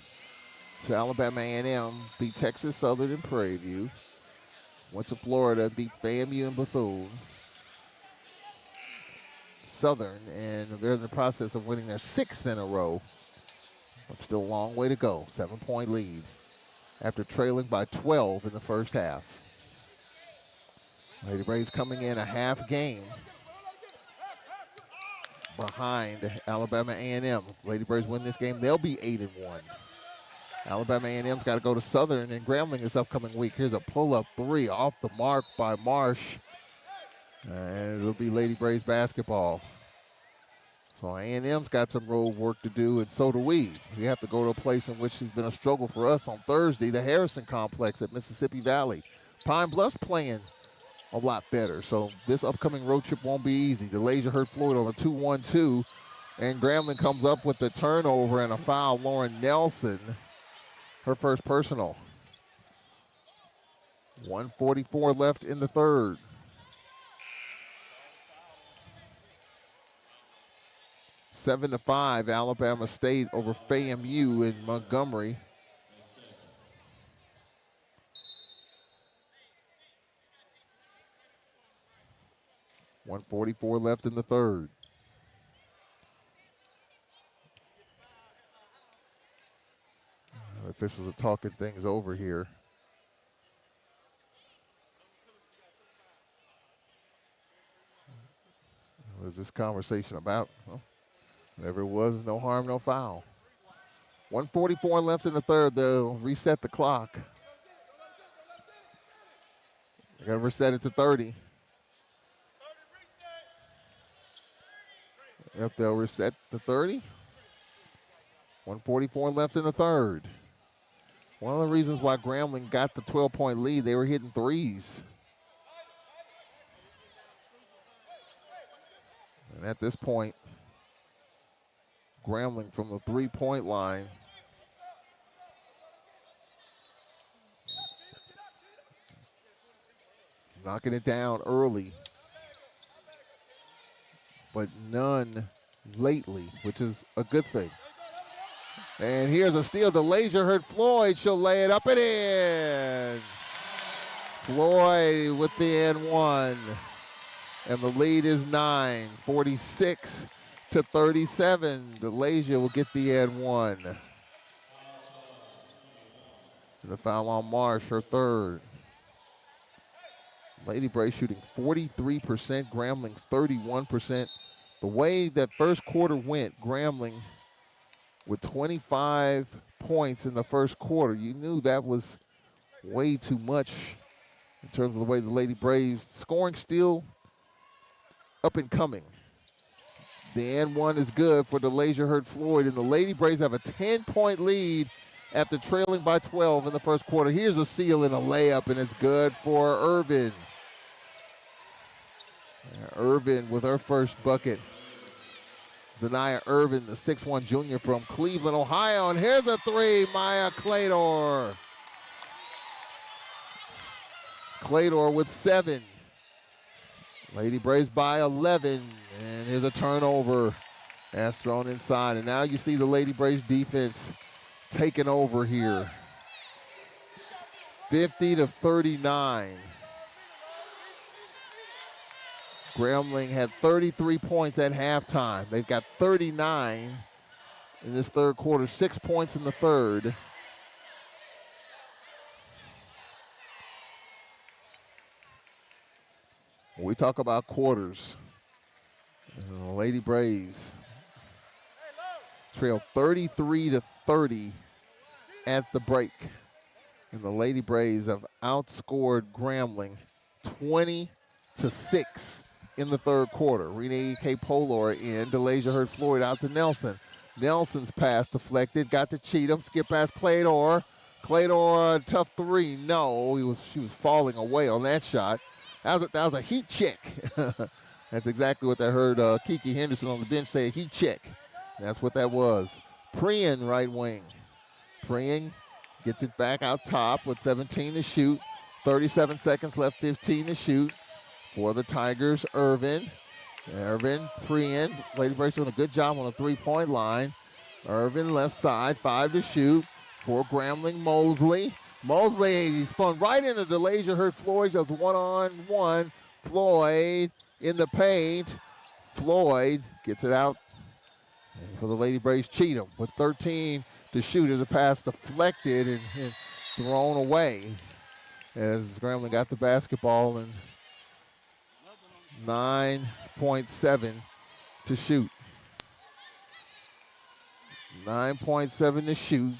to Alabama A&M, beat Texas Southern and Prairie View, went to Florida, beat FAMU and Bethune Southern, and they're in the process of winning their 6th in a row. But still a long way to go. 7-point lead after trailing by 12 in the first half. Lady Braves coming in a half game behind Alabama A&M. If Lady Braves win this game, they'll be 8-1. Alabama A&M's got to go to Southern and Grambling this upcoming week. Here's a pull-up three off the mark by Marsh. And it'll be Lady Braves basketball. So A&M's got some road work to do, and so do we. We have to go to a place in which has been a struggle for us on Thursday, the Harrison Complex at Mississippi Valley. Pine Bluff's playing a lot better, so this upcoming road trip won't be easy. DeLasia hurt Floyd on a 2-1-2, and Grambling comes up with the turnover and a foul. Lauren Nelson, her first personal. 1:44 left in the third. Seven to 5, Alabama State over FAMU in Montgomery. .144 left in the third. The officials are talking things over here. What is this conversation about? Well, whatever it was, no harm, no foul. 1:44 left in the third. They'll reset the clock. They got to reset it to 30. Yep, they'll reset to 30. 1:44 left in the third. One of the reasons why Grambling got the 12-point lead, they were hitting threes. And at this point, Grambling from the three-point line. Knocking it down early. But none lately, which is a good thing. And here's a steal. DeLasia hurt Floyd. She'll lay it up and in. Floyd with the N1. And the lead is 9, 46 to 37. DeLasia will get the N1. And the foul on Marsh, her third. Lady Braves shooting 43%, Grambling 31%. The way that first quarter went, Grambling with 25 points in the first quarter, you knew that was way too much in terms of the way the Lady Braves scoring still up and coming. The N1 is good for DeLasia hurt Floyd, and the Lady Braves have a 10-point lead after trailing by 12 in the first quarter. Here's a seal and a layup, and it's good for Irvin. Irvin with her first bucket. Zaniyah Irvin, the 6'1 junior from Cleveland, Ohio. And here's a three, Maya Clador. Clador with 7. Lady Braves by 11. And here's a turnover. That's thrown inside. And now you see the Lady Braves defense taking over here. 50 to 39. Grambling had 33 points at halftime. They've got 39 in this third quarter, 6 points in the third. When we talk about quarters, the Lady Braves trailed 33 to 30 at the break. And the Lady Braves have outscored Grambling 20 to 6. In the third quarter. Renee K. Polar in. DeLasia hurt Floyd out to Nelson. Nelson's pass deflected. Got to Cheatham. Skip past Clador. Clador, tough three. No, she was falling away on that shot. That was a heat check. That's exactly what I heard Kiki Henderson on the bench say, a heat check. That's what that was. Prian, right wing. Prian gets it back out top with 17 to shoot. 37 seconds left, 15 to shoot. For the Tigers, Irvin, Prian. Lady Braves doing a good job on the three-point line. Irvin left side, 5 to shoot. For Grambling, Mosley. Mosley spun right into DeLasia, hurt Floyd. Does one-on-one. Floyd in the paint. Floyd gets it out for the Lady Braves. Cheatham with 13 to shoot as a pass deflected and thrown away as Grambling got the basketball and 9.7 to shoot. 9.7 to shoot.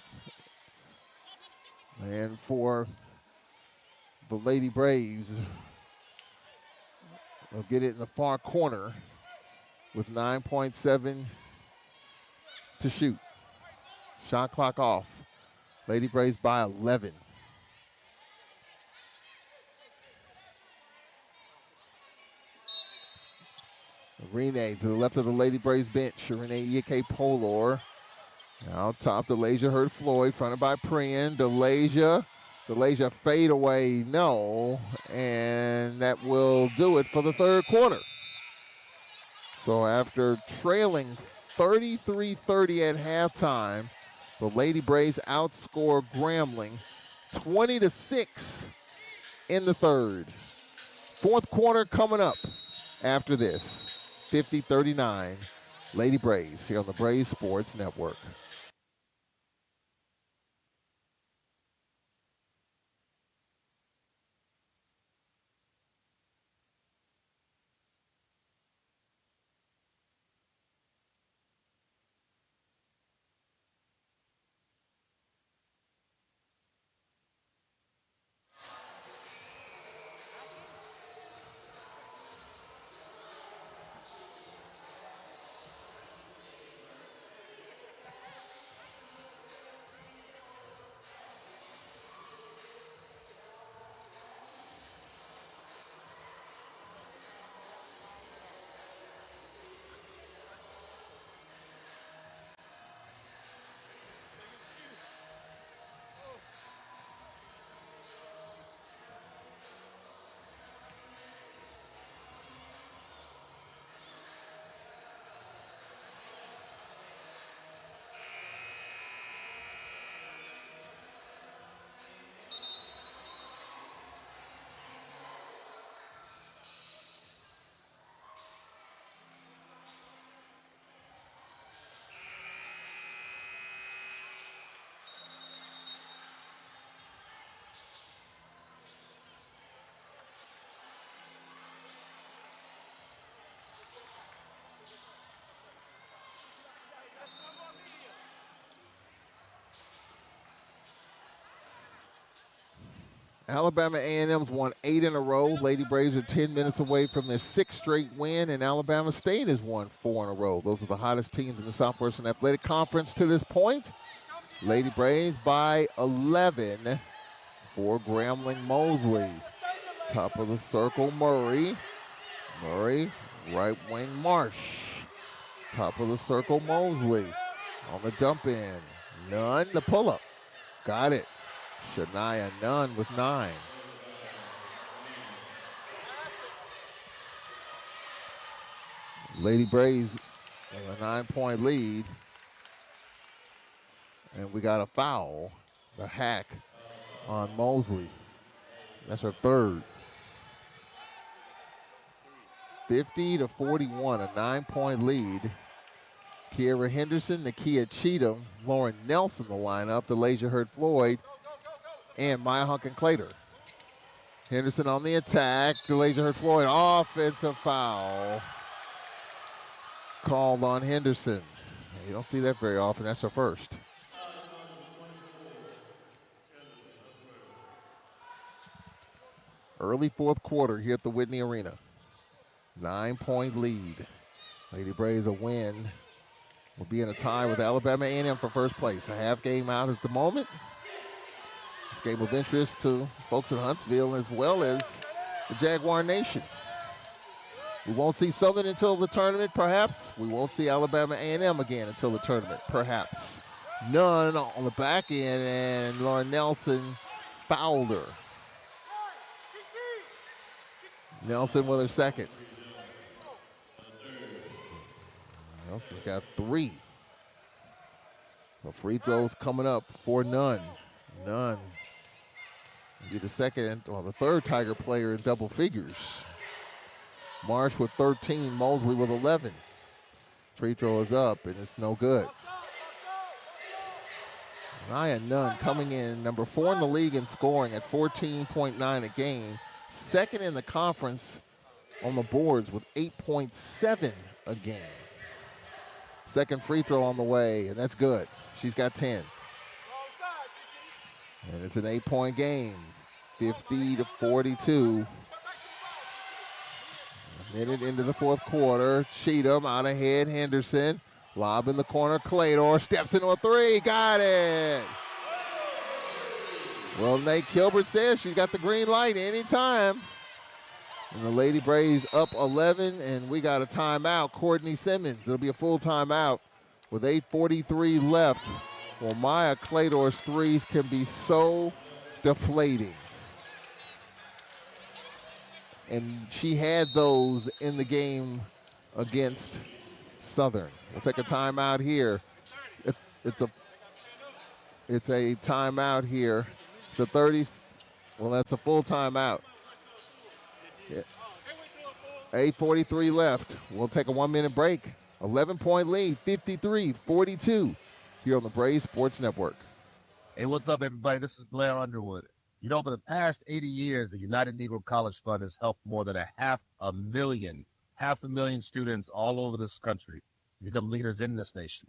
And for the Lady Braves, they'll get it in the far corner with 9.7 to shoot. Shot clock off. Lady Braves by 11. Renee to the left of the Lady Braves bench. Renee Ike Polor. Out top, DeLasia hurt Floyd, fronted by Prian. DeLasia fade away, no. And that will do it for the third quarter. So after trailing 33-30 at halftime, the Lady Braves outscore Grambling 20-6 in the third. Fourth quarter coming up after this. 50-39, Lady Braves here on the Braves Sports Network. Alabama A&M's won 8 in a row. Lady Braves are 10 minutes away from their 6th straight win, and Alabama State has won 4 in a row. Those are the hottest teams in the Southwestern Athletic Conference to this point. Lady Braves by 11 for Grambling Mosley. Top of the circle, Murray. Murray, right wing, Marsh. Top of the circle, Mosley. On the dump in, Nunn, the pull-up. Got it. Shania Nunn with 9. Lady Braves with a 9-point lead. And we got a foul, the hack on Mosley. That's her third. 50-41, a 9-point lead. Kiera Henderson, Nakia Cheatham, Lauren Nelson the lineup, DeLasia Hurt Floyd, and Maya Hunkin-Clater. Henderson on the attack. DeLasia Hurt Floyd. Offensive foul called on Henderson. You don't see that very often. That's her first. Early fourth quarter here at the Whitney Arena. 9-point lead. Lady Braves a win. Will be in a tie with Alabama A&M for first place. A half game out at the moment. This game of interest to folks in Huntsville as well as the Jaguar Nation. We won't see Southern until the tournament, perhaps. We won't see Alabama A&M again until the tournament, perhaps. None on the back end, and Lauren Nelson fouled her. Nelson with her second. Nelson's got 3. So free throws coming up for Nunn. Nunn will be the second, or the third Tiger player in double figures. Marsh with 13, Mosley with 11. Free throw is up, and it's no good. Nia Nunn coming in number 4 in the league in scoring at 14.9 a game. Second in the conference on the boards with 8.7 a game. Second free throw on the way, and that's good. She's got 10. And it's an 8-point game, 50-42. A minute into the fourth quarter. Cheatham out ahead. Henderson. Lob in the corner. Claytor steps into a 3. Got it. Well, Nate Kilbert says she's got the green light anytime. And the Lady Braves up 11, and we got a timeout. Courtney Simmons. It'll be a full timeout with 8:43 left. Well, Maya Claytor's threes can be so deflating. And she had those in the game against Southern. We'll take a timeout here. It's a timeout here. It's a 30. Well, that's a full timeout. Yeah. 8:43 left. We'll take a 1-minute break. 11-point lead, 53-42 here on the Braves Sports Network. Hey, what's up, everybody? This is Blair Underwood. You know, for the past 80 years, the United Negro College Fund has helped more than 500,000 students all over this country become leaders in this nation.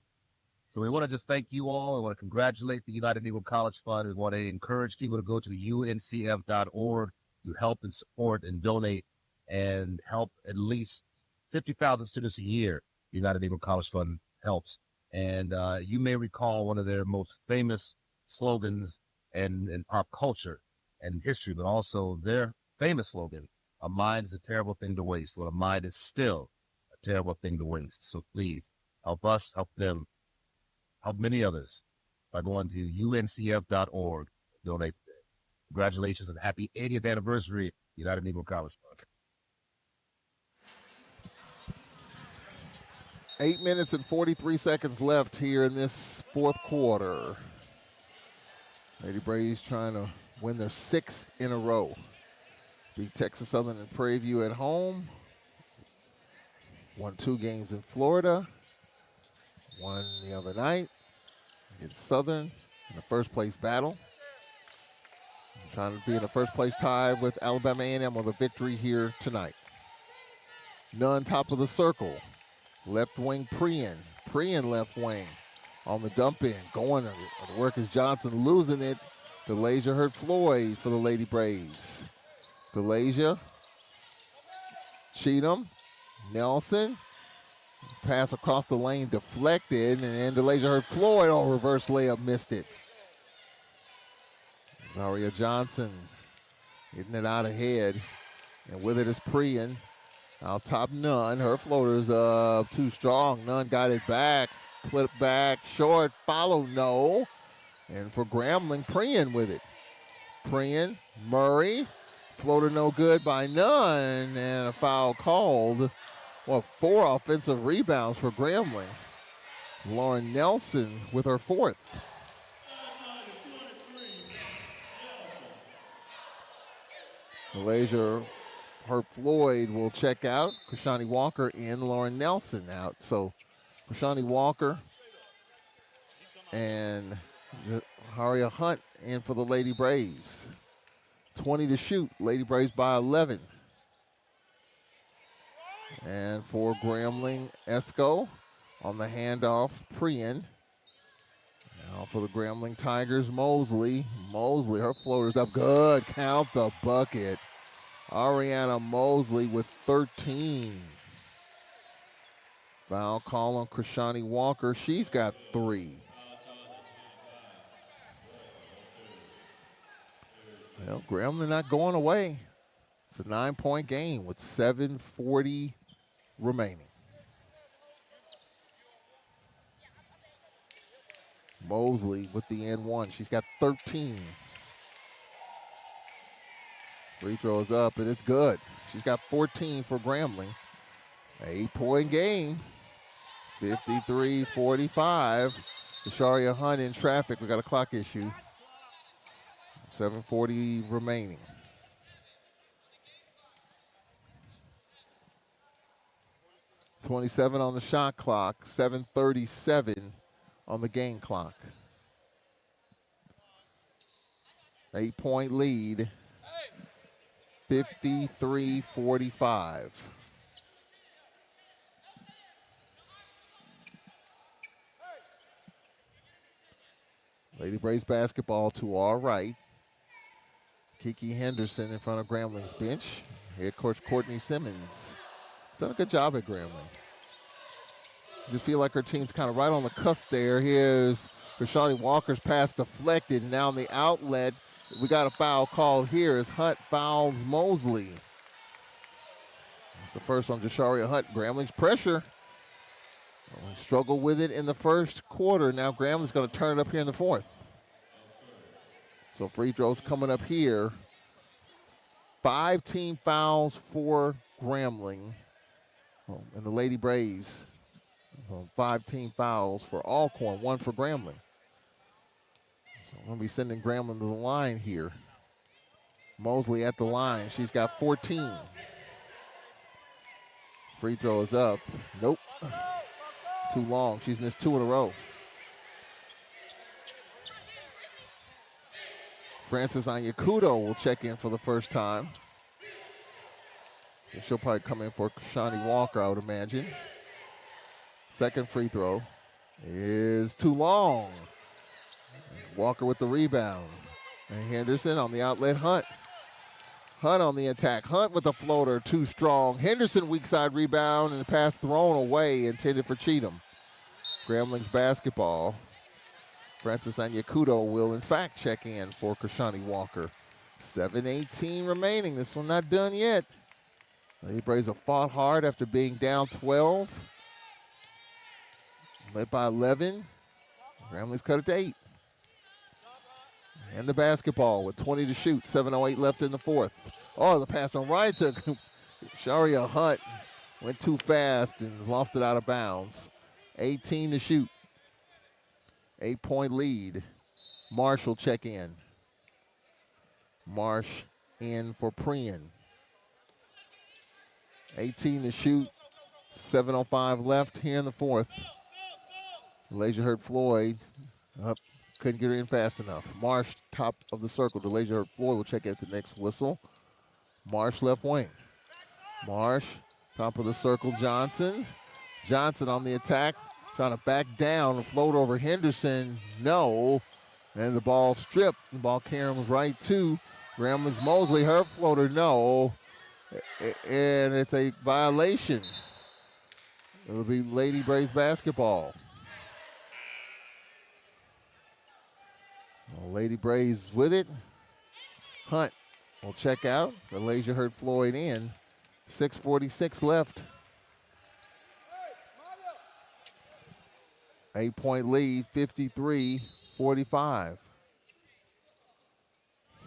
So we want to just thank you all. We want to congratulate the United Negro College Fund. We want to encourage people to go to uncf.org to help and support and donate and help at least 50,000 students a year. The United Negro College Fund helps. And you may recall one of their most famous slogans in pop culture and history, but also their famous slogan, "A mind is a terrible thing to waste." Well, a mind is still a terrible thing to waste. So please help us, help them, help many others by going to uncf.org. Donate today. Congratulations and happy 80th anniversary, United Negro College Fund. 8 minutes and 43 seconds left here in this fourth quarter. Lady Braves trying to win their 6th in a row. Beat Texas Southern and Prairie View at home. Won 2 games in Florida. Won the other night against Southern in the first place battle. Trying to be in the first place tie with Alabama A&M with a victory here tonight. Nunn top of the circle. Left wing Prian. Prian left wing on the dump in. Going to work is Johnson, losing it. DeLasia hurt Floyd for the Lady Braves. DeLasia. Cheatham. Nelson. Pass across the lane deflected, and DeLasia hurt Floyd. Oh, reverse layup, missed it. Zaria Johnson getting it out ahead. And with it is Prian. Out top Nunn. Her floater's up too strong. Nunn got it back. Put it back. Short. Follow. No. And for Grambling, Prian with it. Prian. Murray. Floater no good by Nunn. And a foul called. Well, 4 offensive rebounds for Grambling. Lauren Nelson with her 4th. Malaysia, Herb Floyd will check out. Krishani Walker in, Lauren Nelson out. So Krishani Walker and Haria Hunt in for the Lady Braves. 20 to shoot. Lady Braves by 11. And for Grambling, Esco on the handoff, Prian. Now for the Grambling Tigers, Mosley. Mosley, her floater's up good. Count the bucket. Ariana Mosley with 13. Foul call on Krishani Walker. She's got 3. Well, Grambling not going away. It's a 9-point game with 7:40 remaining. Mosley with the N1. She's got 13. Free throw is up, and it's good. She's got 14 for Grambling. 8-point game. 53-45. Desharia Hunt in traffic. We got a clock issue. 7:40 remaining. .27 on the shot clock. 7:37 on the game clock. 8-point lead. 53-45. Lady Braves basketball to our right. Kiki Henderson in front of Grambling's bench. Head coach Courtney Simmons. She's done a good job at Grambling. You feel like her team's kind of right on the cusp there. Here's Rashani Walker's pass deflected. And now on the outlet, we got a foul call here as Hunt fouls Mosley. That's the first on Jasharia Hunt. Grambling's pressure. Struggled with it in the first quarter. Now Grambling's going to turn it up here in the fourth. So free throws coming up here. 5 team fouls for Grambling. And the Lady Braves. 5 team fouls for Alcorn, 1 for Grambling. So I'm going to be sending Grambling to the line here. Mosley at the line. She's got 14. Free throw is up. Nope. Too long. She's missed 2 in a row. Francis Anyakudo will check in for the first time. And she'll probably come in for Shani Walker, I would imagine. Second free throw is too long. Walker with the rebound. And Henderson on the outlet. Hunt. Hunt on the attack. Hunt with the floater, too strong. Henderson weak side rebound and the pass thrown away, intended for Cheatham. Grambling's basketball. Francis Anyakudo will in fact check in for Krishani Walker. 7:18 remaining. This one not done yet. Lady Braves have fought hard after being down 12. Led by 11. Grambling's cut it to 8. And the basketball with 20 to shoot. 7:08 left in the fourth. Oh, the pass on right to Sharia Hunt. Went too fast and lost it out of bounds. 18 to shoot. 8-point lead. Marshall check in. Marsh in for Prian. 18 to shoot. 7:05 left here in the fourth. DeLasia Hurt Floyd up. Couldn't get her in fast enough. Marsh, top of the circle. DeLasia Hurt Floyd will check in at the next whistle. Marsh left wing. Marsh, top of the circle. Johnson. Johnson on the attack. Trying to back down and float over Henderson. No. And the ball stripped. The ball carrying was right to Grambling's Mosley. Her floater, no. And it's a violation. It'll be Lady Braves basketball. Well, Lady Braves with it. Hunt will check out. DeLasia Hurt Floyd in. 6:46 left. 8-point lead, 53-45.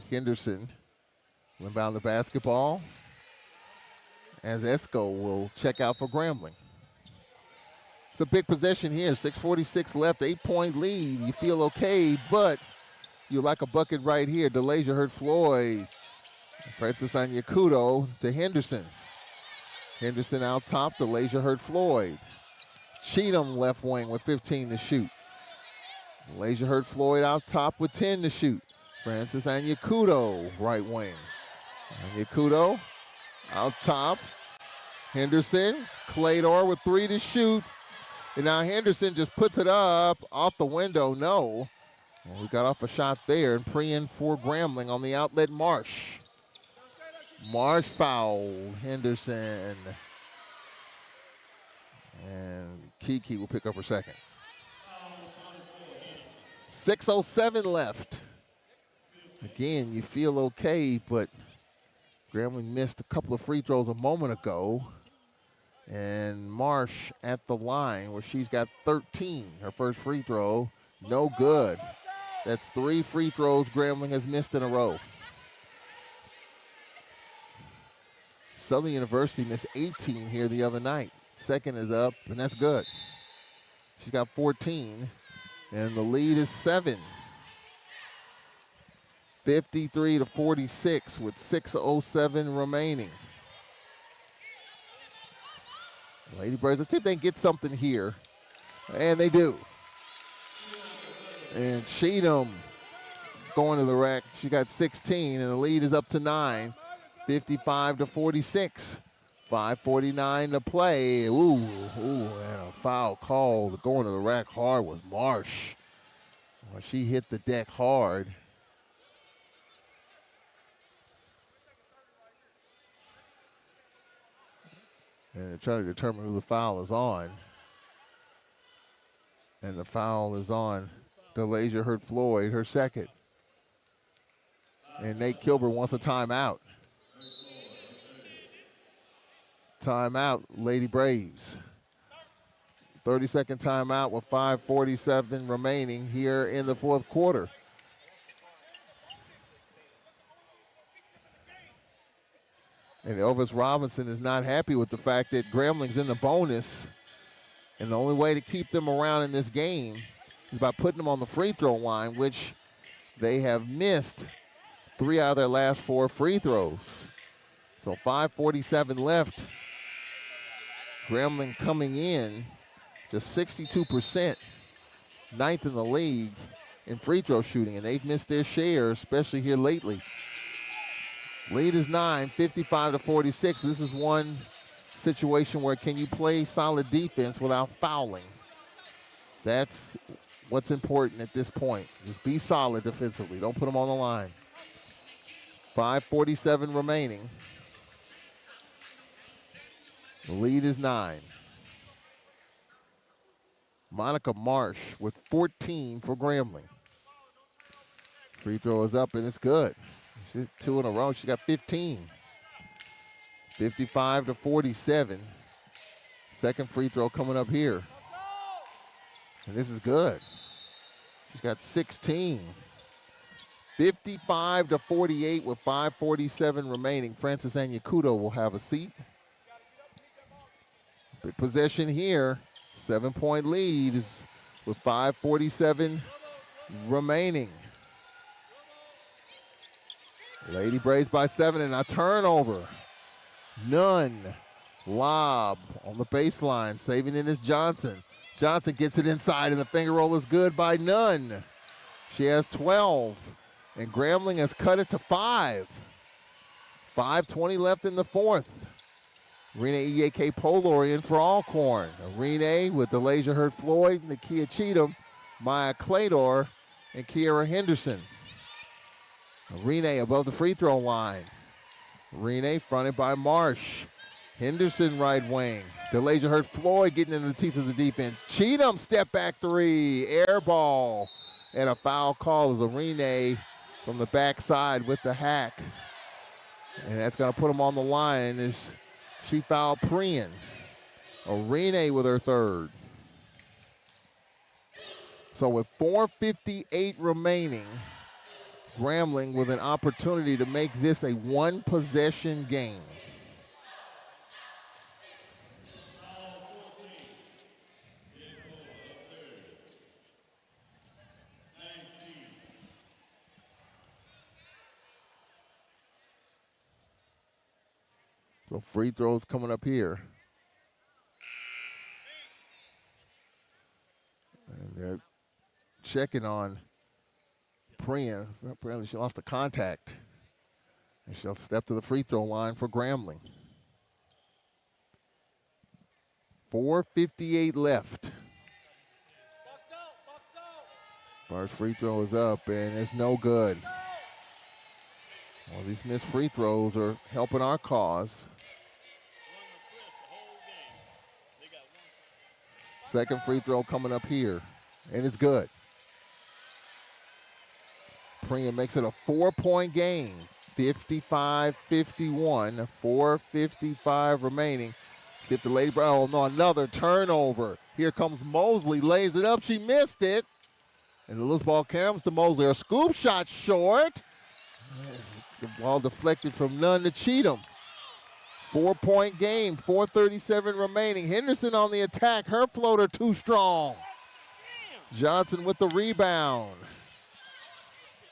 Henderson will inbound the basketball as Esco will check out for Grambling. It's a big possession here. 6:46 left, 8-point lead. You feel okay, but you like a bucket right here. DeLasia Hurt Floyd. Francis Anyakudo to Henderson. Henderson out top. DeLasia Hurt Floyd. Cheatham left wing with 15 to shoot. DeLasia Hurt Floyd out top with 10 to shoot. Francis Anyakudo right wing. Anyakudo out top. Henderson. Claytor with 3 to shoot. And now Henderson just puts it up off the window. No. Well, we got off a shot there. And Prian for Grambling on the outlet. Marsh. Marsh foul. Henderson. And Kiki will pick up her second. 6:07 left. Again, you feel okay, but Grambling missed a couple of free throws a moment ago. And Marsh at the line where she's got 13. Her first free throw, no good. That's 3 free throws Grambling has missed in a row. Southern University missed 18 here the other night. Second is up, and that's good. She's got 14, and the lead is 7. 53-46 with 6:07 remaining. Lady Braves, let's see if they can get something here. And they do. And Cheatham going to the rack. She got 16, and the lead is up to 9. 55-46. 5:49 to play. And a foul call. Going to the rack hard was Marsh. Well, she hit the deck hard. And they're trying to determine who the foul is on. And the foul is on DeLasia Hurt-Floyd, her second. And Nate Kilburn wants a timeout. Timeout, Lady Braves. 30-second timeout with 5:47 remaining here in the fourth quarter. And Elvis Robinson is not happy with the fact that Grambling's in the bonus. And the only way to keep them around in this game is by putting them on the free throw line, which they have missed 3 out of their last 4 free throws. So 5:47 left. Grambling coming in to 62%, 9th in the league in free throw shooting, and they've missed their share, especially here lately. Lead is 9, 55-46. This is one situation where can you play solid defense without fouling? That's what's important at this point. Just be solid defensively. Don't put them on the line. 5:47 remaining. The lead is 9. Monica Marsh with 14 for Grambling. Free throw is up, and it's good. She's 2 in a row. She got 15. 55-47. Second free throw coming up here. And this is good. She's got 16. 55-48 with 5:47 remaining. Francis Anyakudo will have a seat. Big possession here. 7-point lead is with 5:47 remaining. Lady Braves by 7 and a turnover. Nunn. Lob on the baseline. Saving it is Johnson. Johnson gets it inside, and the finger roll is good by Nunn. She has 12, and Grambling has cut it to 5. 5:20 left in the fourth. Rena Ieke Polori in for Alcorn. Rena with DeLasia Hurt-Floyd, Nakia Cheatham, Maya Clador, and Kiera Henderson. Rene above the free throw line. Rene fronted by Marsh. Henderson right wing. DeLasia Hurt-Floyd getting into the teeth of the defense. Cheatham step back 3. Air ball. And a foul call is a Rene from the backside with the hack. And that's going to put him on the line as she fouled Prian. Rene with her third. So with 4:58 remaining, Grambling with an opportunity to make this a one-possession game. So free throws coming up here. And they're checking on Prian. Apparently she lost the contact. And she'll step to the free throw line for Grambling. 4:58 left. First free throw is up, and it's no good. Well, these missed free throws are helping our cause. Second free throw coming up here, and it's good. Prian makes it a 4-point game, 55-51, 4:55 remaining. See if the Lady Braves, oh no, another turnover. Here comes Mosley, lays it up, she missed it. And the loose ball comes to Mosley. Her scoop shot short. The ball deflected from Nunn to Cheatham. 4-point game, 4:37 remaining. Henderson on the attack. Her floater too strong. Johnson with the rebound.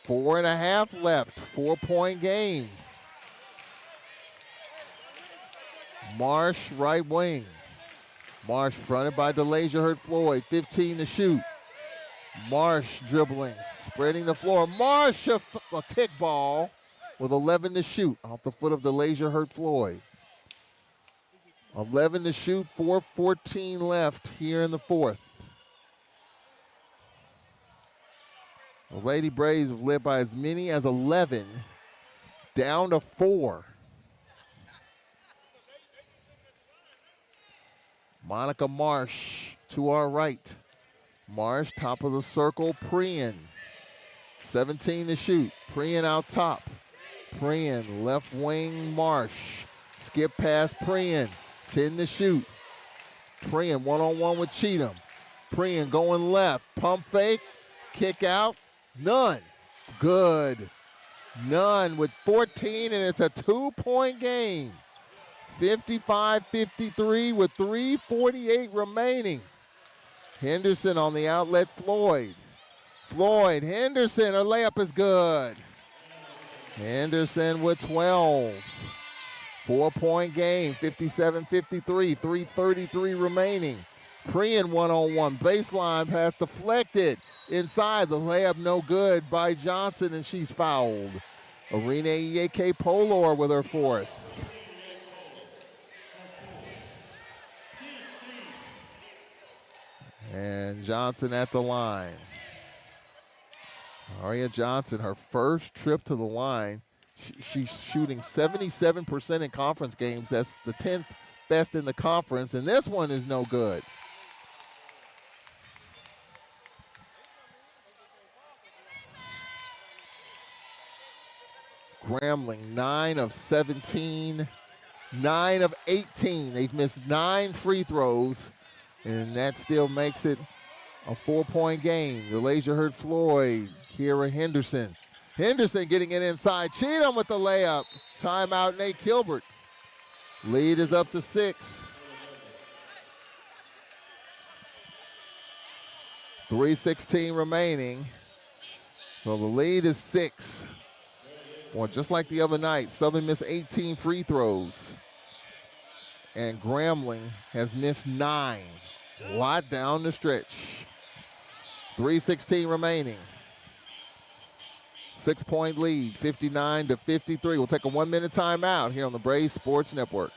4.5 left, 4-point game. Marsh, right wing. Marsh fronted by DeLasia Hurt-Floyd, 15 to shoot. Marsh dribbling, spreading the floor. Marsh, a kick ball with 11 to shoot off the foot of DeLasia Hurt-Floyd. 11 to shoot, 4:14 left here in the fourth. The Lady Braves have led by as many as 11, down to 4. Monica Marsh to our right. Marsh, top of the circle, Prian. 17 to shoot. Prian out top. Prian, left wing, Marsh. Skip past Prian. 10 to shoot. Prian one-on-one with Cheatham. Prian going left. Pump fake. Kick out. None. Good. None with 14, and it's a 2-point game. 55-53 with 3:48 remaining. Henderson on the outlet, Floyd. Floyd, Henderson, her layup is good. Henderson with 12. 4-point game, 57-53, 3:33 remaining. Prian one-on-one, baseline pass deflected. Inside, the layup no good by Johnson, and she's fouled. Arena Ieke Polor with her fourth. And Johnson at the line. Aria Johnson, her first trip to the line. She's shooting 77% in conference games. That's the 10th best in the conference, and this one is no good. Grambling, 9 of 17, 9 of 18. They've missed 9 free throws, and that still makes it a 4-point game. DeLasia Hurt-Floyd, Kira Henderson. Henderson getting it inside. Cheatham with the layup. Timeout, Nate Kilbert. Lead is up to 6. 3:16 remaining. So the lead is 6. Well, just like the other night, Southern missed 18 free throws. And Grambling has missed 9. A lot down the stretch. 3:16 remaining. 6-point lead, 59-53. We'll take a 1-minute timeout here on the Braves Sports Network.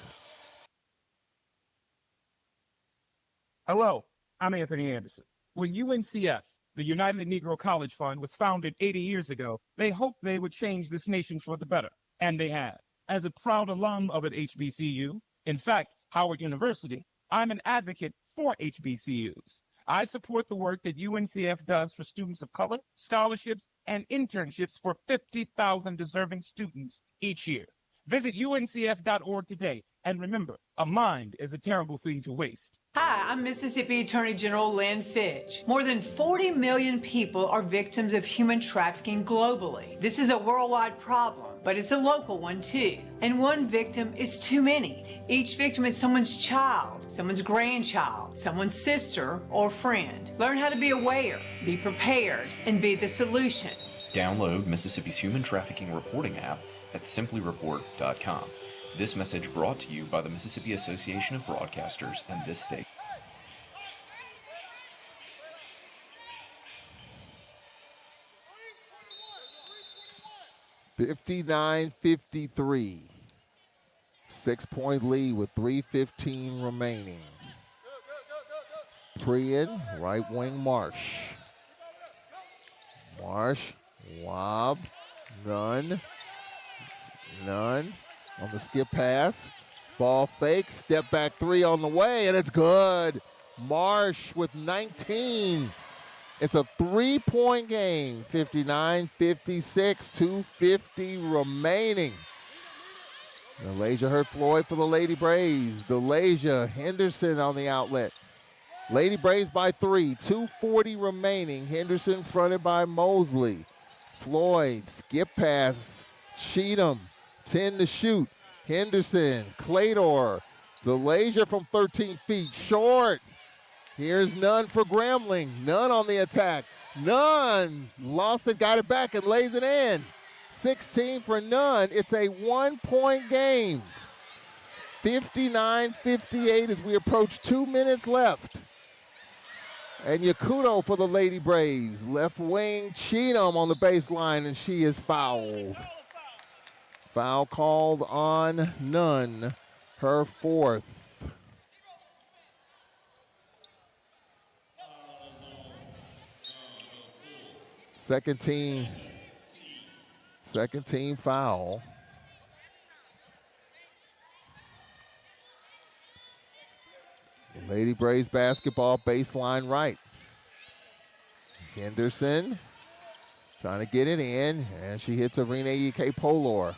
Hello, I'm Anthony Anderson. When UNCF, the United Negro College Fund, was founded 80 years ago, they hoped they would change this nation for the better, and they have. As a proud alum of an HBCU, in fact, Howard University, I'm an advocate for HBCUs. I support the work that UNCF does for students of color, scholarships, and internships for 50,000 deserving students each year. Visit uncf.org today, and remember, a mind is a terrible thing to waste. Hi, I'm Mississippi Attorney General Lynn Fitch. More than 40 million people are victims of human trafficking globally. This is a worldwide problem, but it's a local one too. And one victim is too many. Each victim is someone's child, someone's grandchild, someone's sister or friend. Learn how to be aware, be prepared, and be the solution. Download Mississippi's Human Trafficking Reporting app at simplyreport.com. This message brought to you by the Mississippi Association of Broadcasters and this state. (59-53). 6-point lead with 3:15 remaining. Prian, right wing, Marsh. Marsh, lob, Nunn. On the skip pass, ball fake, step back 3 on the way, and it's good. Marsh with 19. It's a 3-point game. 59-56, 2:50 remaining. DeLasia hurt Floyd for the Lady Braves. DeLasia, Henderson on the outlet. Lady Braves by 3, 2:40 remaining. Henderson fronted by Mosley. Floyd, skip pass, Cheatham, 10 to shoot. Henderson, Claytor, DeLasia from 13 feet, short. Here's Nunn for Grambling. Nunn on the attack. Nunn lost it, got it back, and lays it in. 16 for Nunn. It's a 1-point game. 59-58 as we approach 2 minutes left. And Yakuto for the Lady Braves. Left wing, Cheatham on the baseline, and she is fouled. Foul called on Nunn, her 4th. Second team foul. Lady Braves basketball, baseline right. Henderson trying to get it in, and she hits Arena E.K. Polor.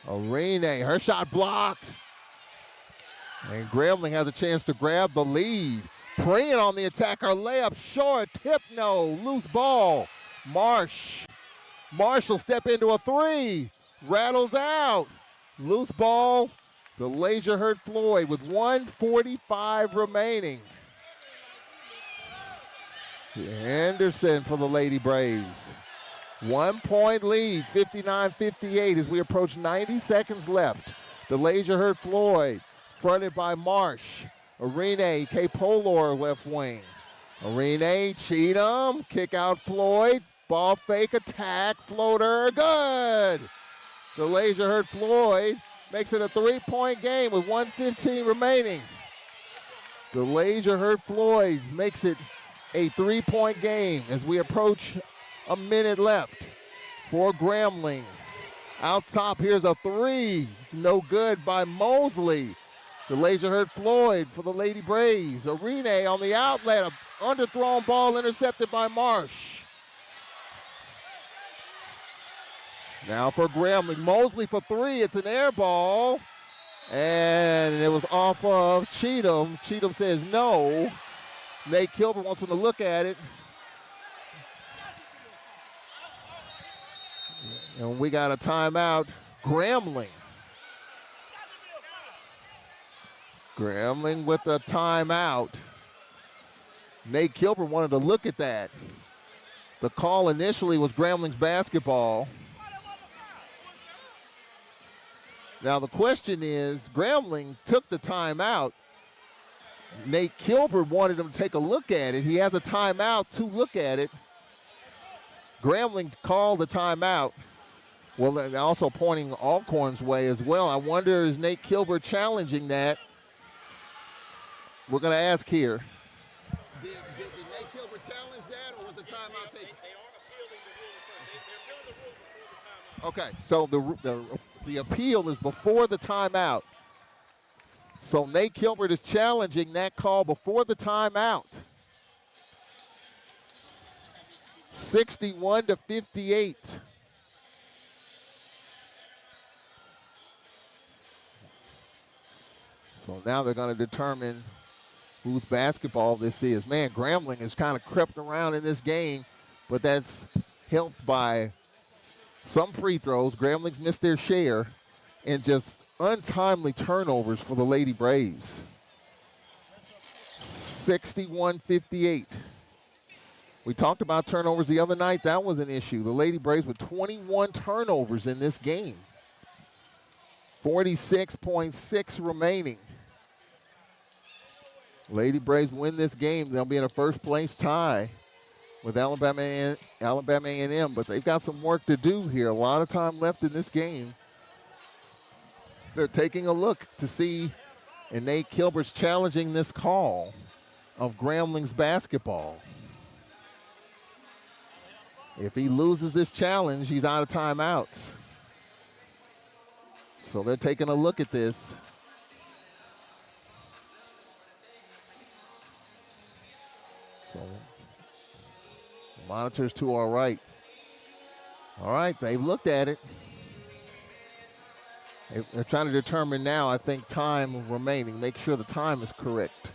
Arena, her shot blocked. And Grambling has a chance to grab the lead. Praying on the attack, her layup short, tip no, loose ball. Marshall step into a 3, rattles out. Loose ball, DeLasia hurt Floyd with 1:45 remaining. Henderson for the Lady Braves. 1-point lead, 59-58 as we approach 90 seconds left. DeLasia hurt Floyd, fronted by Marsh. Arena, K. Polor left wing. Arena, Cheatham, kick out Floyd. Ball fake, attack, floater, good. DeLasia hurt Floyd, makes it a 3-point game with 1:15 remaining. DeLasia hurt Floyd, makes it a 3-point game as we approach a minute left for Grambling. Out top, here's a 3, no good by Mosley. DeLasia hurt Floyd for the Lady Braves. Arena on the outlet, a underthrown ball intercepted by Marsh. Now for Grambling, Mosley for 3, it's an air ball. And it was off of Cheatham. Cheatham says no. Nate Kilburn wants him to look at it. And we got a timeout, Grambling. Grambling with a timeout. Nate Kilburn wanted to look at that. The call initially was Grambling's basketball. Now the question is, Grambling took the timeout. Nate Kilburn wanted him to take a look at it. He has a timeout to look at it. Grambling called the timeout. Well, they're also pointing Alcorn's way as well. I wonder, is Nate Kilburn challenging that? We're going to ask here. Did Nate Kilburn challenge that, or was the timeout taken? They aren't appealing the rule before the timeout. Okay, so the appeal is before the timeout. So Nate Kilburn is challenging that call before the timeout. 61-58. So now they're going to determine whose basketball this is. Man, Grambling has kind of crept around in this game, but that's helped by some free throws. Grambling's missed their share, and just untimely turnovers for the Lady Braves. 61-58. We talked about turnovers the other night. That was an issue. The Lady Braves with 21 turnovers in this game. 46.6 remaining. Lady Braves win this game. They'll be in a first-place tie with Alabama A&M, but they've got some work to do here. A lot of time left in this game. They're taking a look to see, and Nate Kilburt's challenging this call of Grambling's basketball. If he loses this challenge, he's out of timeouts. So they're taking a look at this. So Monitors to our right. All right, they've looked at it. They're trying to determine now, I think, time remaining. Make sure the time is correct.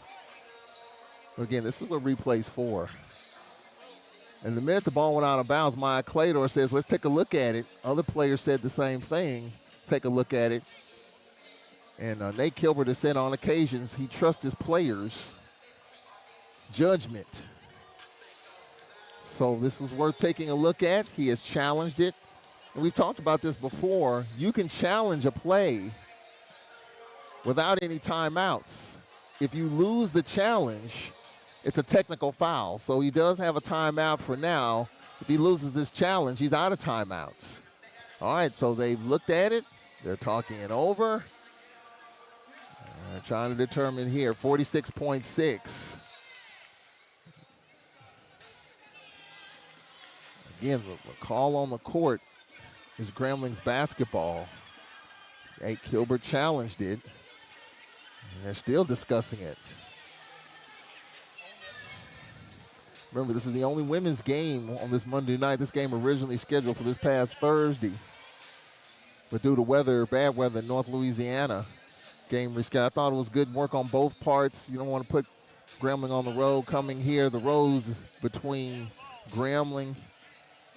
Again, this is what replay's for. And the minute the ball went out of bounds, Maya Claytor says, let's take a look at it. Other players said the same thing. Take a look at it. And Nate Kilbert has said on occasions he trusts his players' judgment. So this is worth taking a look at. He has challenged it. And we've talked about this before. You can challenge a play without any timeouts. If you lose the challenge, it's a technical foul. So he does have a timeout for now. If he loses this challenge, he's out of timeouts. All right, so they've looked at it. They're talking it over. They're trying to determine here, 46.6. Again, the call on the court is Grambling's basketball. Nate Kilbert challenged it, and they're still discussing it. Remember, this is the only women's game on this Monday night. This game originally scheduled for this past Thursday. But due to weather, bad weather in North Louisiana, game rescheduled. I thought it was good work on both parts. You don't want to put Grambling on the road coming here. The roads between Grambling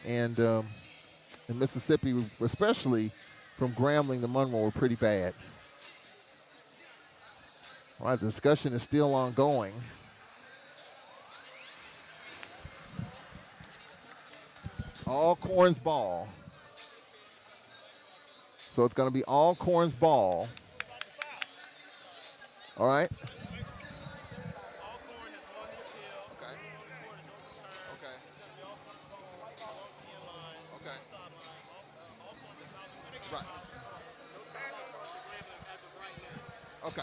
and Mississippi, especially from Grambling to Monroe, were pretty bad. All right, the discussion is still ongoing. Alcorn's ball. So it's going to be Alcorn's ball. All right. Okay.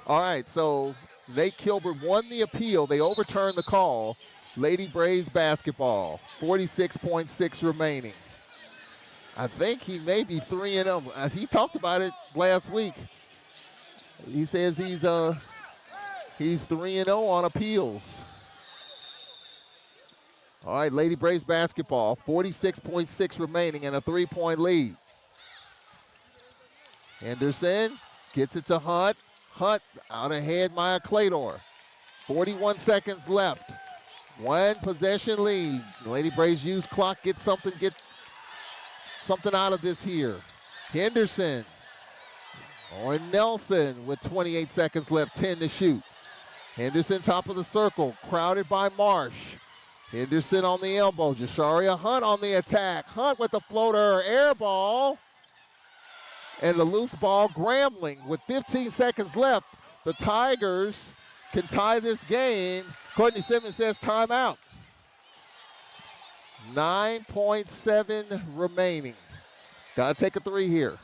All right, so Nate Kilbert won the appeal. They overturned the call. Lady Braves basketball, 46.6 remaining. I think he may be 3-0. He talked about it last week. He says he's 3-0 on appeals. All right, Lady Braves basketball, 46.6 remaining and a 3-point lead. Henderson gets it to Hunt. Hunt out ahead, Maya Claytor. 41 seconds left. One possession lead. Lady Braves use clock, get something out of this here. Henderson or Nelson with 28 seconds left, 10 to shoot. Henderson top of the circle, crowded by Marsh. Henderson on the elbow, Jasharia Hunt on the attack. Hunt with the floater, air ball. And the loose ball, Grambling with 15 seconds left. The Tigers can tie this game. Courtney Simmons says timeout. 9.7 remaining. Got to take a three here.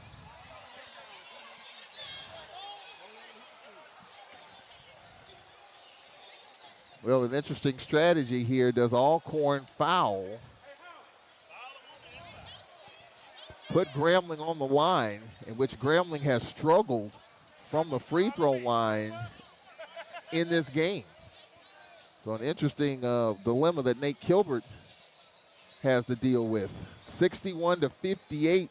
Well, an interesting strategy here. Does Alcorn foul? Put Grambling on the line, in which Grambling has struggled from the free throw line in this game. So an interesting dilemma that Nate Kilbert has to deal with. 61-58.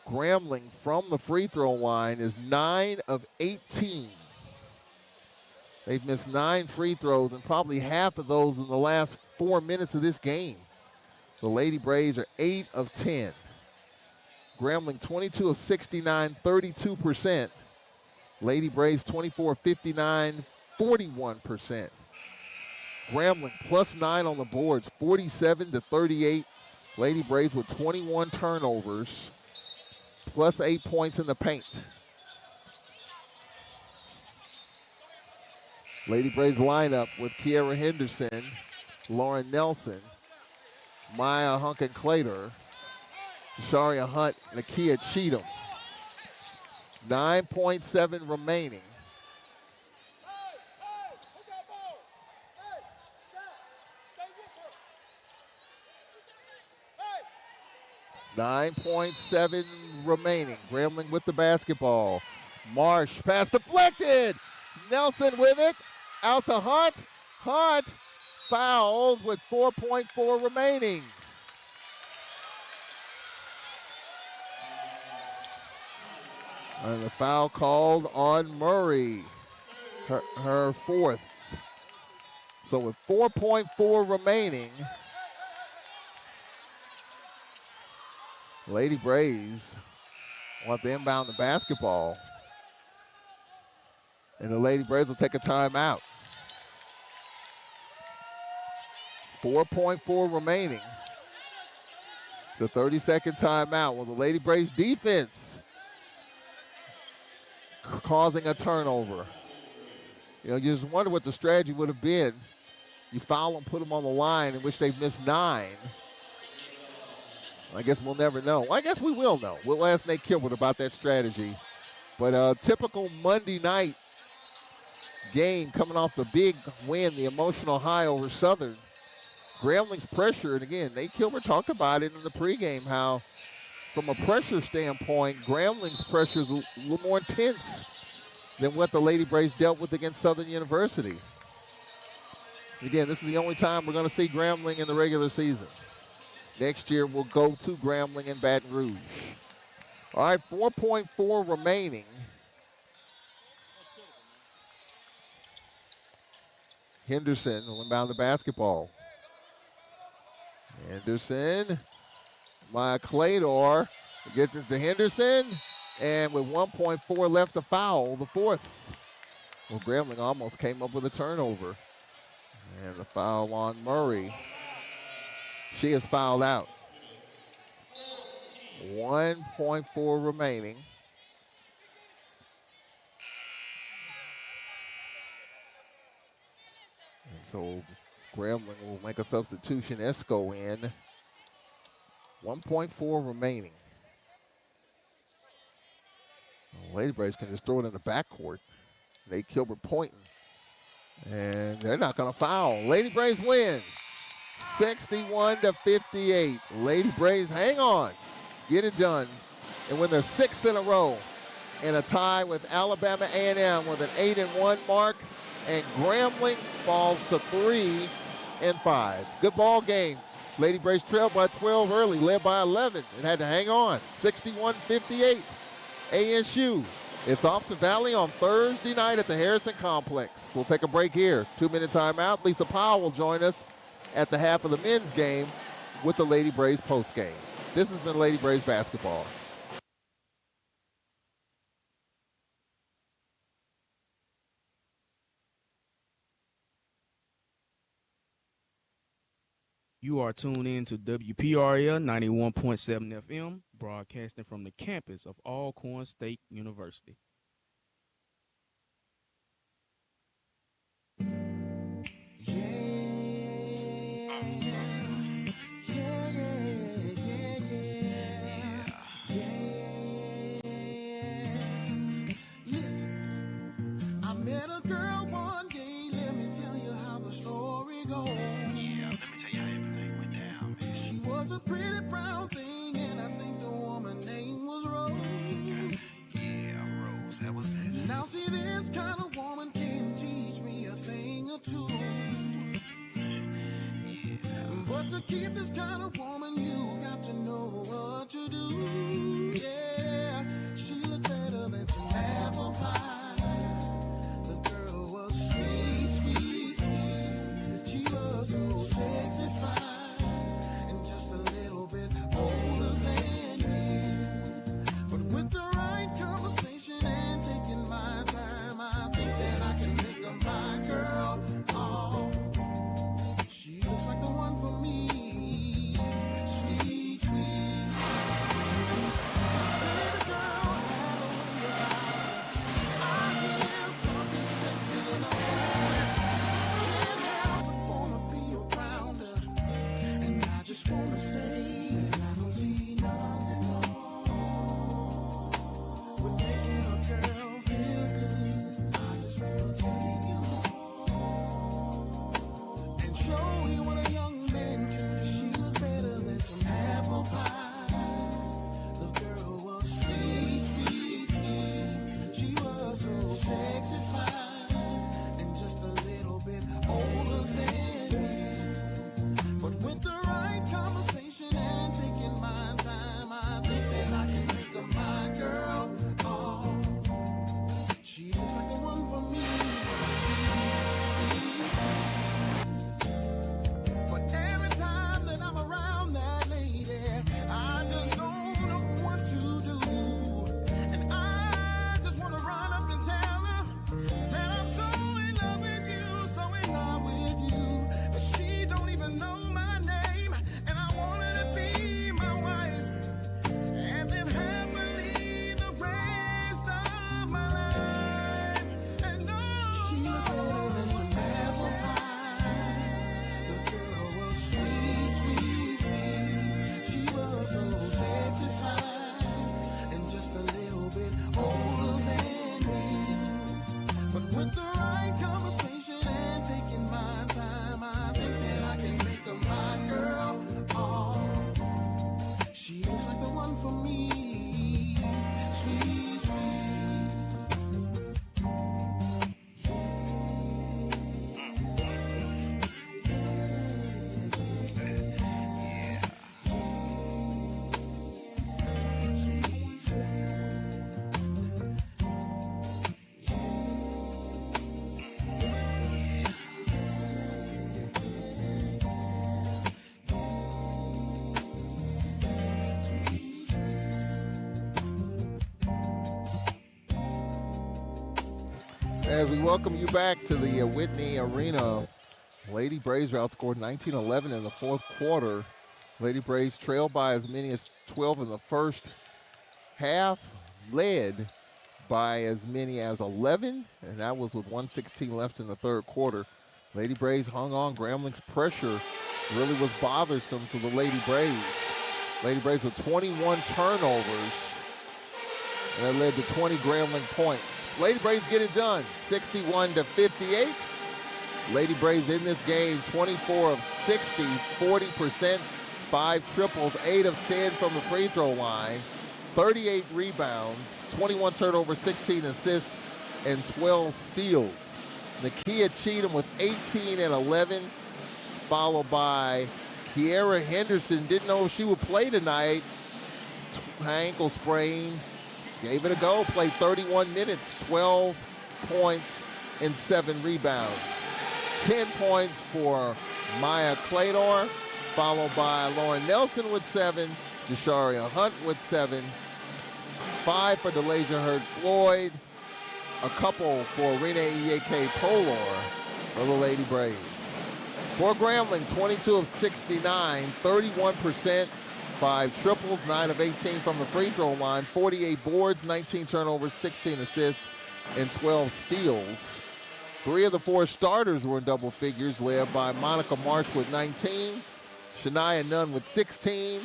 Grambling from the free throw line is 9 of 18. They've missed 9 free throws, and probably half of those in the last 4 minutes of this game. The Lady Braves are 8 of 10. Grambling 22 of 69, 32%. Lady Braves 24 of 59, 41%. Grambling plus 9 on the boards, 47-38. Lady Braves with 21 turnovers, plus 8 points in the paint. Lady Braves lineup with Kiera Henderson, Lauren Nelson, Maya Hunkin-Clater, Sharia Hunt, Nakia Cheatham. 9.7 remaining. .7 remaining. Grambling with the basketball. Marsh pass deflected. Nelson with it. Out to Hunt. Hunt fouled with 4.4 remaining. And the foul called on Murray, her fourth. So with 4.4 remaining, Lady Braves want to inbound the basketball. And the Lady Braves will take a timeout. 4.4 remaining. The 30-second timeout. Well, the Lady Braves defense causing a turnover. You know, you just wonder what the strategy would have been. You foul them, put them on the line, in which they've missed 9. I guess we'll never know. Well, I guess we will know. We'll ask Nate Kilbert about that strategy. But a typical Monday night game coming off the big win, the emotional high over Southern. Grambling's pressure, and again, Nate Kilbert talked about it in the pregame, how from a pressure standpoint, Grambling's pressure is a little more intense than what the Lady Braves dealt with against Southern University. Again, this is the only time we're going to see Grambling in the regular season. Next year, we'll go to Grambling in Baton Rouge. All right, 4.4 remaining. Henderson will inbound the basketball. Henderson, my Clador gets it to Henderson, and with 1.4 left to foul, the fourth. Well, Grambling almost came up with a turnover. And the foul on Murray. She is fouled out. 1.4 remaining. And so Grambling will make a substitution. Esco in. 1.4 remaining. Lady Braves can just throw it in the backcourt. Nate Kilbert pointing. And they're not going to foul. Lady Braves win. 61-58. Lady Braves hang on. Get it done. And win their 6th in a row. And a tie with Alabama A&M with an 8-1 mark. And Grambling falls to 3-5. Good ball game. Lady Braves trailed by 12 early, led by 11, and had to hang on. 61-58. ASU. It's off to Valley on Thursday night at the Harrison Complex. We'll take a break here. 2-minute timeout. Lisa Powell will join us at the half of the men's game with the Lady Braves postgame. This has been Lady Braves basketball. You are tuned in to WPRL 91.7 FM, broadcasting from the campus of Alcorn State University. Listen, I met a girl one day, let me tell you how the story goes. Was a pretty brown thing, and I think the woman's name was Rose. Yeah, Rose, that was it. Now see, this kind of woman can teach me a thing or two. Yeah. But to keep this kind of woman, you got to know what to do. Yeah, she looked better than some apple pie. The girl was sweet, sweet, sweet. She was so sexy fine. Older than me, but with the right conversation and taking my time, I think that I can make her my girl. Oh, she looks like the one for me. Sweet, sweet. My baby girl had a way about her. As we welcome you back to the Whitney Arena, Lady Braves are outscored 19-11 in the fourth quarter. Lady Braves trailed by as many as 12 in the first half, led by as many as 11, and that was with 1:16 left in the third quarter. Lady Braves hung on. Grambling's pressure really was bothersome to the Lady Braves. Lady Braves with 21 turnovers, and that led to 20 Grambling points. Lady Braves get it done, 61-58. Lady Braves in this game, 24 of 60, 40%, 5 triples, 8 of 10 from the free throw line, 38 rebounds, 21 turnovers, 16 assists, and 12 steals. Nakia Cheatham with 18 and 11, followed by Kiera Henderson. Didn't know if she would play tonight. Ankle sprain. Gave it a go. Played 31 minutes, 12 points, and 7 rebounds. 10 points for Maya Clador, followed by Lauren Nelson with 7, Jasharia Hunt with 7, 5 for DeLasia Hurd-Floyd, a couple for Renee Iyeke Polor for the Lady Braves. For Grambling, 22 of 69, 31%, 5 triples, 9 of 18 from the free throw line, 48 boards, 19 turnovers, 16 assists, and 12 steals. 3 of the 4 starters were in double figures, led by Monica Marsh with 19, Shania Nunn with 16,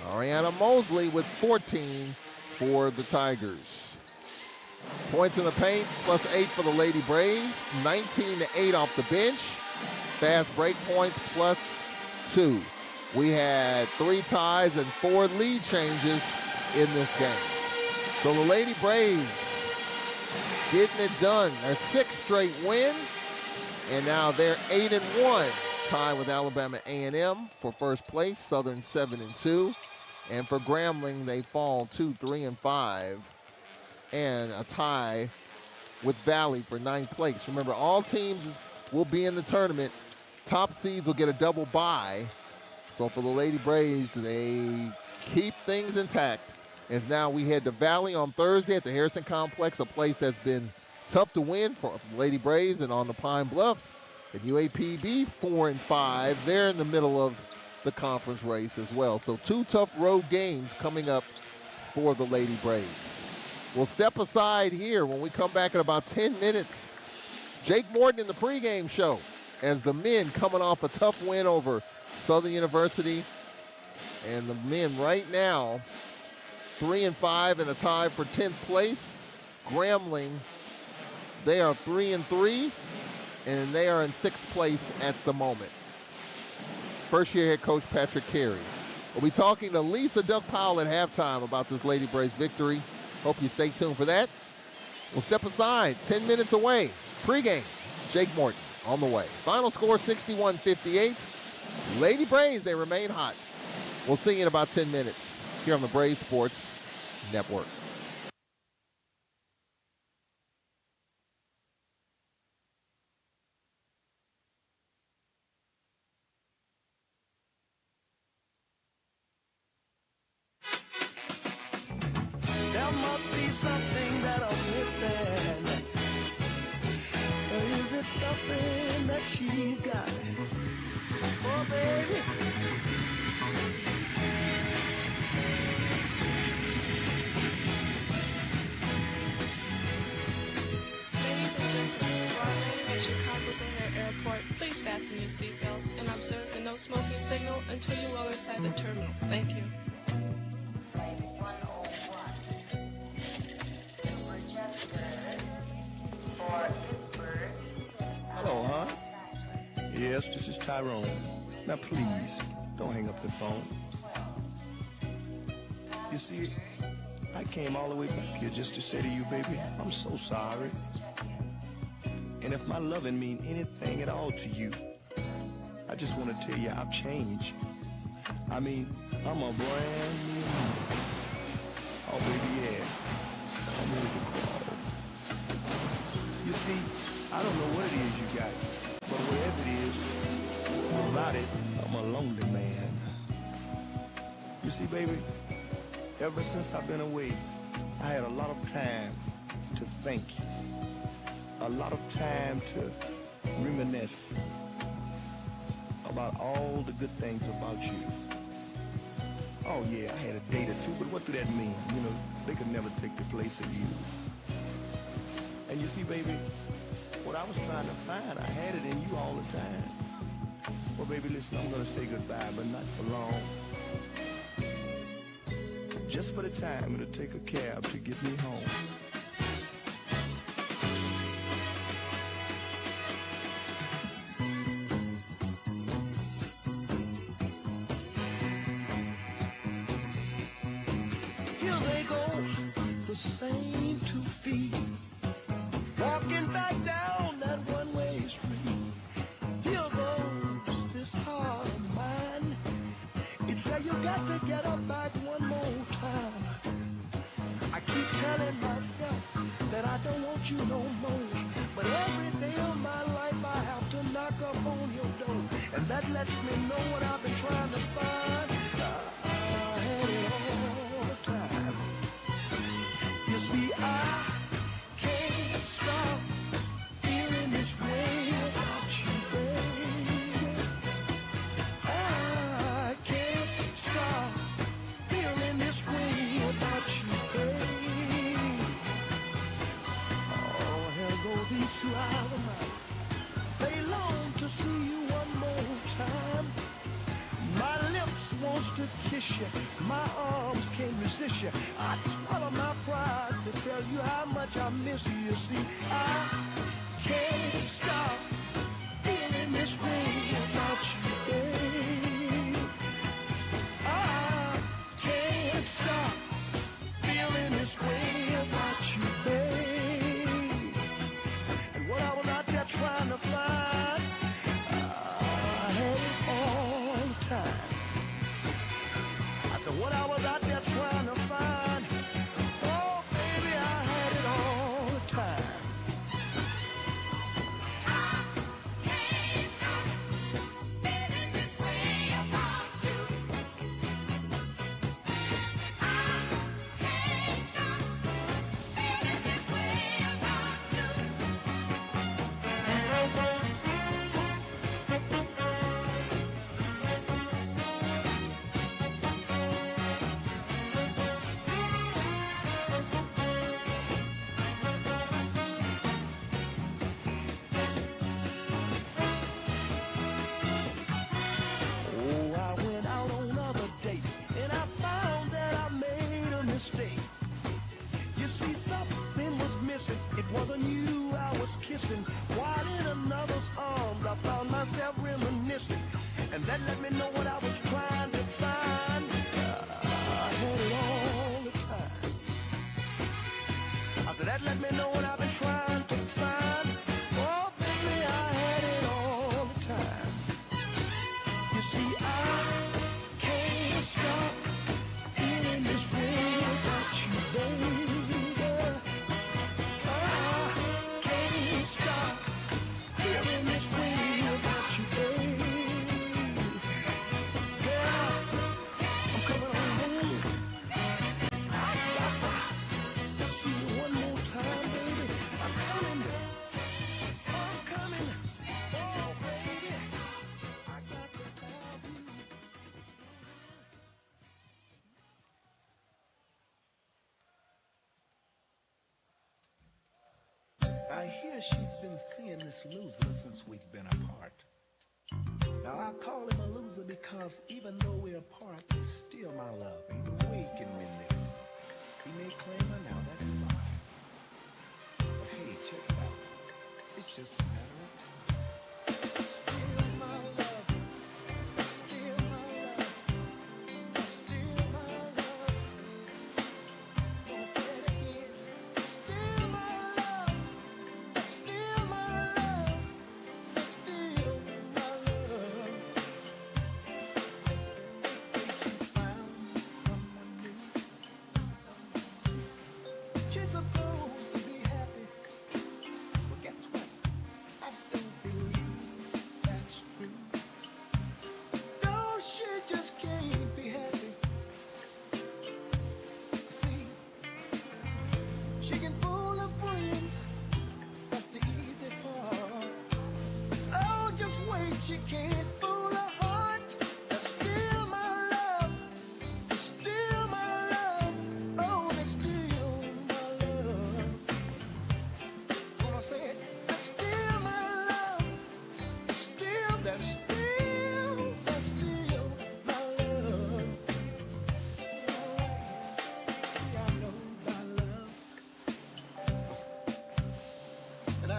Ariana Mosley with 14 for the Tigers. Points in the paint, plus 8 for the Lady Braves, 19-8 off the bench. Fast break points, plus 2. We had 3 ties and 4 lead changes in this game. So the Lady Braves getting it done. Their 6th straight win, and now they're 8-1, tied with Alabama A&M for first place. Southern 7-2, and for Grambling they fall to 3-5, and a tie with Valley for 9th place. Remember, all teams will be in the tournament. Top seeds will get a double bye. So for the Lady Braves, they keep things intact. As now we head to Valley on Thursday at the Harrison Complex, a place that's been tough to win for the Lady Braves, and on the Pine Bluff at UAPB 4-5. They're in the middle of the conference race as well. So 2 tough road games coming up for the Lady Braves. We'll step aside here. When we come back in about 10 minutes, Jake Morton in the pregame show as the men coming off a tough win over Southern University. And the men right now 3-5 and a tie for 10th place. Grambling, they are 3-3, and they are in 6th place at the moment. First year head coach Patrick Carey. We'll be talking to Lisa Duck Powell at halftime about this Lady Braves victory. Hope you stay tuned for that. We'll step aside, 10 minutes away. Pre-game, Jake Morton on the way. Final score 61-58. Lady Braves, they remain hot. We'll see you in about 10 minutes here on the Braves Sports Network. There must be something that I'm missing. Or is it something that she's got? Oh, baby. Ladies and gentlemen, while landing at Chicago's O'Hare Airport, please fasten your seatbelts and observe the no smoking signal until you're well inside the terminal. Thank you. Hello, huh? Yes, this is Tyrone. Now, please, don't hang up the phone. You see, I came all the way back here just to say to you, baby, I'm so sorry. And if my loving mean anything at all to you, I just want to tell you I've changed. I mean, I'm a brand new man. Oh, baby, yeah. I'm ready to crawl. You see, I don't know what it is you got, but whatever it is, without it, I'm a lonely man. You see, baby, ever since I've been away, I had a lot of time to think. A a lot of time to reminisce about all the good things about you. Oh yeah, I had a date or two, but what do that mean? You know, they could never take the place of you. And you see, baby, what I was trying to find, I had it in you all the time. Well, baby, listen, I'm gonna say goodbye, but not for long. Just for the time it'll take a cab to get me home. Here they go, the same 2 feet, walking back down that one-way street. Here goes this heart of mine. It's that you got to get up back one more time. I keep telling myself that I don't want you no more, but every day of my life I have to knock up on your door, and that lets me know what I've been trying to find. I had it all the time. You see, I can't stop feeling this way about you, baby. I can't stop feeling this way about you, baby. Oh, here go these 2 eyes of mine. They long to see you one more time. My lips wants to kiss you, my arms can't resist you. I swallow my pride to tell you how much I miss you. You see, I can't stop feeling this way about you, babe. I can't stop feeling this way about you, babe. And what I was out there trying to find, I had it all the time. I said, what I was out there trying to find, oh, baby, I had it all the time. Oh, I went out on other dates, and I found that I made a mistake. You see, something was missing. It wasn't you I was kissing. While in another's arms, I found myself reminiscing. And that let me know what I was trying to find. I had it all the time. I said, that let me know what I've been trying to find. Oh, baby, I had it all the time. You see, I can't stop feeling this way about you, baby. I can't stop feeling this way about you, baby. Girl, I'm coming on home. I got to see you one more time, baby. I'm coming. I'm coming. Oh, baby. I got to have you. I hear she's been seeing this loser since we've been apart. Now I call him a loser because even though we're apart, he's still my love. Ain't no way he can win this. He may claim her now, that's fine. But hey, check it out. It's just a matter of time. Still my love. Still my love. Still my love. Gonna say it again. Still my love. Still my love. Still my love. They say she's found someone new. She's supposed to be happy. Well, guess what?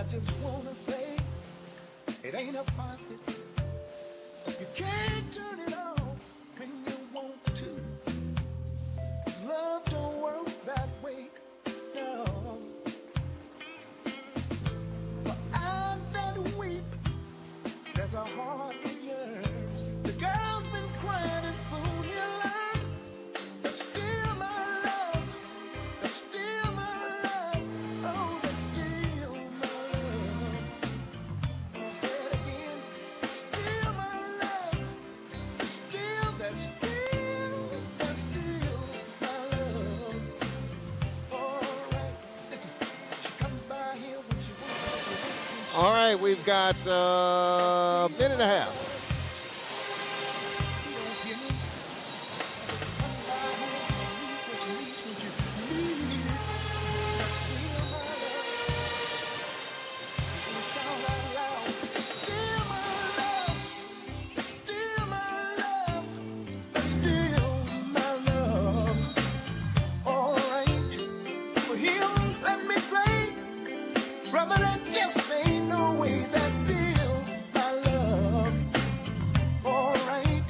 just wanna say, it ain't a faucet. You can't turn it off when you want to. Love don't work that way, no. For eyes that weep, there's a heart that yearns. The girl's been crying and soon you'll learn. There's still my love. There's still my love. Oh, there's still my love. I'll say it again. There's still my love. There's still my love. All right, listen. She comes by here when she wants. All right, we've got a minute and a half. Brother, that just ain't no way. That's still my love. All right.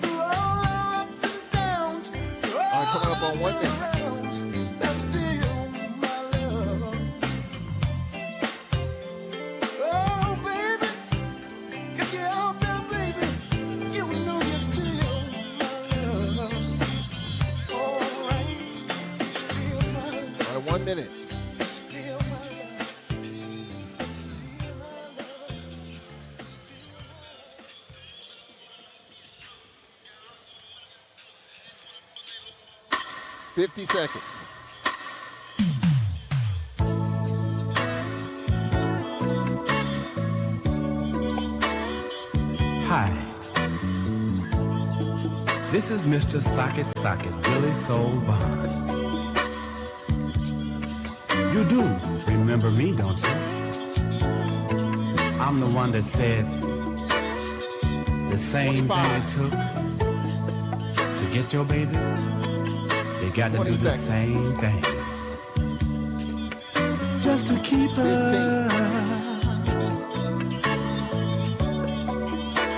Through all our ups and downs, through all coming up on 1 minute. turnarounds, that's still my love. Oh, baby, if you're out there, baby, you know you're still my love. All right. Still my love. All right, 1 minute. Still my love. 50 seconds. Hi. This is Mr. Socket Billy Soul Bonds. You do remember me, don't you? I'm the one that said the same thing it took to get your baby. They got to do the same thing. Just to keep her.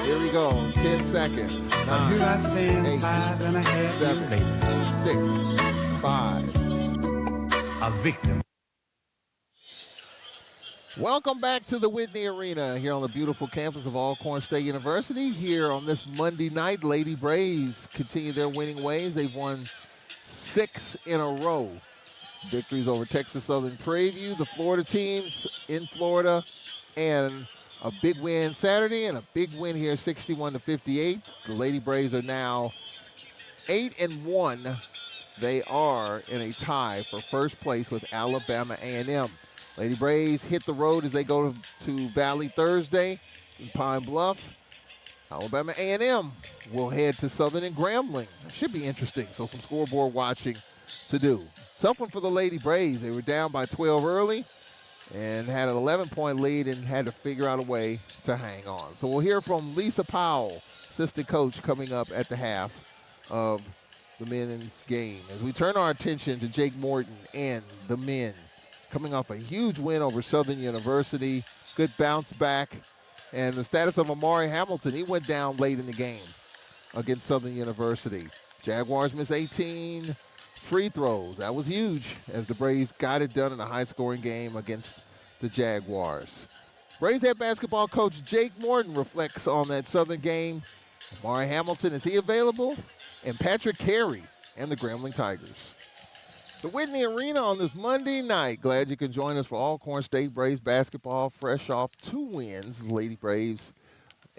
Here we go. 10 seconds. But here I 9, stand 8, 5.5 years 7, later. 6, 5. A victim. Welcome back to the Whitney Arena here on the beautiful campus of Alcorn State University. Here on this Monday night, Lady Braves continue their winning ways. They've won 6 in a row. Victories over Texas Southern Prairie, the Florida teams in Florida, and a big win Saturday and a big win here, 61-58. The Lady Braves are now 8-1. They are in a tie for first place with Alabama A&M. Lady Braves hit the road as they go to Valley Thursday in Pine Bluff. Alabama A&M will head to Southern and Grambling. Should be interesting, so some scoreboard watching to do. Something for the Lady Braves. They were down by 12 early and had an 11-point lead and had to figure out a way to hang on. So we'll hear from Lisa Powell, assistant coach, coming up at the half of the men's game. As we turn our attention to Jake Morton and the men, coming off a huge win over Southern University, good bounce back. And the status of Amari Hamilton, he went down late in the game against Southern University. Jaguars missed 18 free throws. That was huge as the Braves got it done in a high-scoring game against the Jaguars. Braves head basketball coach Jake Morton reflects on that Southern game. Amari Hamilton, is he available? And Patrick Carey and the Grambling Tigers. The Whitney Arena on this Monday night. Glad you can join us for Alcorn State Braves basketball, fresh off 2 wins, Lady Braves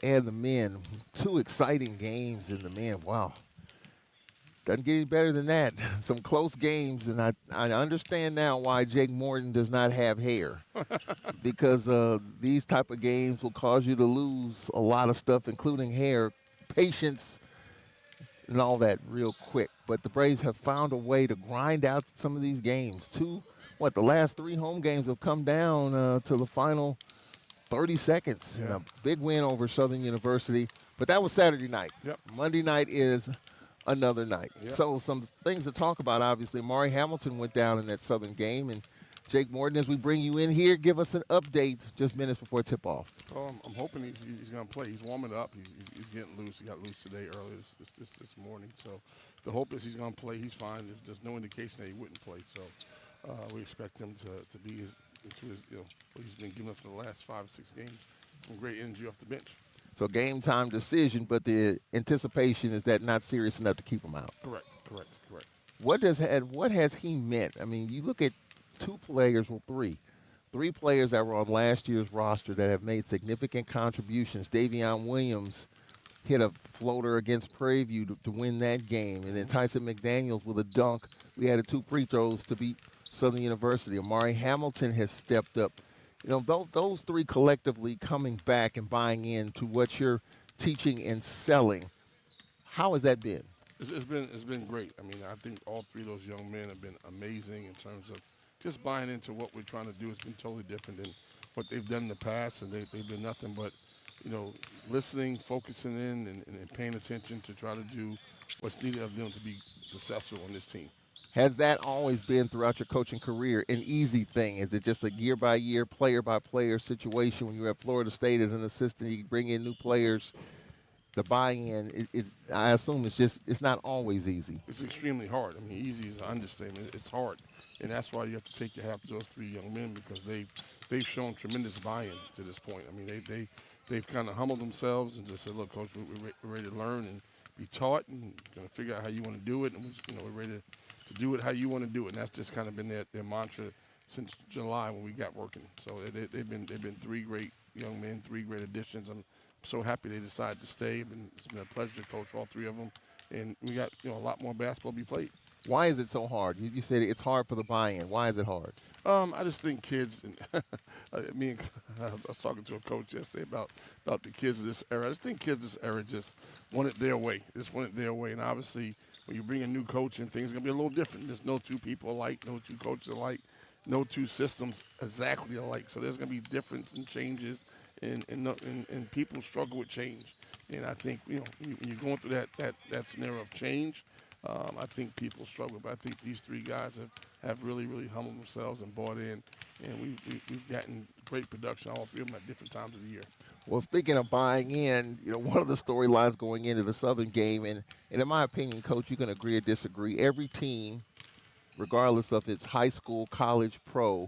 and the men. 2 exciting games in the men. Wow. Doesn't get any better than that. Some close games, and I understand now why Jake Morton does not have hair. Because these type of games will cause you to lose a lot of stuff, including hair, patience, and all that real quick. But the Braves have found a way to grind out some of these games. The last 3 home games have come down to the final 30 seconds. Yeah. And a big win over Southern University. But that was Saturday night. Yep. Monday night is another night. Yep. So some things to talk about, obviously. Amari Hamilton went down in that Southern game, and Jake Morton, as we bring you in here, give us an update just minutes before tip-off. I'm hoping he's going to play. He's warming up. He's getting loose. He got loose today early this morning. So the hope is he's going to play. He's fine. There's no indication that he wouldn't play. So we expect him to be into his, what he's been giving us for the last 5 or 6 games. Some great energy off the bench. So game time decision, but the anticipation is that not serious enough to keep him out. Correct. What has he meant? I mean, you look at 2 players, well, 3 players that were on last year's roster that have made significant contributions. Davion Williams hit a floater against Prairie View to win that game, and then Tyson McDaniels with a dunk. We had 2 free throws to beat Southern University. Amari Hamilton has stepped up. Those 3 collectively coming back and buying into what you're teaching and selling. How has that been? It's been great. I mean, I think all 3 of those young men have been amazing in terms of just buying into what we're trying to do. It's been totally different than what they've done in the past, and they've been nothing but, listening, focusing in, and paying attention to try to do what's needed of them to be successful on this team. Has that always been throughout your coaching career an easy thing? Is it just a year-by-year, player-by-player situation when you're at Florida State as an assistant, you bring in new players? The buy-in, I assume it's not always easy. It's extremely hard. I mean, easy is an understatement. It's hard, and that's why you have to take your hat to those 3 young men, because they've shown tremendous buy-in to this point. I mean, they've kind of humbled themselves and just said, "Look, Coach, we're ready to learn and be taught, and going to figure out how you want to do it, and we're ready to do it how you want to do it." And that's just kind of been their mantra since July when we got working. So they've been 3 great young men, 3 great additions. I'm so happy they decided to stay. It's been a pleasure to coach all 3 of them, and we got a lot more basketball to be played. Why is it so hard? You said it's hard for the buy-in. Why is it hard? I just think kids, and I was talking to a coach yesterday about the kids of this era. I just think kids of this era just want it their way. And obviously, when you bring a new coach and things are going to be a little different. There's no 2 people alike, no 2 coaches alike, no 2 systems exactly alike. So there's going to be difference and changes, and people struggle with change. And I think, when you're going through that scenario of change, I think people struggle. But I think these 3 guys have really, really humbled themselves and bought in. And we've gotten great production, all 3 of them at different times of the year. Well, speaking of buying in, one of the storylines going into the Southern game, and in my opinion, Coach, you can agree or disagree, every team, regardless of its high school, college, pro,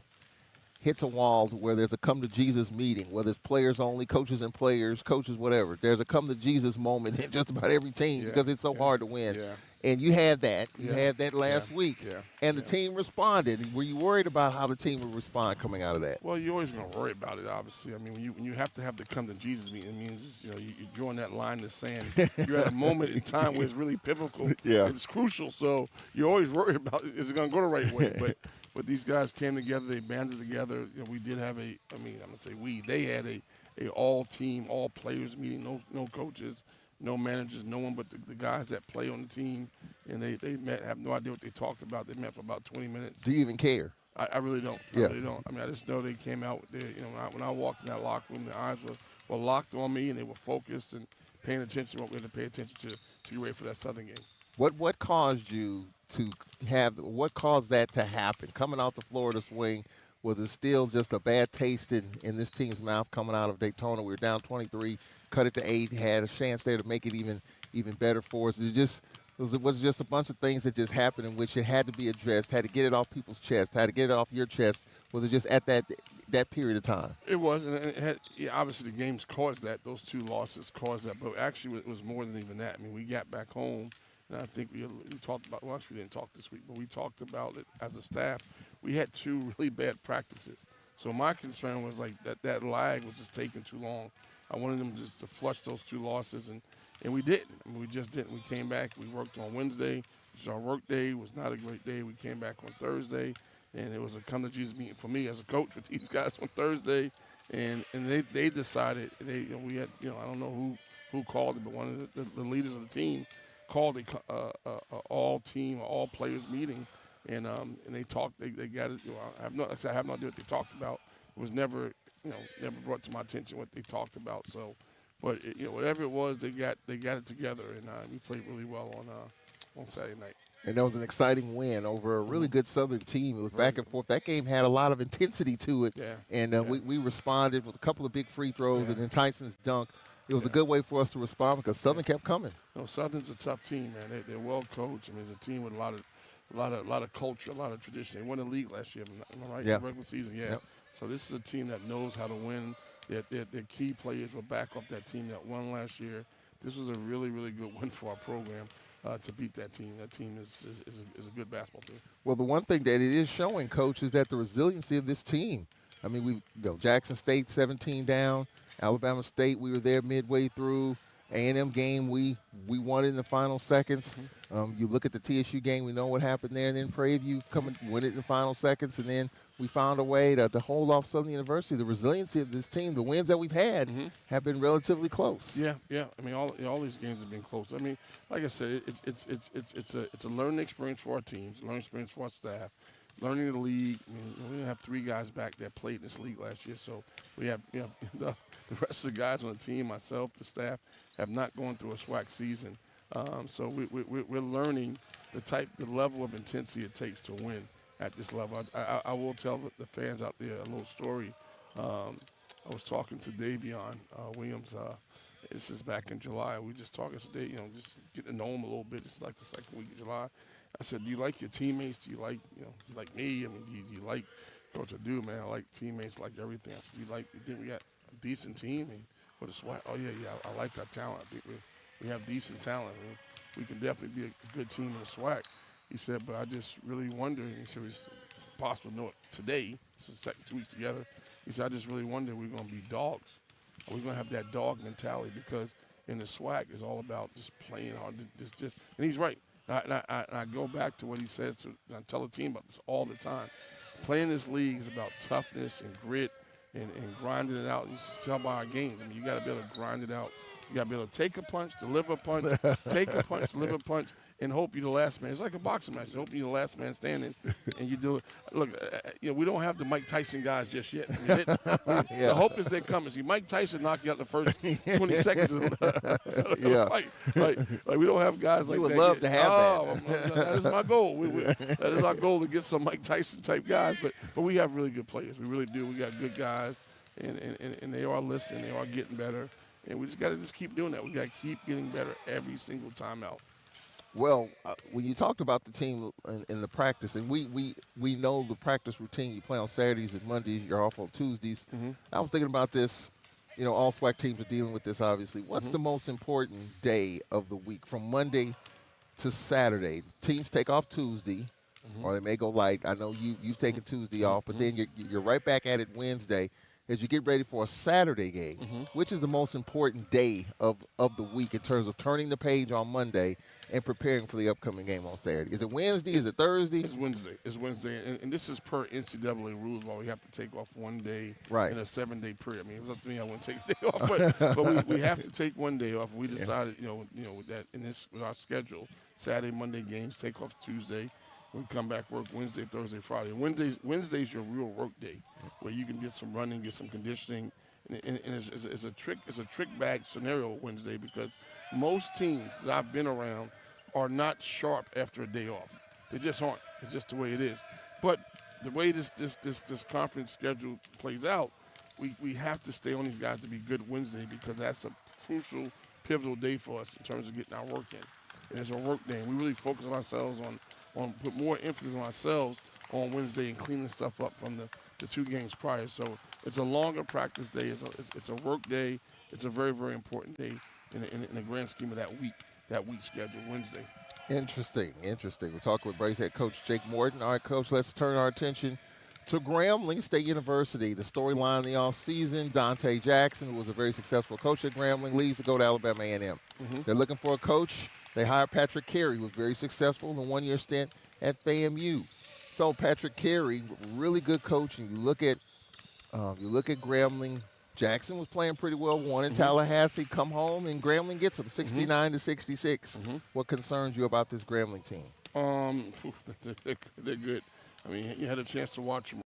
hits a wall where there's a come-to-Jesus meeting, whether it's players only, coaches and players, coaches, whatever. There's a come-to-Jesus moment in just about every team because it's so hard to win. Yeah. And you had that. You Yeah. had that last Yeah. week. Yeah. And the team responded. Were you worried about how the team would respond coming out of that? Well, you're always going to worry about it, obviously. I mean, when you have to have the come to Jesus meeting, it means, you're drawing that line in the sand. You're at a moment in time where it's really pivotal. Yeah. It's crucial. So you're always worried about, is it going to go the right way? But these guys came together. They banded together. We did have I'm going to say they had a all-team, all-players meeting, no coaches, no managers, no one but the guys that play on the team. And they met, have no idea what they talked about. They met for about 20 minutes. Do you even care? I really don't. Yeah. I really don't. I mean, I just know they came out there. When I walked in that locker room, their eyes were locked on me, and they were focused and paying attention to what we had to pay attention to get ready for that Southern game. What caused you to what caused that to happen? Coming out the Florida swing, was it still just a bad taste in this team's mouth coming out of Daytona? We were down 23, cut it to 8, had a chance there to make it even better for us. Was it just a bunch of things that just happened in which it had to be addressed, had to get it off people's chest, had to get it off your chest? Was it just at that period of time? It was, and it had, obviously the games caused that. Those 2 losses caused that, but actually it was more than even that. I mean, we got back home, and I think we talked about, well, actually we didn't talk this week, but we talked about it as a staff. We had 2 really bad practices. So my concern was like that lag was just taking too long. I wanted them just to flush those 2 losses, and we didn't. I mean, we just didn't. We came back. We worked on Wednesday, which is our work day. It was not a great day. We came back on Thursday, and it was a come-to-Jesus meeting for me as a coach with these guys on Thursday. And they decided, we had, I don't know who called it, but one of the leaders of the team called a all-team, all-players meeting, and they talked. They got it. I have no idea what they talked about. It was never brought to my attention what they talked about. So, but whatever it was, they got it together, and we played really well on Saturday night. And that was an exciting win over a really good Southern team. It was back and forth. That game had a lot of intensity to it. Yeah. And we responded with a couple of big free throws and then Tyson's dunk. It was a good way for us to respond because Southern kept coming. No, Southern's a tough team, man. They're well coached. I mean, it's a team with a lot of culture, a lot of tradition. They won the league last year, am I right? Yeah. The regular season, yeah. Yep. So this is a team that knows how to win. Their key players were back off that team that won last year. This was a really, really good win for our program to beat that team. That team is a good basketball team. Well, the one thing that it is showing, Coach, is that the resiliency of this team. I mean, Jackson State 17 down, Alabama State, we were there midway through. A&M game, we won it in the final seconds. You look at the TSU game, we know what happened there, and then Prairie View come and win it in the final seconds, and then we found a way to hold off Southern University. The resiliency of this team, the wins that we've had, have been relatively close. Yeah. I mean, all these games have been close. I mean, like I said, it's a learning experience for our teams, learning experience for our staff, learning the league. I mean, we didn't have 3 guys back that played in this league last year, so we have the rest of the guys on the team, myself, the staff, have not gone through a SWAC season. So we're learning the level of intensity it takes to win at this level. I will tell the fans out there a little story. I was talking to Davion Williams. This is back in July. We just talking today, just getting to know him a little bit. It's like the second week of July. I said, do you like your teammates? Do you like, you like me? I mean, do you like Coach? I do, man. I like teammates, like everything. I said, do you think we got a decent team? And for the SWAC, oh, yeah, I like our talent. I think we have decent talent. I mean, we can definitely be a good team in the SWAC. He said, but I just really wonder, and he said, it's possible to know it today. This is the second 2 weeks together. He said, I just really wonder, we're going to be dogs. Are we going to have that dog mentality? Because in the SWAC, it's all about just playing hard. And he's right. And I go back to what he says, and I tell the team about this all the time. Playing this league is about toughness and grit and grinding it out. You tell by our games. I mean, you got to be able to grind it out. You got to be able to take a punch, deliver a punch, take a punch, deliver a punch, and hope you're the last man. It's like a boxing match. You hope you're the last man standing, and you do it. Look, we don't have the Mike Tyson guys just yet. I mean, the hope is they come. See, Mike Tyson knocked you out the first 20 seconds of the fight. Like we don't have guys like that. You would love to have that. That is my goal. That is our goal, to get some Mike Tyson type guys. But we have really good players. We really do. We got good guys, and they are listening. They are getting better. And we just got to keep doing that. We got to keep getting better every single time out. Well, when you talked about the team in the practice, and we know the practice routine, you play on Saturdays and Mondays, you're off on Tuesdays. I was thinking about this, all SWAC teams are dealing with this, obviously. What's the most important day of the week from Monday to Saturday? Teams take off Tuesday, or they may go light. I know you've taken Tuesday off, but then you're right back at it Wednesday as you get ready for a Saturday game. Which is the most important day of the week in terms of turning the page on Monday and preparing for the upcoming game on Saturday? Is it Wednesday? Is it Thursday? It's Wednesday. It's Wednesday. And this is per NCAA rules, while we have to take off one day in a 7-day period. I mean, if it was up to me, I wouldn't take a day off. But we have to take one day off. We decided, that with our schedule, Saturday, Monday games, take off Tuesday. We come back, work Wednesday, Thursday, Friday. Wednesday's your real work day, where you can get some running, get some conditioning. And it's a trick bag scenario Wednesday, because most teams that I've been around are not sharp after a day off. They just aren't. It's just the way it is. But the way this conference schedule plays out, we have to stay on these guys to be good Wednesday, because that's a crucial, pivotal day for us in terms of getting our work in. And it's a work day, and we really focus on ourselves put more emphasis on ourselves on Wednesday and cleaning stuff up from the 2 games prior. So it's a longer practice day. It's a work day. It's a very, very important day in the grand scheme of that week schedule, Wednesday. Interesting. We're talking with Braves head coach Jake Morton. All right, Coach, let's turn our attention to Grambling State University. The storyline in the offseason, Dante Jackson, who was a very successful coach at Grambling, leaves to go to Alabama A&M. They're looking for a coach. They hired Patrick Carey, who was very successful in a 1-year stint at FAMU. So Patrick Carey, really good coach. And you look at Grambling. Jackson was playing pretty well. Won in Tallahassee. Come home and Grambling gets him 69-66. What concerns you about this Grambling team? They're good. I mean, you had a chance to watch them.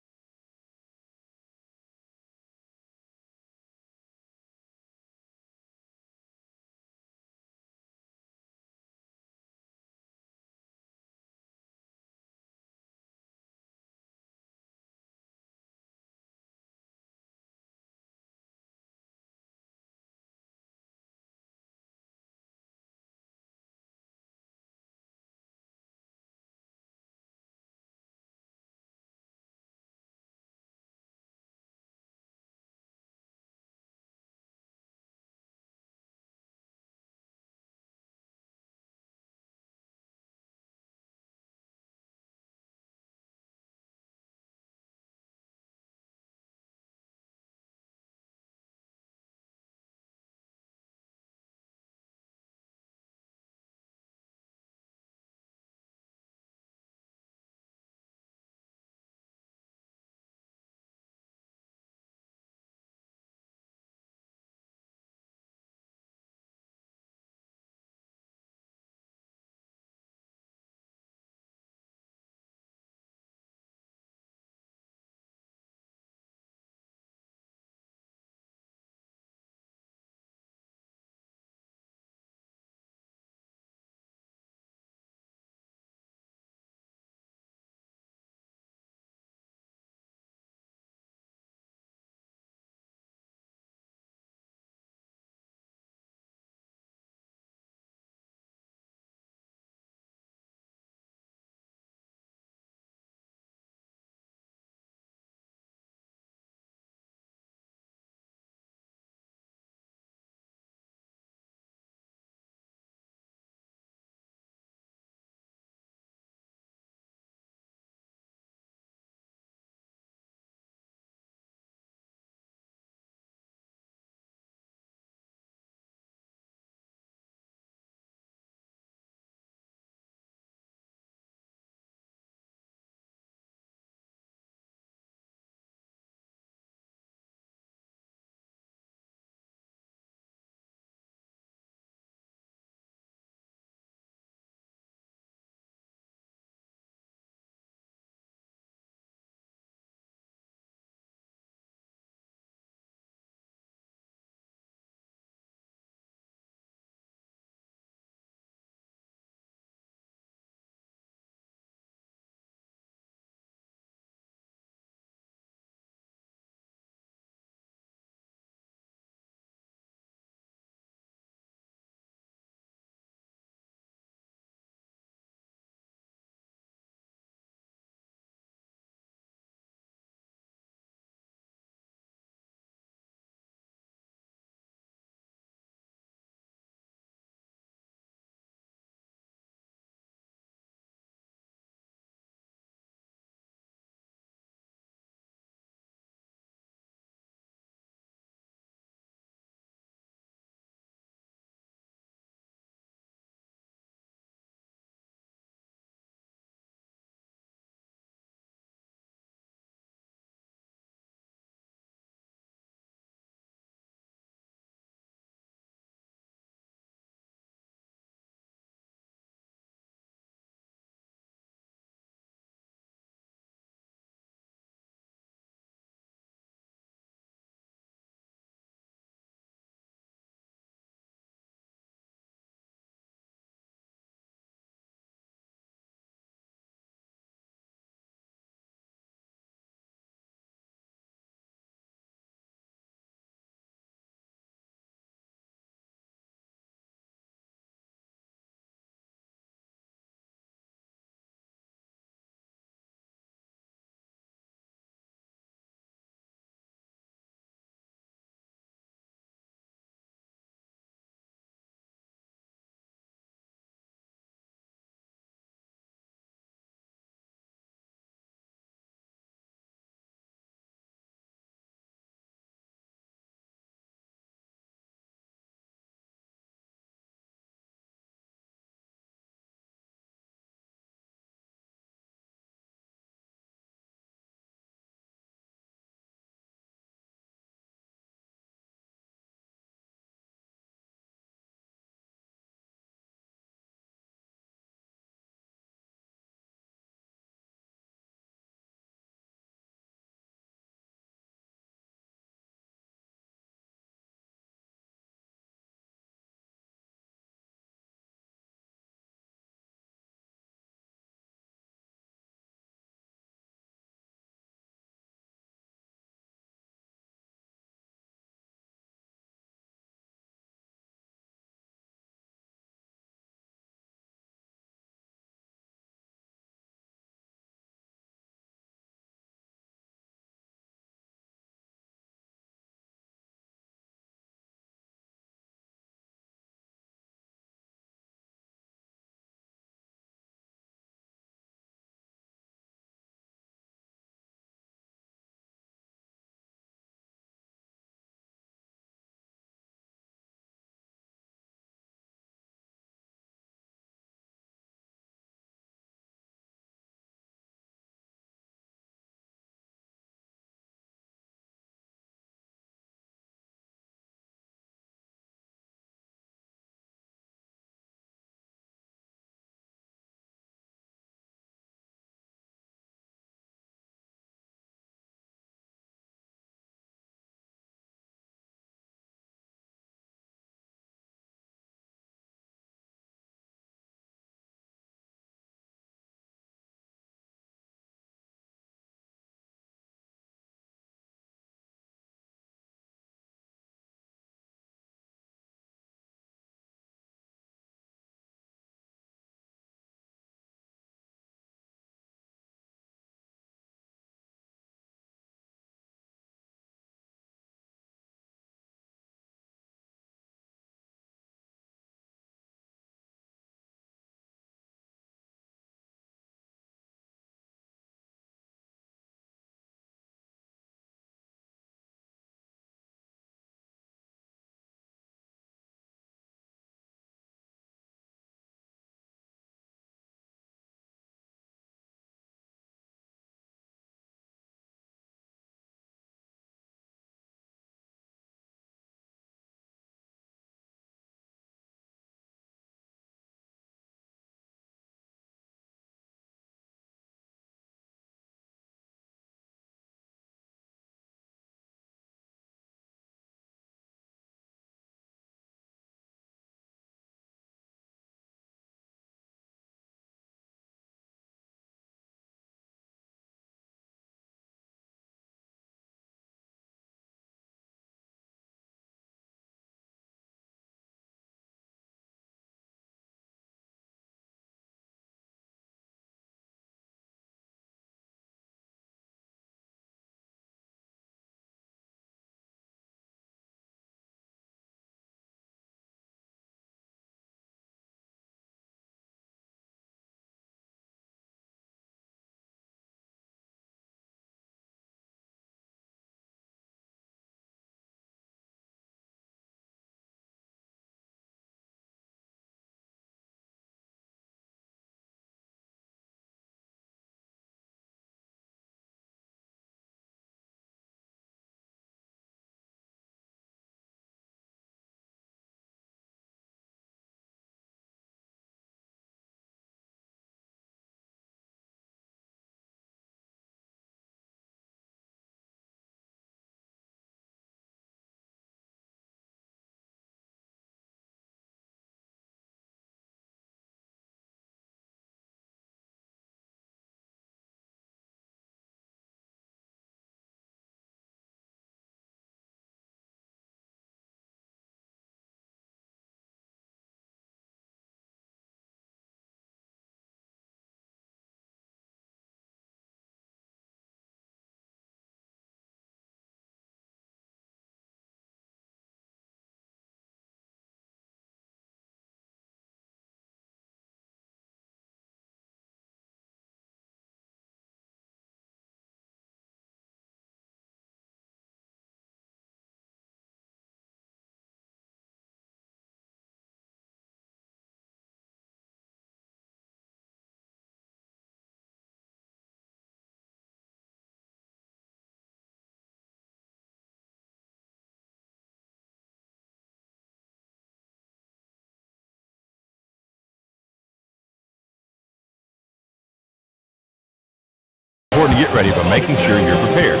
important to get ready by making sure you're prepared.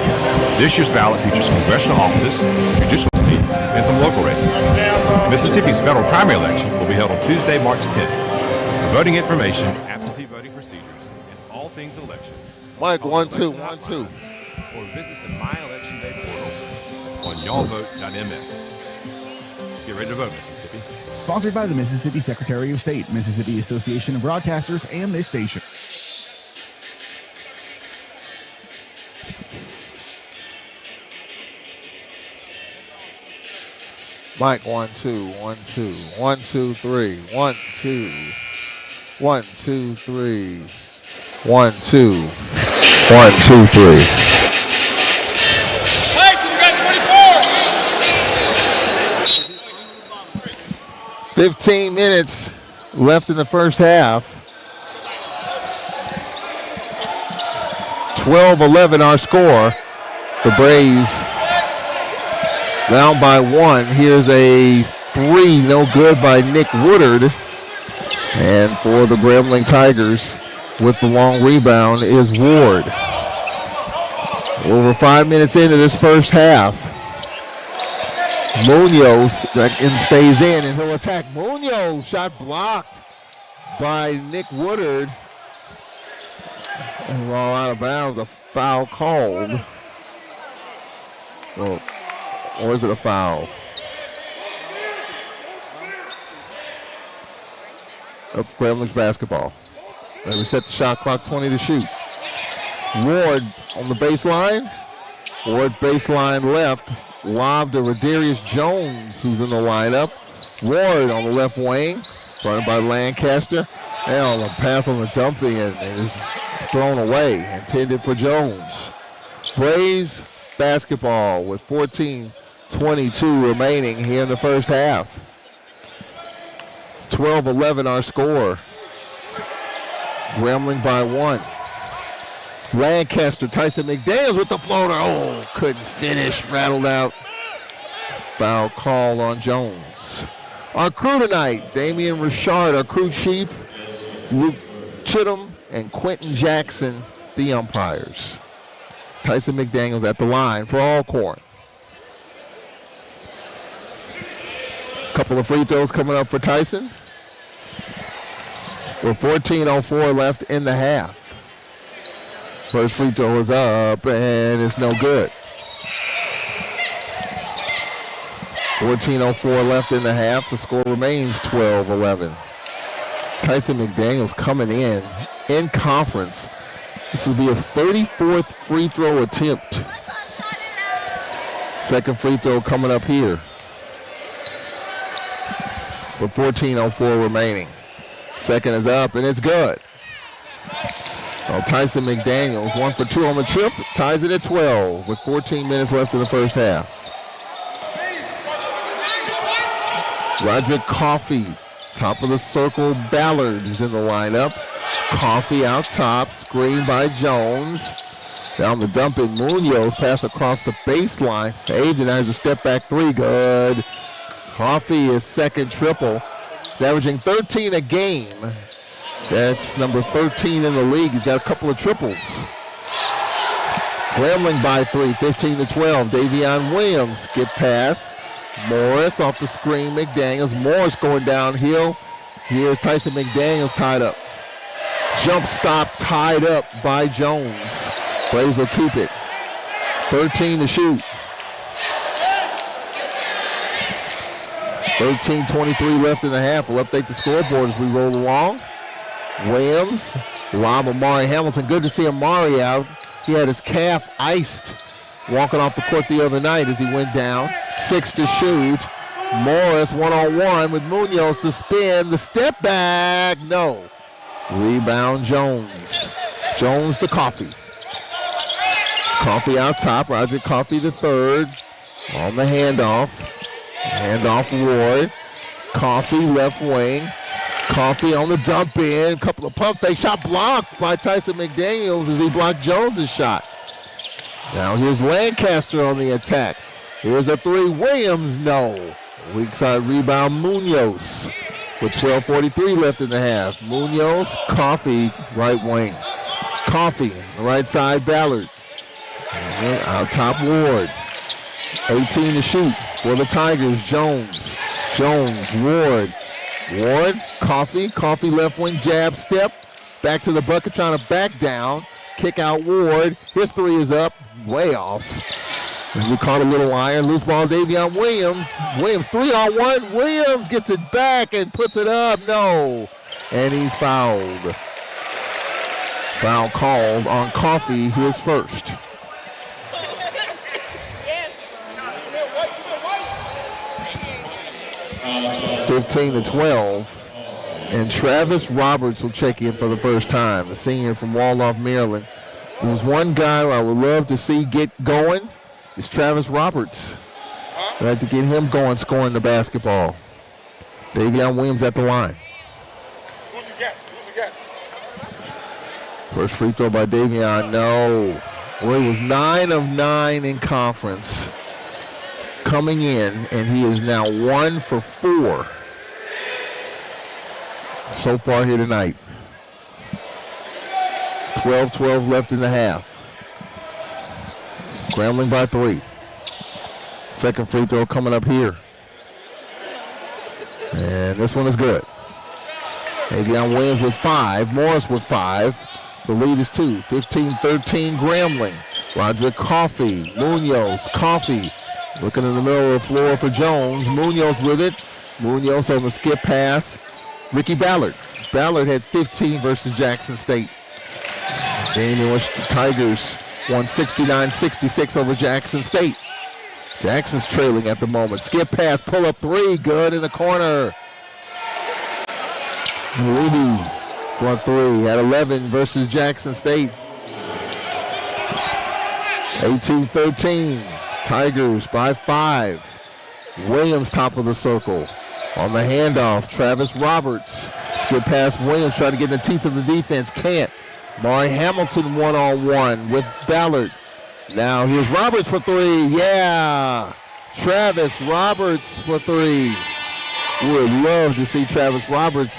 This year's ballot features congressional offices, judicial seats, and some local races. Mississippi's federal primary election will be held on Tuesday, March 10th. For voting information, absentee voting procedures, and all things elections, Mike, call 1 the 2 election 1 2. hotline or visit the My Election Day portal on y'allvote.ms. Let's get ready to vote, Mississippi. Sponsored by the Mississippi Secretary of State, Mississippi Association of Broadcasters, and this station. Mike, 1 2 1 2 1 2 3 1 2 1 2 3 1 2 1 2 3. Tyson, you got 24. 15 minutes left in the first half. 12-11 our score. The Braves down by 1. Here's a 3, no good by Nick Woodard. And for the Grambling Tigers with the long rebound is Ward. Over 5 minutes into this first half. Munoz stays in and he'll attack. Munoz, shot blocked by Nick Woodard. And while out of bounds, a foul called. Well, or is it a foul? Up Grambling's basketball. They reset the shot clock, 20 to shoot. Ward on the baseline. Ward baseline left. Lob to Rodarius Jones, who's in the lineup. Ward on the left wing, fronted by Lancaster. And on the pass on the dumping and is thrown away, intended for Jones. Braves basketball with 14:22 remaining here in the first half. 12-11 our score. Grambling by 1. Lancaster, Tyson McDaniels with the floater. Oh, couldn't finish, rattled out. Foul call on Jones. Our crew tonight, Damian Richard, our crew chief, Luke Chittum, and Quentin Jackson, the umpires. Tyson McDaniels at the line for Alcorn. Couple of free throws coming up for Tyson. With 14:04 left in the half. First free throw is up, and it's no good. 14:04 left in the half. The score remains 12-11. Tyson McDaniels coming in conference. This will be his 34th free throw attempt. Second free throw coming up here. With 14:04 remaining. Second is up, and it's good. Well, Tyson McDaniels, 1 for 2 on the trip, ties it at 12 with 14 minutes left in the first half. Roderick Coffey, top of the circle, Ballard is in the lineup. Coffey out top, screen by Jones. Down the dump in Munoz, pass across the baseline. Agent has a step back 3, good. Coffey is second triple. He's averaging 13 a game. That's number 13 in the league. He's got a couple of triples. Grambling by 3, 15-12. Davion Williams, skip pass. Morris off the screen, McDaniels. Morris going downhill. Here's Tyson McDaniels tied up. Jump stop tied up by Jones. Braves will keep it. 13 to shoot. 13:23 left in the half. We'll update the scoreboard as we roll along. Williams, lob Amari Hamilton. Good to see Amari out. He had his calf iced walking off the court the other night as he went down. 6 to shoot. Morris one-on-one with Munoz to spin. The step back, no. Rebound Jones. Jones to Coffey. Coffey out top. Roger Coffey the third. On the handoff. Handoff Ward. Coffey left wing. Coffey on the dump in. Couple of pump fakes. Shot blocked by Tyson McDaniels as he blocked Jones' shot. Now here's Lancaster on the attack. Here's a 3. Williams, no. Weak side rebound Munoz with 12:43 left in the half. Munoz, Coffey, right wing. Coffee, right side, Ballard. Out top, Ward. 18 to shoot for the Tigers. Jones, Ward. Coffee left wing, jab, step. Back to the bucket, trying to back down. Kick out Ward. His three is up, way off. And we caught a little iron. Loose ball, Davion Williams. 3-on-1. Williams gets it back and puts it up. No. And he's fouled. Foul called on Coffee, his first. 15-12. And Travis Roberts will check in for the first time, the senior from Waldorf, Maryland. There's one guy who I would love to see get going. It's Travis Roberts. I'd like to get him going, scoring the basketball. Davion Williams at the line. Who's he got? First free throw by Davion, no. Well, he was 9 of 9 in conference coming in, and he is now 1 for 4 so far here tonight. 12-12 left in the half. Grambling by 3. Second free throw coming up here. And this one is good. Davion Williams with 5. Morris with 5. The lead is 2. 15-13 Grambling. Roderick Coffee. Munoz. Coffee looking in the middle of the floor for Jones. Munoz with it. Munoz on the skip pass. Ricky Ballard. Ballard had 15 versus Jackson State. Game in which the Tigers won 69-66 over Jackson State. Jackson's trailing at the moment. Skip pass, pull up 3, good in the corner. Ruby for 3 at 11 versus Jackson State. 18-13, Tigers by 5. Williams top of the circle. On the handoff, Travis Roberts. Skip past Williams, trying to get in the teeth of the defense, can't. Maury Hamilton one-on-one with Ballard. Now here's Roberts for 3. Yeah! Travis Roberts for 3. We would love to see Travis Roberts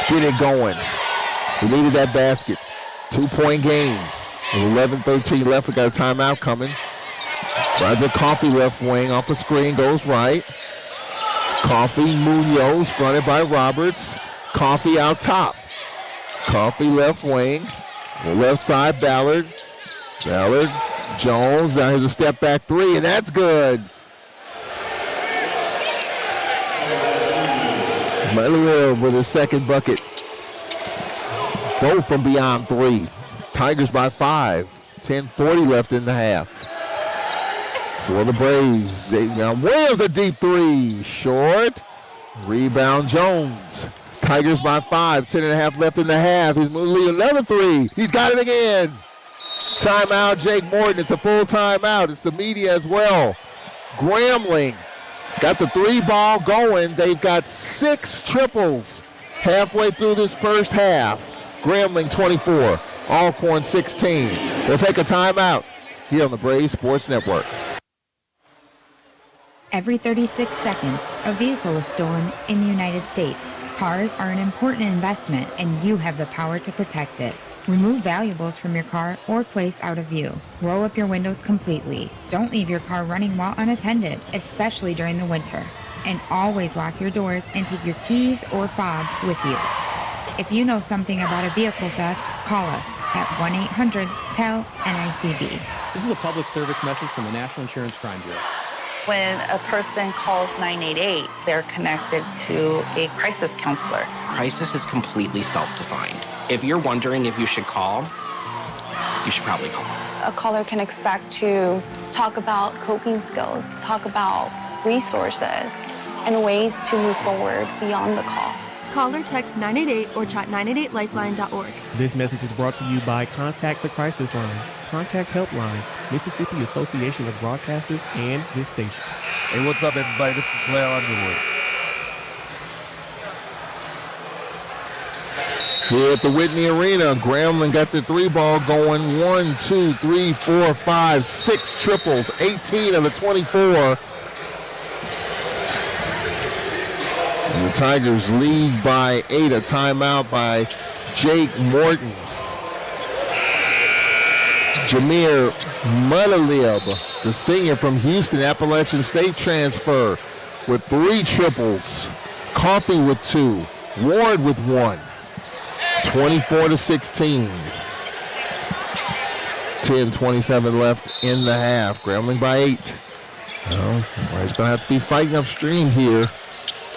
get it going. We needed that basket. 2-point game. With 11-13 left, we got a timeout coming. Roger Coffee left wing off the screen, goes right. Coffee, Munoz, fronted by Roberts. Coffee out top. Coffee left wing. The left side, Ballard. Jones, now here's a step back 3, and that's good. Manuel with his second bucket. Both from beyond 3. Tigers by 5. 10:40 left in the half. For the Braves, Williams a deep 3. Short. Rebound Jones. Tigers by 5. 10.5 left in the half. He's moving to lead another 3. He's got it again. Timeout, Jake Morton. It's a full timeout. It's the media as well. Grambling got the 3 ball going. They've got 6 triples halfway through this first half. Grambling 24, Alcorn 16. We'll take a timeout here on the Braves Sports Network. Every 36 seconds, a vehicle is stolen in the United States. Cars are an important investment, and you have the power to protect it. Remove valuables from your car or place out of view. Roll up your windows completely. Don't leave your car running while unattended, especially during the winter. And always lock your doors and take your keys or fob with you. If you know something about a vehicle theft, call us at 1-800-TEL-NICB. This is a public service message from the National Insurance Crime Bureau. When a person calls 988, they're connected to a crisis counselor. Crisis is completely self-defined. If you're wondering if you should call, you should probably call. A caller can expect to talk about coping skills, talk about resources, and ways to move forward beyond the call. Call or text 988 or chat 988lifeline.org. This message is brought to you by Contact the Crisis Line, Contact Helpline, Mississippi Association of Broadcasters, and this station. Hey, what's up, everybody? This is Blair Underwood. Here at the Whitney Arena, Grambling got the 3 ball going. 1, 2, 3, 4, 5, 6 triples. 18 of the 24. And the Tigers lead by 8. A timeout by Jake Morton. Jameer Mutalib, the senior from Houston, Appalachian State transfer, with 3 triples. Coffee with 2. Ward with 1. 24-16. 10:27 left in the half. Grambling by 8. Well, he's going to have to be fighting upstream here.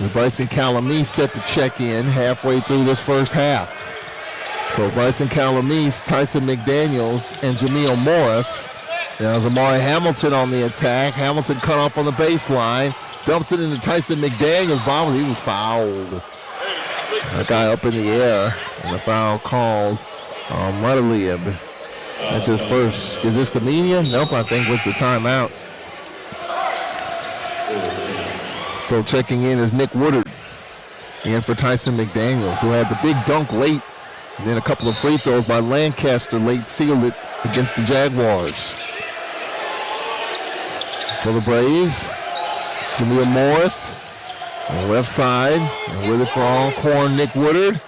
As Bryson Calamese set to check in halfway through this first half. So Bryson Calamese, Tyson McDaniels, and Jameel Morris. There's Amari Hamilton on the attack. Hamilton cut off on the baseline. Dumps it into Tyson McDaniels. Bomb, he was fouled. That guy up in the air. And the foul called on Mutalib. That's his first. Is this the median? Nope, I think with the timeout. So checking in is Nick Woodard. In for Tyson McDaniels, who had the big dunk late. And then a couple of free throws by Lancaster late sealed it against the Jaguars. For the Braves, Jameel Morris on the left side. And with it for Alcorn, Nick Woodard.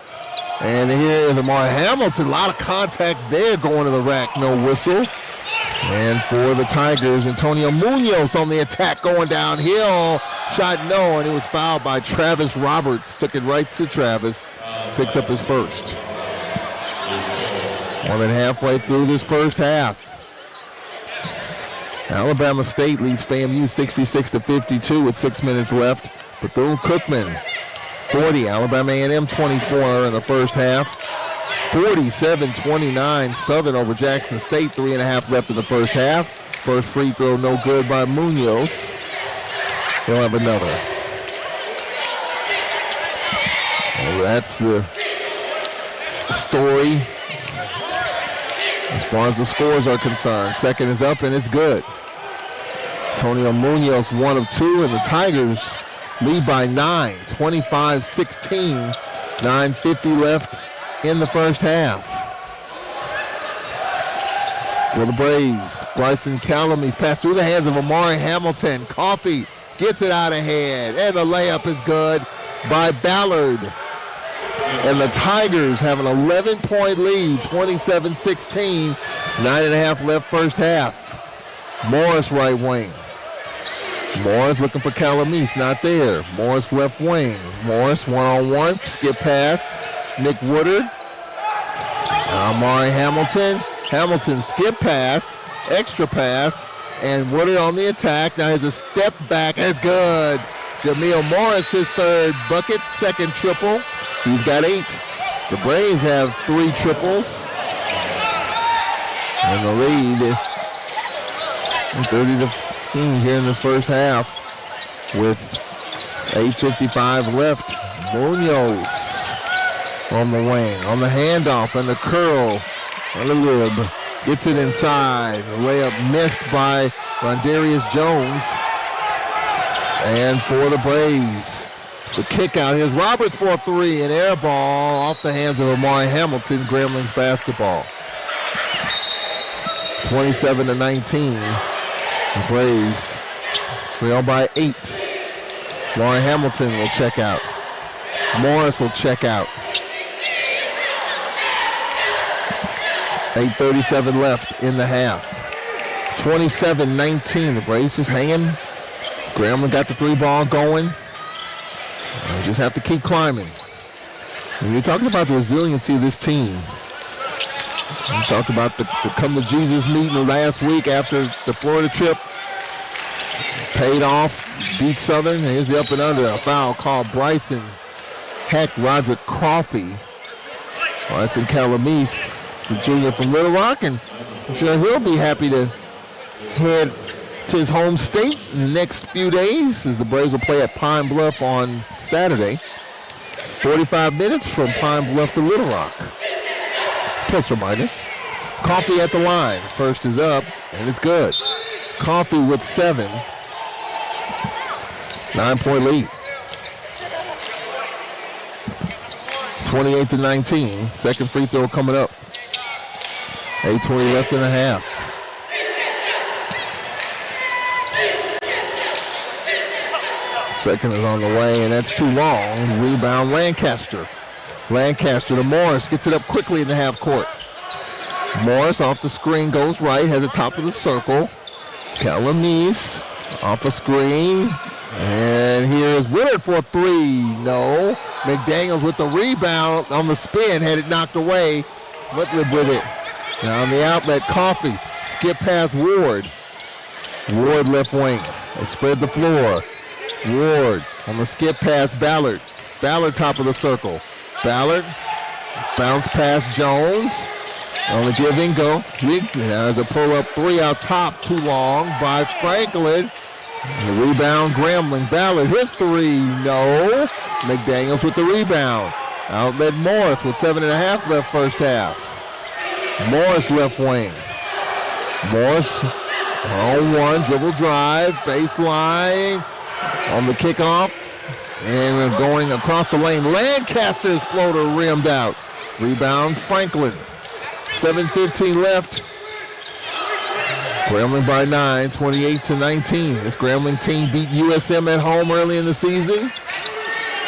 And here is Amari Hamilton. A lot of contact there going to the rack. No whistle. And for the Tigers, Antonio Munoz on the attack going downhill. Shot no, and it was fouled by Travis Roberts. Took it right to Travis. Picks up his first. More than halfway through this first half. Alabama State leads FAMU 66-52 with 6 minutes left. Bethune-Cookman 40, Alabama A&M 24 in the first half. 47-29 Southern over Jackson State, 3.5 left in the first half. First free throw no good by Munoz. He'll have another. Well, that's the story as far as the scores are concerned. Second is up and it's good. Antonio Munoz 1 of 2, and the Tigers lead by 9, 25-16. 9:50 left in the first half. For the Braves, Bryson Calamese passed through the hands of Amari Hamilton. Coffee gets it out of hand, and the layup is good by Ballard. And the Tigers have an 11-point lead, 27-16. 9.5 left first half. Morris right wing. Morris looking for Calamese, not there. Morris left wing. Morris one-on-one, skip pass. Nick Woodard. Amari Hamilton. Hamilton skip pass, extra pass, and Woodard on the attack. Now here's a step back, and it's good. Jameel Morris, his third bucket, second triple. He's got 8. The Braves have 3 triples. And the lead is 30-15 here in the first half with 8:55 left. Munoz on the wing, on the handoff, and the curl on the lib. Gets it inside. The layup missed by Rondarius Jones. And for the Braves, the kick out. Here's Roberts for a 3, an air ball off the hands of Amari Hamilton. Grambling's basketball. 27-19. The Braves trail by 8. Amari Hamilton will check out. Morris will check out. 8:37 left in the half. 27-19. The Braves just hanging. Grambling got the 3 ball going. We just have to keep climbing. And you're talking about the resiliency of this team. We talked about the come to Jesus meeting last week after the Florida trip. Paid off, beat Southern. Here's the up and under. A foul called Bryson Heck, Roderick Coffey. Bryson Calamese, the junior from Little Rock, and I'm sure he'll be happy to head to his home state in the next few days as the Braves will play at Pine Bluff on Saturday. 45 minutes from Pine Bluff to Little Rock. Plus or minus. Coffee at the line. First is up, and it's good. Coffee with 7. 9-point lead. 28-19. Second free throw coming up. 8:20 left in the half. Second is on the way, and that's too long. Rebound Lancaster. Lancaster to Morris. Gets it up quickly in the half court. Morris off the screen goes right, has the top of the circle. Calamise off a screen. And here's Willard for 3. No. McDaniels with the rebound on the spin, had it knocked away. Whitlib with it. Now on the outlet, Coffee. Skip past Ward. Ward left wing. They spread the floor. Ward on the skip past Ballard. Ballard top of the circle. Ballard bounce past Jones. On the give and go. There's a pull-up 3 out top. Too long by Franklin. The rebound, Grambling. Ballard hits 3. No. McDaniels with the rebound. Outlet Morris with 7.5 left first half. Morris left wing. Morris on 1, dribble drive, baseline on the kickoff. And going across the lane. Lancaster's floater rimmed out. Rebound, Franklin. 7:15 left. Grambling by 9, 28-19. This Grambling team beat USM at home early in the season.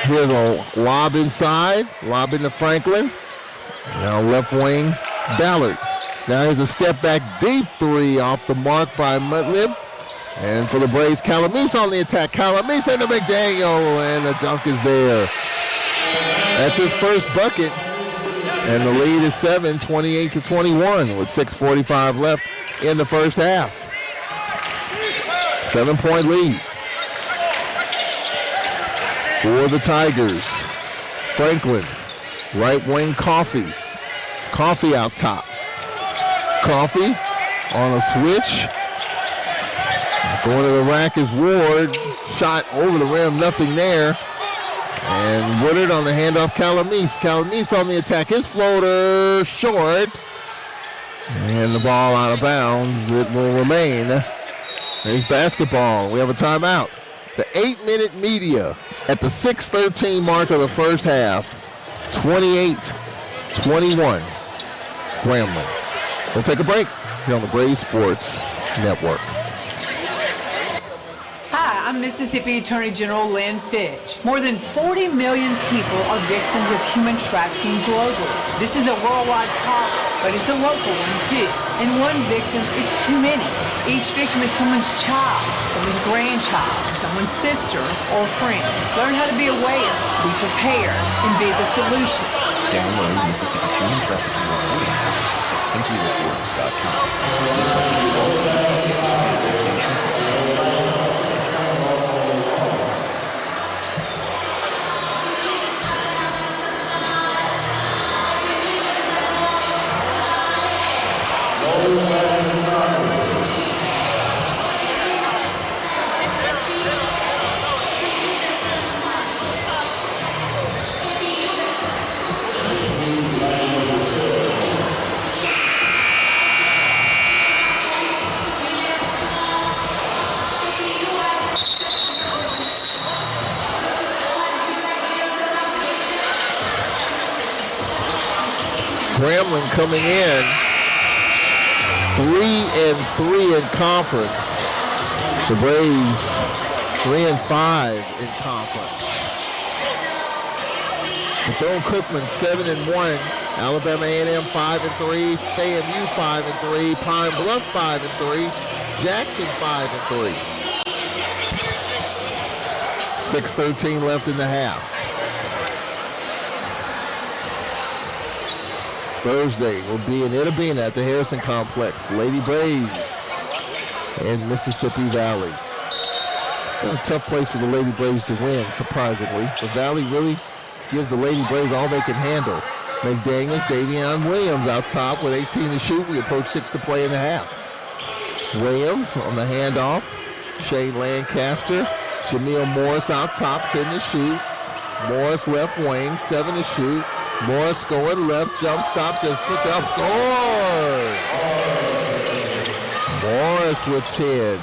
Here's a lob inside, lob into Franklin. Now left wing, Ballard. Now here's a step back deep 3 off the mark by Mutlib. And for the Braves, Calamise on the attack. Calamise into McDaniel, and the dunk is there. That's his first bucket. And the lead is 7, 28-21 with 6:45 left in the first half. 7-point lead for the Tigers. Franklin, right wing, Coffee. Coffee out top. Coffee on a switch. Going to the rack is Ward. Shot over the rim, nothing there. And Woodard on the handoff, Calamise. Calamise on the attack. His floater short. And the ball out of bounds. It will remain. There's basketball. We have a timeout. The 8-minute media at the 6:13 mark of the first half. 28-21. Grambling. We'll take a break here on the Braves Sports Network. Hi, I'm Mississippi Attorney General Lynn Fitch. More than 40 million people are victims of human trafficking globally. This is a worldwide problem, but it's a local one too. And one victim is too many. Each victim is someone's child, someone's grandchild, someone's sister or friend. Learn how to be aware, be prepared, and be the solution. Download Mississippi's Human Trafficking Reporting app at simplyreport.com. This message is brought to you by the Mississippi Association for Grambling coming in 3-3 in conference. The Braves 3-5 in conference. Bethune-Cookman 7-1. Alabama A&M 5-3. FAMU 5-3. Pine Bluff 5-3. Jackson 5-3. 6:13 left in the half. Thursday will be in Itabena at the Harrison Complex. Lady Braves in Mississippi Valley. It's been a tough place for the Lady Braves to win, surprisingly. The Valley really gives the Lady Braves all they can handle. McDaniels, Davion Williams out top with 18 to shoot. We approach 6 to play in the half. Williams on the handoff. Shane Lancaster. Jamil Morris out top, 10 to shoot. Morris left wing, 7 to shoot. Morris going left, jump stop, just puts up, score! Morris with 10.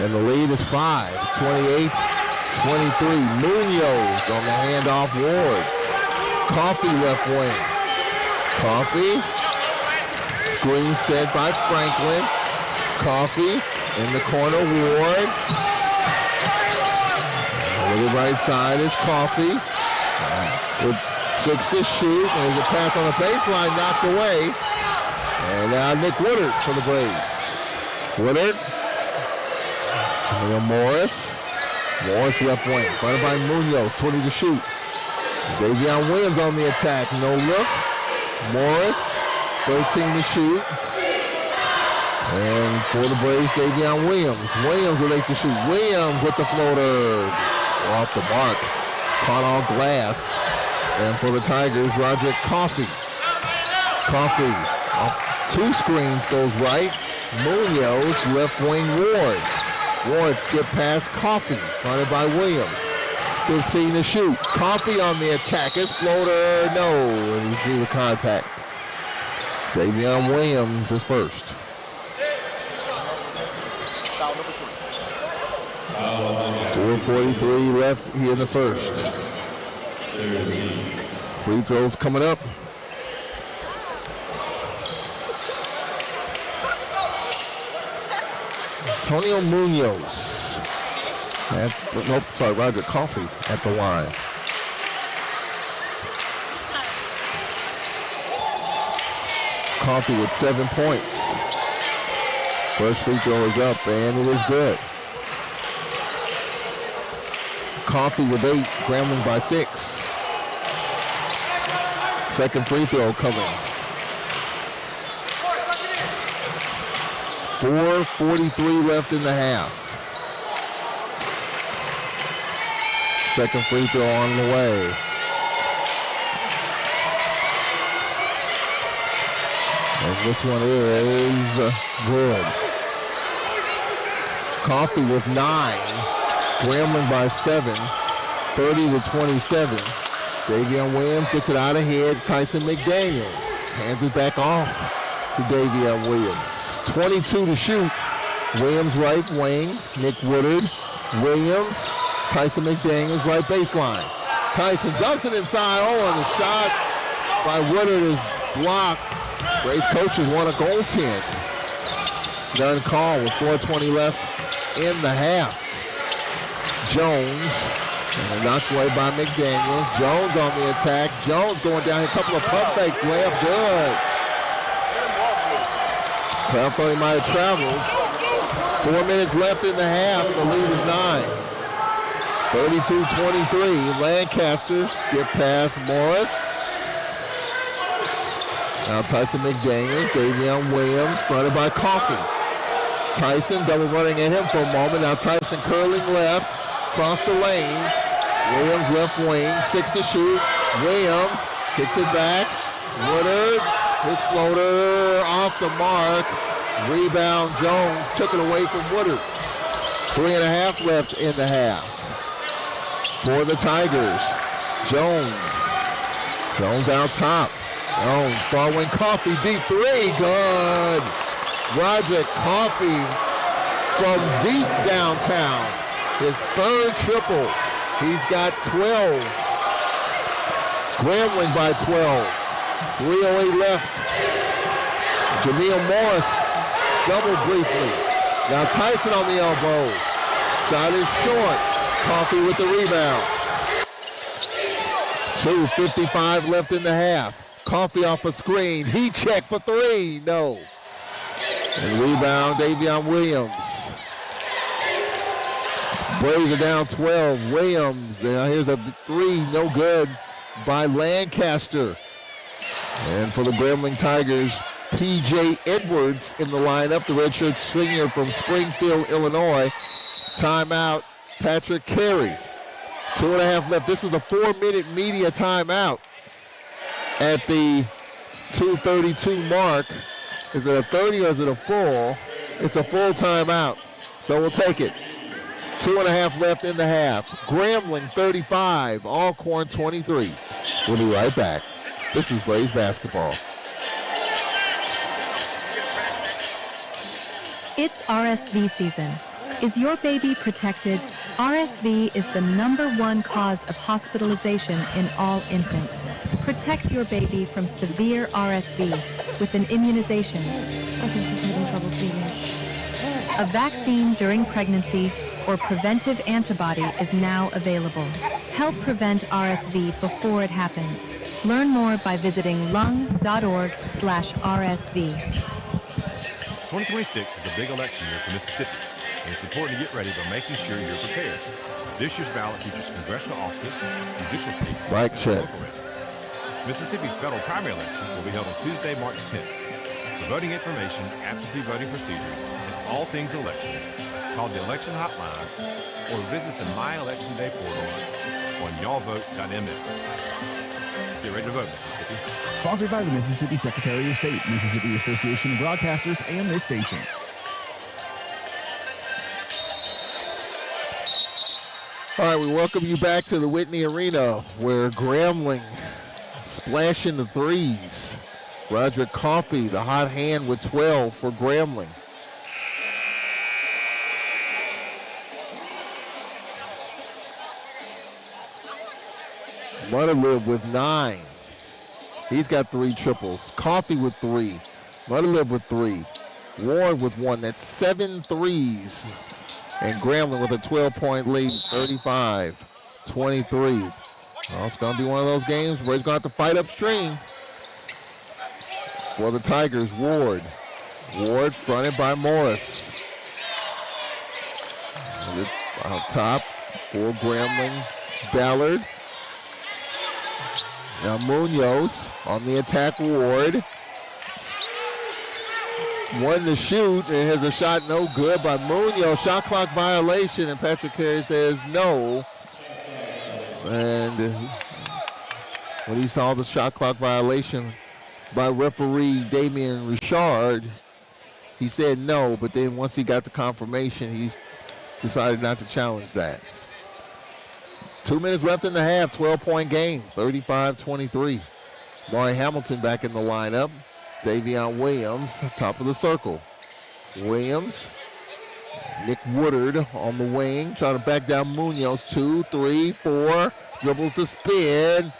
And the lead is 5, 28-23. Munoz on the handoff, Ward. Coffee left wing. Coffee. Screen set by Franklin. Coffee in the corner, Ward. On the right side is Coffee. With 6 to shoot. There's a pass on the baseline, knocked away. And now Nick Woodard for the Braves. Woodard. Morris. Morris left wing. Fronted by Munoz. 20 to shoot. Davion Williams on the attack. No look. Morris. 13 to shoot. And for the Braves, Davion Williams. Williams with 8 to shoot. Williams with the floater. Off the mark. Caught on glass. And for the Tigers, Roderick Coffey. Coffey. Two screens goes right. Munoz, left wing Ward. Ward skip past Coffey. Fronted by Williams. 15 to shoot. Coffey on the attack. His floater, no. And he drew the contact. Davion Williams is first. 4:43 left here in the first. Free throws coming up. Antonio Munoz. Roger Coffey at the line. Coffey with 7 points. First free throw is up, and it is good. Coffey with 8, Grambling by 6. Second free throw coming. 4:43 left in the half. Second free throw on the way. And this one is good. Coffey with 9. Grambling by 7. 30 to 27. Davion Williams gets it out ahead. Tyson McDaniels hands it back off to Davion Williams. 22 to shoot. Williams right wing. Nick Woodard. Williams. Tyson McDaniels right baseline. Tyson dumps it inside. Oh, and the shot by Woodard is blocked. Braves coaches want a goaltend. Done call with 4:20 left in the half. Jones. And knocked away by McDaniels. Jones on the attack. Jones going down. A couple of pump fakes. Layup good. I thought he might have traveled. 4 minutes left in the half. The lead is 9. 32-23. Lancaster skip past Morris. Now Tyson McDaniels. Davion Williams fronted by Coffey. Tyson double running at him for a moment. Now Tyson curling left. Across the lane. Williams left wing. 6 to shoot. Williams kicks it back. Woodard. His floater off the mark. Rebound Jones took it away from Woodard. 3.5 left in the half. For the Tigers. Jones. Jones out top. Jones far wing. Coffey deep 3. Good. Roderick Coffey from deep downtown. His third triple. He's got 12. Grambling by 12. 3:08 left. Jameel Morris double briefly. Now Tyson on the elbow. Shot is short. Coffey with the rebound. 2:55 left in the half. Coffey off a screen. He checked for 3. No. And rebound Davion Williams. Braves are down 12. Williams. Here's a 3. No good by Lancaster. And for the Grambling Tigers, P.J. Edwards in the lineup, the redshirt senior from Springfield, Illinois. Timeout, Patrick Carey. 2.5 left. This is a 4-minute media timeout at the 2:32 mark. Is it a 30 or is it a full? It's a full timeout, so we'll take it. 2.5 left in the half. Grambling 35, Alcorn 23. We'll be right back. This is Braves basketball. It's RSV season. Is your baby protected? RSV is the #1 cause of hospitalization in all infants. Protect your baby from severe RSV with an immunization. I think he's having trouble breathing. A vaccine during pregnancy or preventive antibody is now available. Help prevent RSV before it happens. Learn more by visiting lung.org/RSV. 2026 is a big election year for Mississippi, and it's important to get ready by making sure you're prepared. This year's ballot features congressional offices, judicial seats, Right and check. local races. Mississippi's federal primary election will be held on Tuesday, March 10th. For voting information, absentee voting procedures, and all things elections, call the election hotline or visit the My Election Day portal on y'allvote.ms. Get ready to vote, Mississippi. Sponsored by the Mississippi Secretary of State, Mississippi Association of Broadcasters, and this station. All right, we welcome you back to the Whitney Arena, where Grambling splashing the threes. Roderick Coffey, the hot hand with 12 for Grambling. Mutterlib with 9. He's got 3 triples. Coffey with 3. Mutterlib with 3. Ward with 1. That's 7 threes. And Grambling with a 12-point lead, 35-23. Well, it's going to be one of those games where he's going to have to fight upstream. For the Tigers, Ward. Ward fronted by Morris. Out top for Grambling, Ballard. Now Munoz on the attack, Ward. One to shoot, and has a shot no good by Munoz. Shot clock violation, and Patrick Carey says no. And when he saw the shot clock violation by referee Damian Richard, he said no, but then once he got the confirmation, he decided not to challenge that. 2 minutes left in the half, 12-point game, 35-23. Maury Hamilton back in the lineup. Davion Williams, top of the circle. Williams, Nick Woodard on the wing, trying to back down Munoz. 2, 3, 4, dribbles to spin.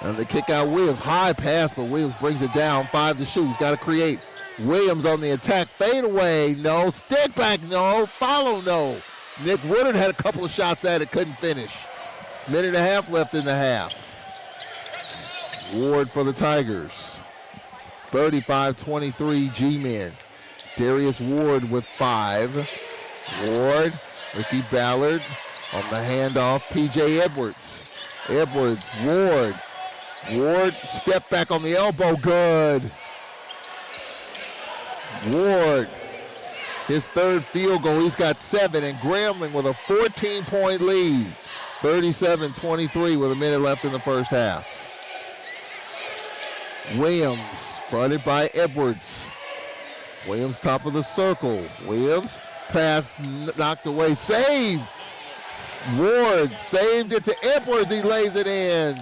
And they kick out Williams. High pass, but Williams brings it down. 5 to shoot. He's got to create. Williams on the attack. Fade away, no. Stick back, no. Follow, no. Nick Woodard had a couple of shots at it, couldn't finish. Minute and a half left in the half. Ward for the Tigers. 35-23 G-men. Darius Ward with 5. Ward, Ricky Ballard on the handoff. P.J. Edwards. Edwards, Ward. Ward, step back on the elbow, good. Ward, his third field goal, he's got 7, and Grambling with a 14-point lead. 37-23 with a minute left in the first half. Williams, fronted by Edwards. Williams top of the circle. Williams, pass knocked away, saved. Ward saved it to Edwards, he lays it in.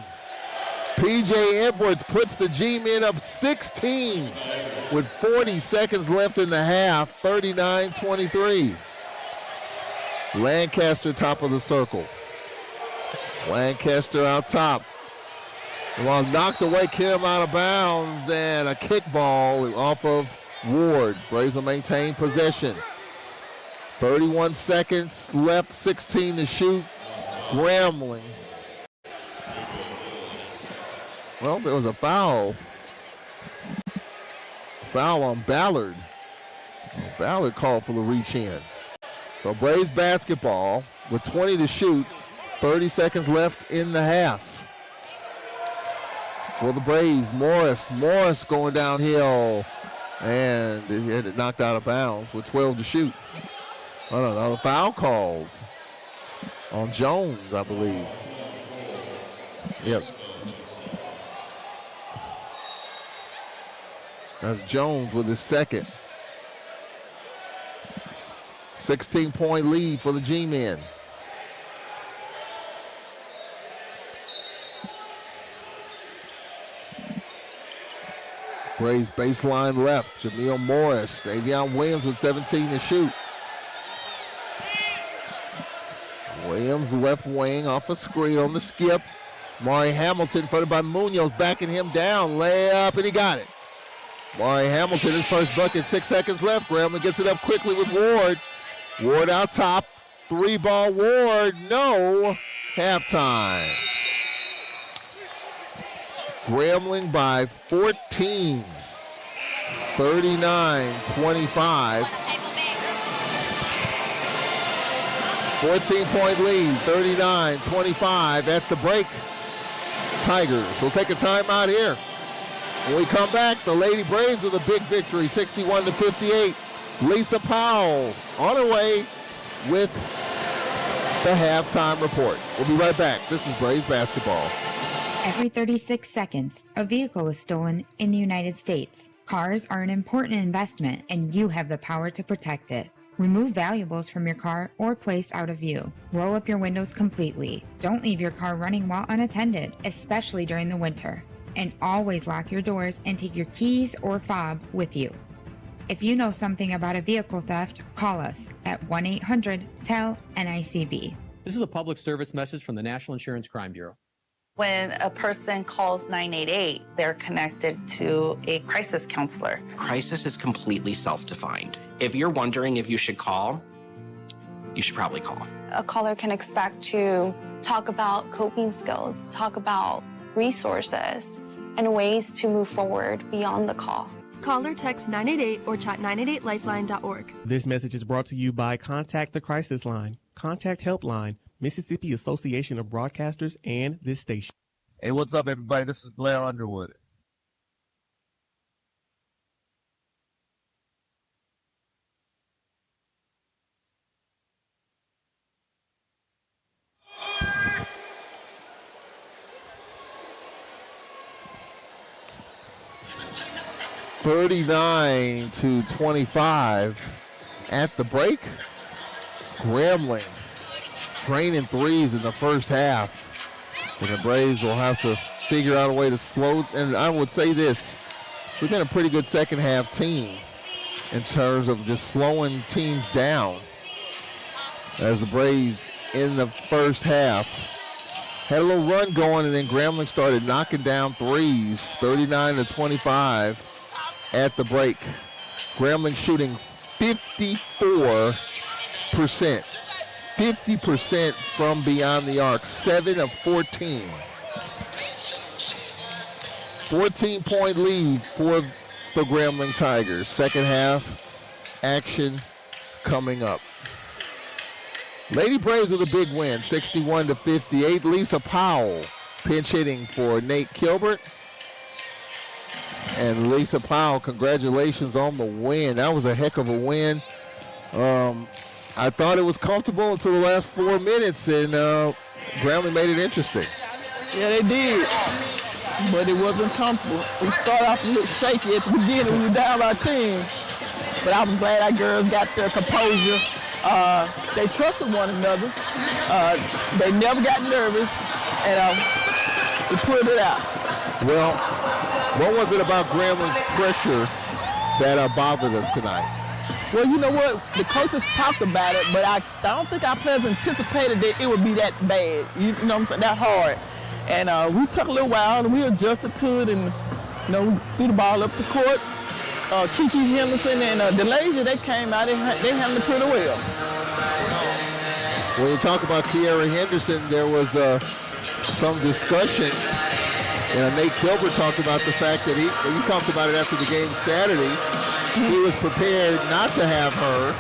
P.J. Edwards puts the G-men up 16 with 40 seconds left in the half, 39-23. Lancaster top of the circle. Lancaster out top. Well, knocked away, Kim out of bounds, and a kickball off of Ward. Braves will maintain possession. 31 seconds left, 16 to shoot. Grambling. Well, there was a foul. Foul on Ballard. Ballard called for the reach in. So Braves basketball with 20 to shoot. 30 seconds left in the half. For the Braves, Morris going downhill. And he had it knocked out of bounds with 12 to shoot. Another foul called on Jones, I believe. Yep. That's Jones with his second. 16-point lead for the G-men. Braves baseline left. Jameel Morris. Davion Williams with 17 to shoot. Williams left wing off a screen on the skip. Maury Hamilton fronted by Munoz, backing him down. Layup, and he got it. Maury Hamilton, his first bucket, 6 seconds left. Grambling gets it up quickly with Ward. Ward out top. 3-ball Ward, no. Halftime. Grambling by 14. 39-25. 14-point lead, 39-25 at the break. Tigers will take a timeout here. When we come back, the Lady Braves with a big victory, 61-58. Lisa Powell on her way with the halftime report. We'll be right back. This is Braves basketball. Every 36 seconds, a vehicle is stolen in the United States. Cars are an important investment, and you have the power to protect it. Remove valuables from your car or place out of view. Roll up your windows completely. Don't leave your car running while unattended, especially during the winter. And always lock your doors and take your keys or fob with you. If you know something about a vehicle theft, call us at 1-800-TEL-NICB. This is a public service message from the National Insurance Crime Bureau. When a person calls 988, they're connected to a crisis counselor. Crisis is completely self-defined. If you're wondering if you should call, you should probably call. A caller can expect to talk about coping skills, talk about resources, and ways to move forward beyond the call. Call or text 988 or chat 988lifeline.org. This message is brought to you by Contact the Crisis Line, Contact Helpline, Mississippi Association of Broadcasters, and this station. Hey, what's up, everybody? This is Blair Underwood. (39-25) at the break. Grambling draining threes in the first half. And the Braves will have to figure out a way to slow. And I would say this, we've been a pretty good second half team in terms of just slowing teams down. As the Braves in the first half had a little run going, and then Grambling started knocking down threes, 39-25 at the break. Grambling shooting 54%. 50% from beyond the arc, 7 of 14. 14-point lead for the Grambling Tigers. Second half action coming up. Lady Braves with a big win, 61-58. Lisa Powell pinch hitting for Nate Kilbert. And Lisa Powell, congratulations on the win. That was a heck of a win. I thought it was comfortable until the last 4 minutes, and Grambling made it interesting. Yeah, they did, but it wasn't comfortable. We started off a little shaky at the beginning. We were down by 10, but I was glad our girls got their composure. They trusted one another. They never got nervous, and we pulled it out. Well, what was it about Grambling's pressure that bothered us tonight? Well, you know what? The coaches talked about it, but I don't think our players anticipated that it would be that bad. You know what I'm saying? That hard. And we took a little while, and we adjusted to it, and we threw the ball up the court. Kiki Henderson and DeLasia, they came out. They handled it pretty well. When you talk about Kiara Henderson, there was some discussion. Nate Kilbert talked about the fact that he talked about it after the game Saturday. He was prepared not to have her.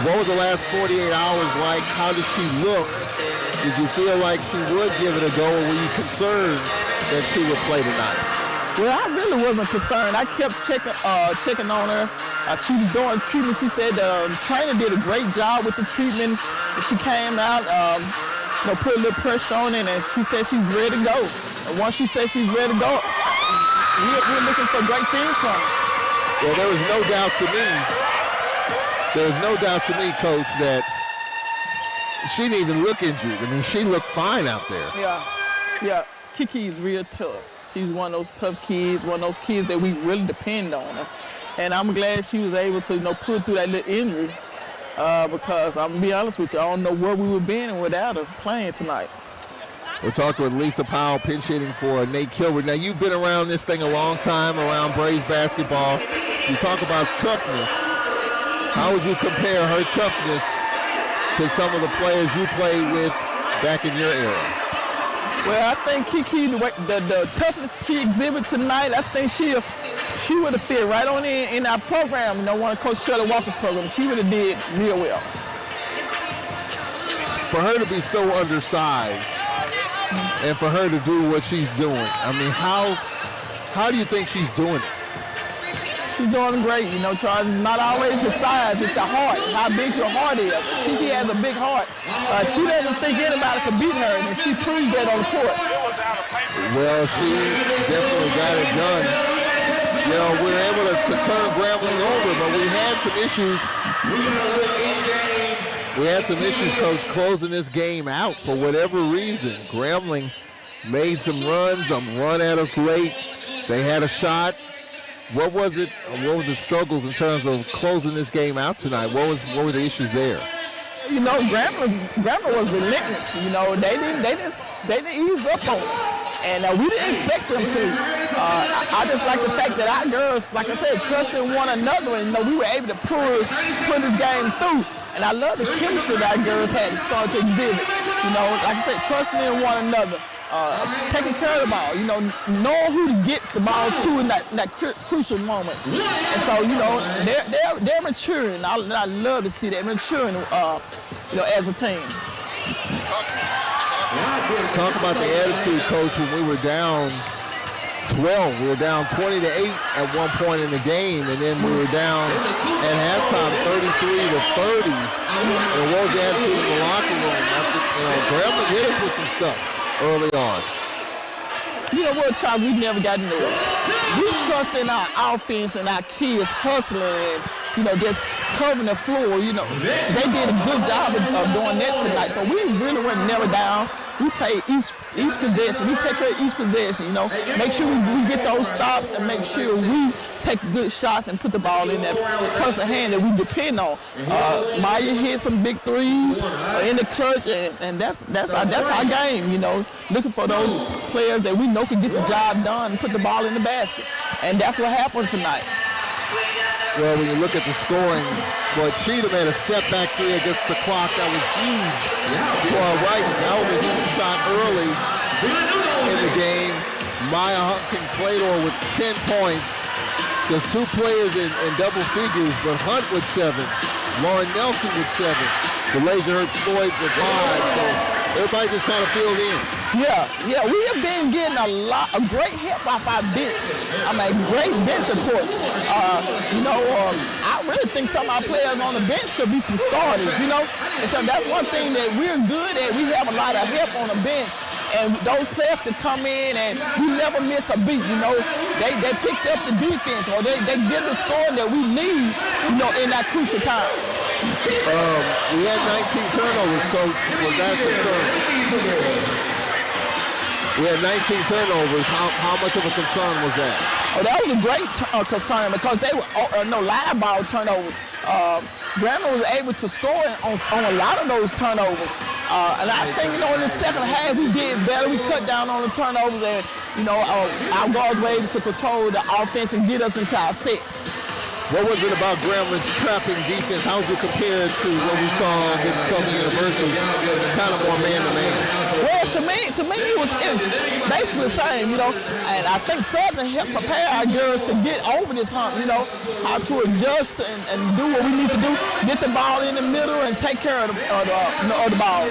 What was the last 48 hours like? How did she look? Did you feel like she would give it a go, or were you concerned that she would play tonight? Well, I really wasn't concerned. I kept checking on her. She was doing treatment. She said the trainer did a great job with the treatment. She came out, put a little pressure on it, and she said she's ready to go. And once she said she's ready to go, we're looking for great things from her. Well, there was no doubt to me, Coach, that she didn't even look injured. I mean, she looked fine out there. Yeah. Kiki's real tough. She's one of those tough kids, one of those kids that we really depend on her. And I'm glad she was able to, pull through that little injury because I'm going to be honest with you, I don't know where we would have been without her playing tonight. We're talking with Lisa Powell, pinch hitting for Nate Kilbert. Now, you've been around this thing a long time, around Braves basketball. You talk about toughness. How would you compare her toughness to some of the players you played with back in your era? Well, I think Kiki, the toughness she exhibited tonight, I think she would have fit right on in our program, you know, one of Coach Shirley Walker's program. She would have did real well. For her to be so undersized and for her to do what she's doing, I mean, how do you think she's doing it? She's doing great, you know, Charles. It's not always the size, it's the heart, how big your heart is. Kiki has a big heart. She doesn't think anybody can beat her, and she proves that on the court. Well, she definitely got it done. You know, we were able to turn Grambling over, but we had some issues. We had some issues, Coach, closing this game out for whatever reason. Grambling made some runs, run at us late. They had a shot. What was it? What were the struggles in terms of closing this game out tonight? What were the issues there? You know, Grambling was relentless. You know, they didn't ease up on us, and we didn't expect them to. I just like the fact that our girls, like I said, trusted one another, and you know, we were able to pull this game through. And I love the chemistry that our girls had to start to exhibit. You know, like I said, trusting in one another. Taking care of the ball, you know, knowing who to get the ball to in that crucial moment. And so, you know, they're maturing. I love to see that maturing, you know, as a team. Talk about the attitude, Coach, when we were down 12. We were down 20-8 at one point in the game, and then we were down at halftime 33-30. And what was the attitude in the locker room? You know, Grambling hit us with some stuff early on. You know what, Charles, we've never gotten there. We trust in our offense and our kids hustling and, you know, just covering the floor. You know, they did a good job of doing that tonight. So we really went never down. We play each possession. We take care of each possession, you know. Make sure we get those stops and make sure we take good shots and put the ball in that person's hand that we depend on. Maya hit some big threes in the clutch, and that's our game, you know. Looking for those players that we know can get the job done and put the ball in the basket. And that's what happened tonight. Well, when you look at the scoring, Cheatham had a step back three against the clock. That was huge. To our right, Alvin shot early in the game. Maya Humpkin-Claytor with 10 points. Just two players in double figures, but Hunt with 7. Lauren Nelson with 7. DeLazer Floyd with 5. So everybody just kind of filled in. Yeah, we have been getting a great help off our bench. I mean, great bench support. You know, I really think some of our players on the bench could be some starters, you know? And so that's one thing that we're good at. We have a lot of help on the bench, and those players can come in and we never miss a beat, you know? They picked up the defense, or they get the score that we need, you know, in that crucial time. We had 19 turnovers, Coach. Was that a concern? We had 19 turnovers. How much of a concern was that? Oh, that was a great concern because they were live ball turnovers. Grambling was able to score on a lot of those turnovers. And I think, you know, in the second half we did better. We cut down on the turnovers, and, you know, our guards were able to control the offense and get us into our sets. What was it about Grambling's trapping defense? How was it compared to what we saw against Southern University? Kind of more man-to-man. Well, to me, it was basically the same, you know. And I think Southern helped prepare our girls to get over this hump, you know, how to adjust and do what we need to do, get the ball in the middle and take care of the ball.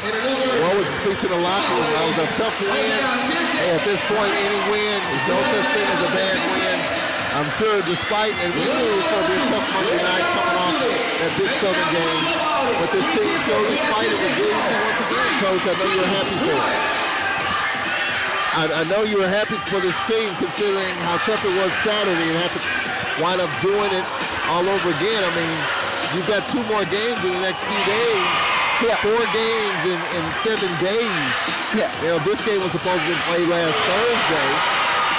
What was the speech in the locker room? That was a tough win. Hey, at this point, any win is no such thing as a bad win. I'm sure despite, and we knew it was going to be a tough Monday night coming off that big Southern game, but this team showed despite it resiliency once again, Coach. I know you were happy for it. I know you were happy for this team considering how tough it was Saturday and have to wind up doing it all over again. I mean, you've got 2 more games in the next few days. 4 games in 7 days. Yeah. You know, this game was supposed to be played last Thursday.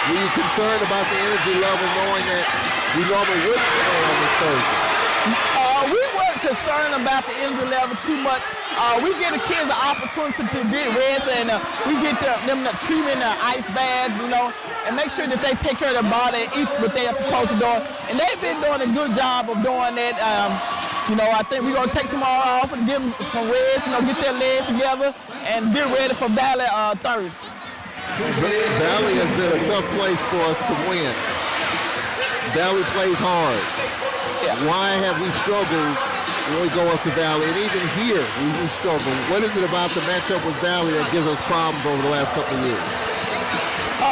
Were you concerned about the energy level knowing that we normally wouldn't play on this Thursday? We weren't concerned about the energy level too much. We give the kids an opportunity to get rest, and we get them the treatment, ice baths, you know, and make sure that they take care of their body and eat what they're supposed to do. And they've been doing a good job of doing that. You know, I think we're going to take tomorrow off and give them some rest, you know, get their legs together and get ready for Valley Thursday. Valley has been a tough place for us to win. Valley plays hard. Why have we struggled when we go up to Valley? And even here, we struggle. What is it about the matchup with Valley that gives us problems over the last couple of years?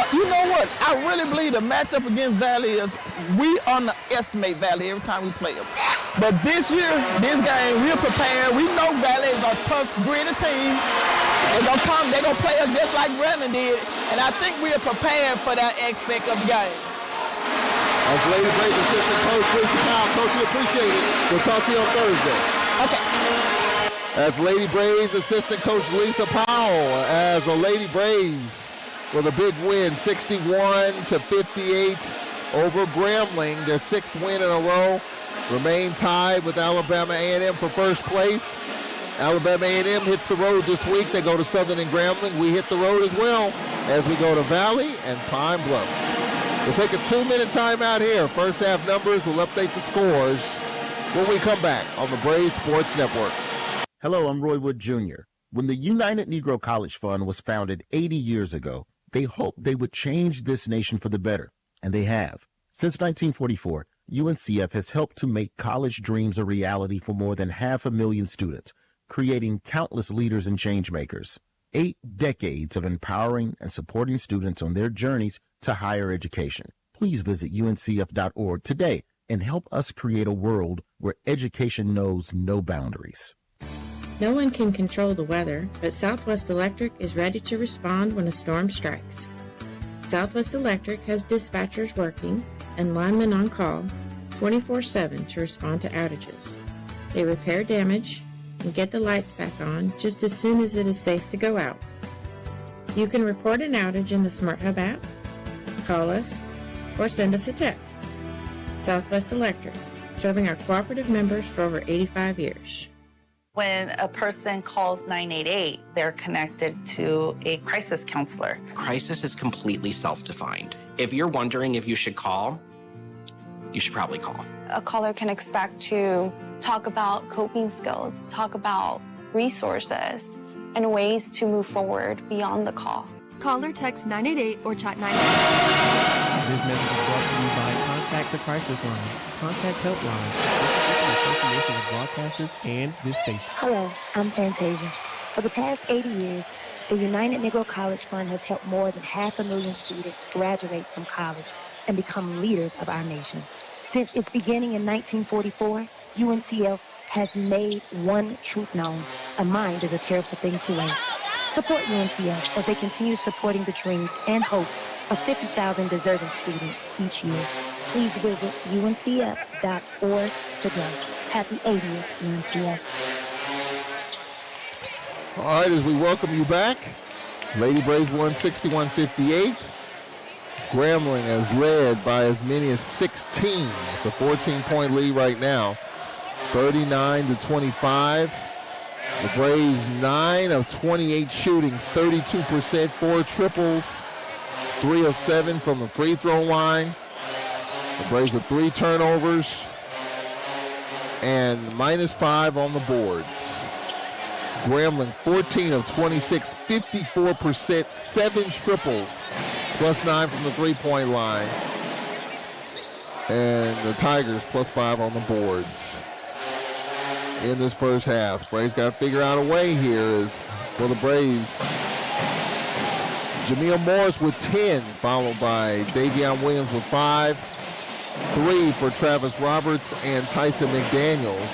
You know what? I really believe the matchup against Valley is we underestimate Valley every time we play them. But this year, this game, we're prepared. We know Valley is a tough, gritty team. They're gonna play us just like Grambling did, and I think we are prepared for that aspect of the game. As Lady Braves assistant coach Lisa Powell, Coach, we appreciate it. We'll talk to you on Thursday. Okay. As Lady Braves assistant coach Lisa Powell, as the Lady Braves with a big win, 61-58 over Grambling, their 6th win in a row, remain tied with Alabama A&M for first place. Alabama A&M hits the road this week. They go to Southern and Grambling. We hit the road as well as we go to Valley and Pine Bluff. We'll take a 2-minute timeout here. First half numbers, we'll update the scores when we come back on the Braves Sports Network. Hello, I'm Roy Wood Jr. When the United Negro College Fund was founded 80 years ago, they hoped they would change this nation for the better, and they have. Since 1944, UNCF has helped to make college dreams a reality for more than 500,000 students, creating countless leaders and change makers. 8 decades of empowering and supporting students on their journeys to higher education. Please visit uncf.org today and help us create a world where education knows no boundaries. No one can control the weather, but Southwest Electric is ready to respond when a storm strikes. Southwest Electric has dispatchers working and linemen on call 24/7 to respond to outages. They repair damage and get the lights back on just as soon as it is safe to go out. You can report an outage in the Smart Hub app, call us, or send us a text. Southwest Electric, serving our cooperative members for over 85 years. When a person calls 988, they're connected to a crisis counselor. Crisis is completely self-defined. If you're wondering if you should call, you should probably call. A caller can expect to talk about coping skills, talk about resources, and ways to move forward beyond the call. Call or text 988 or chat 988. This message is brought to you by Contact the Crisis Line, Contact Helpline, Mississippi Association of Broadcasters, and this station. Hello, I'm Fantasia. For the past 80 years, the United Negro College Fund has helped more than 500,000 students graduate from college and become leaders of our nation. Since its beginning in 1944, UNCF has made one truth known: a mind is a terrible thing to waste. Support UNCF as they continue supporting the dreams and hopes of 50,000 deserving students each year. Please visit uncf.org today. Happy 80th, UNCF. All right, as we welcome you back, Lady Braves won 61-58. Grambling is led by as many as 16. It's a 14-point lead right now, 39-25. The Braves 9 of 28 shooting, 32%, 4 triples, 3 of 7 from the free throw line. The Braves with 3 turnovers and -5 on the boards. Grambling 14 of 26, 54%, 7 triples, +9 from the three-point line. And the Tigers +5 on the boards in this first half. Braves got to figure out a way here as for the Braves. Jameel Morris with 10, followed by Davion Williams with 5. 3 for Travis Roberts and Tyson McDaniels.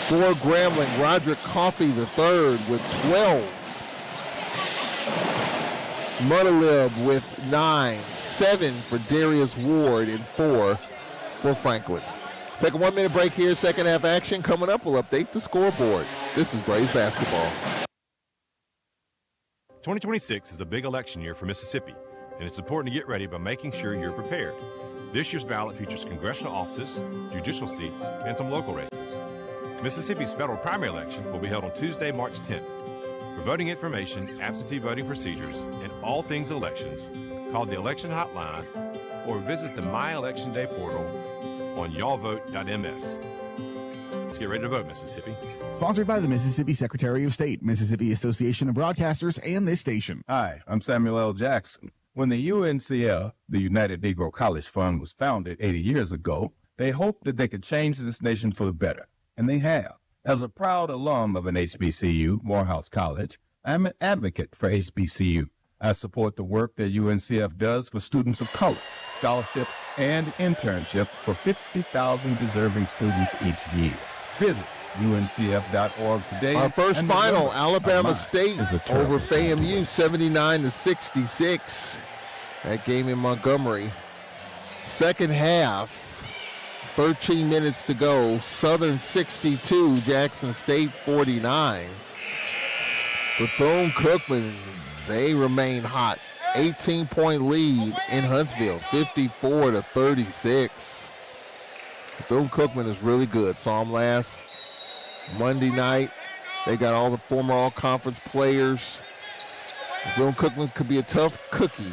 For Grambling, Roderick Coffey III with 12. Mutterlib with 9. 7 for Darius Ward and 4 for Franklin. Take a 1-minute break here. Second half action coming up. We'll update the scoreboard. This is Braves basketball. 2026 is a big election year for Mississippi, and it's important to get ready by making sure you're prepared. This year's ballot features congressional offices, judicial seats, and some local races. Mississippi's federal primary election will be held on Tuesday, March 10th. For voting information, absentee voting procedures, and all things elections, call the election hotline or visit the My Election Day portal on y'allvote.ms. Let's get ready to vote, Mississippi. Sponsored by the Mississippi Secretary of State, Mississippi Association of Broadcasters, and this station. Hi, I'm Samuel L. Jackson. When the UNCF, the United Negro College Fund, was founded 80 years ago, they hoped that they could change this nation for the better, and they have. As a proud alum of an HBCU, Morehouse College, I'm an advocate for HBCU. I support the work that UNCF does for students of color, scholarship, and internship for 50,000 deserving students each year. Visit UNCF.org today. Our first final, Alabama State over FAMU, 79-66. That game in Montgomery. Second half, 13 minutes to go. Southern 62, Jackson State 49. Bethune-Cookman, they remain hot. 18-point lead in Huntsville, 54-36. Bethune-Cookman is really good. Saw them last Monday night. They got all the former all-conference players. Bethune-Cookman could be a tough cookie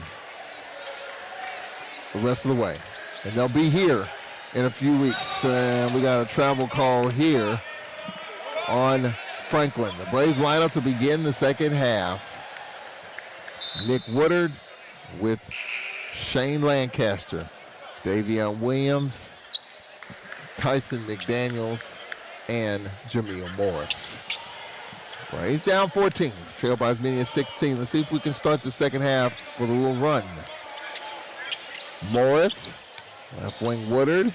the rest of the way. And they'll be here in a few weeks. And we got a travel call here on Franklin. The Braves line up to begin the second half. Nick Woodard with Shane Lancaster, Davion Williams, Tyson McDaniels, and Jameel Morris. Braves down 14, trailed by as many as 16. Let's see if we can start the second half with a little run. Morris, left wing Woodard,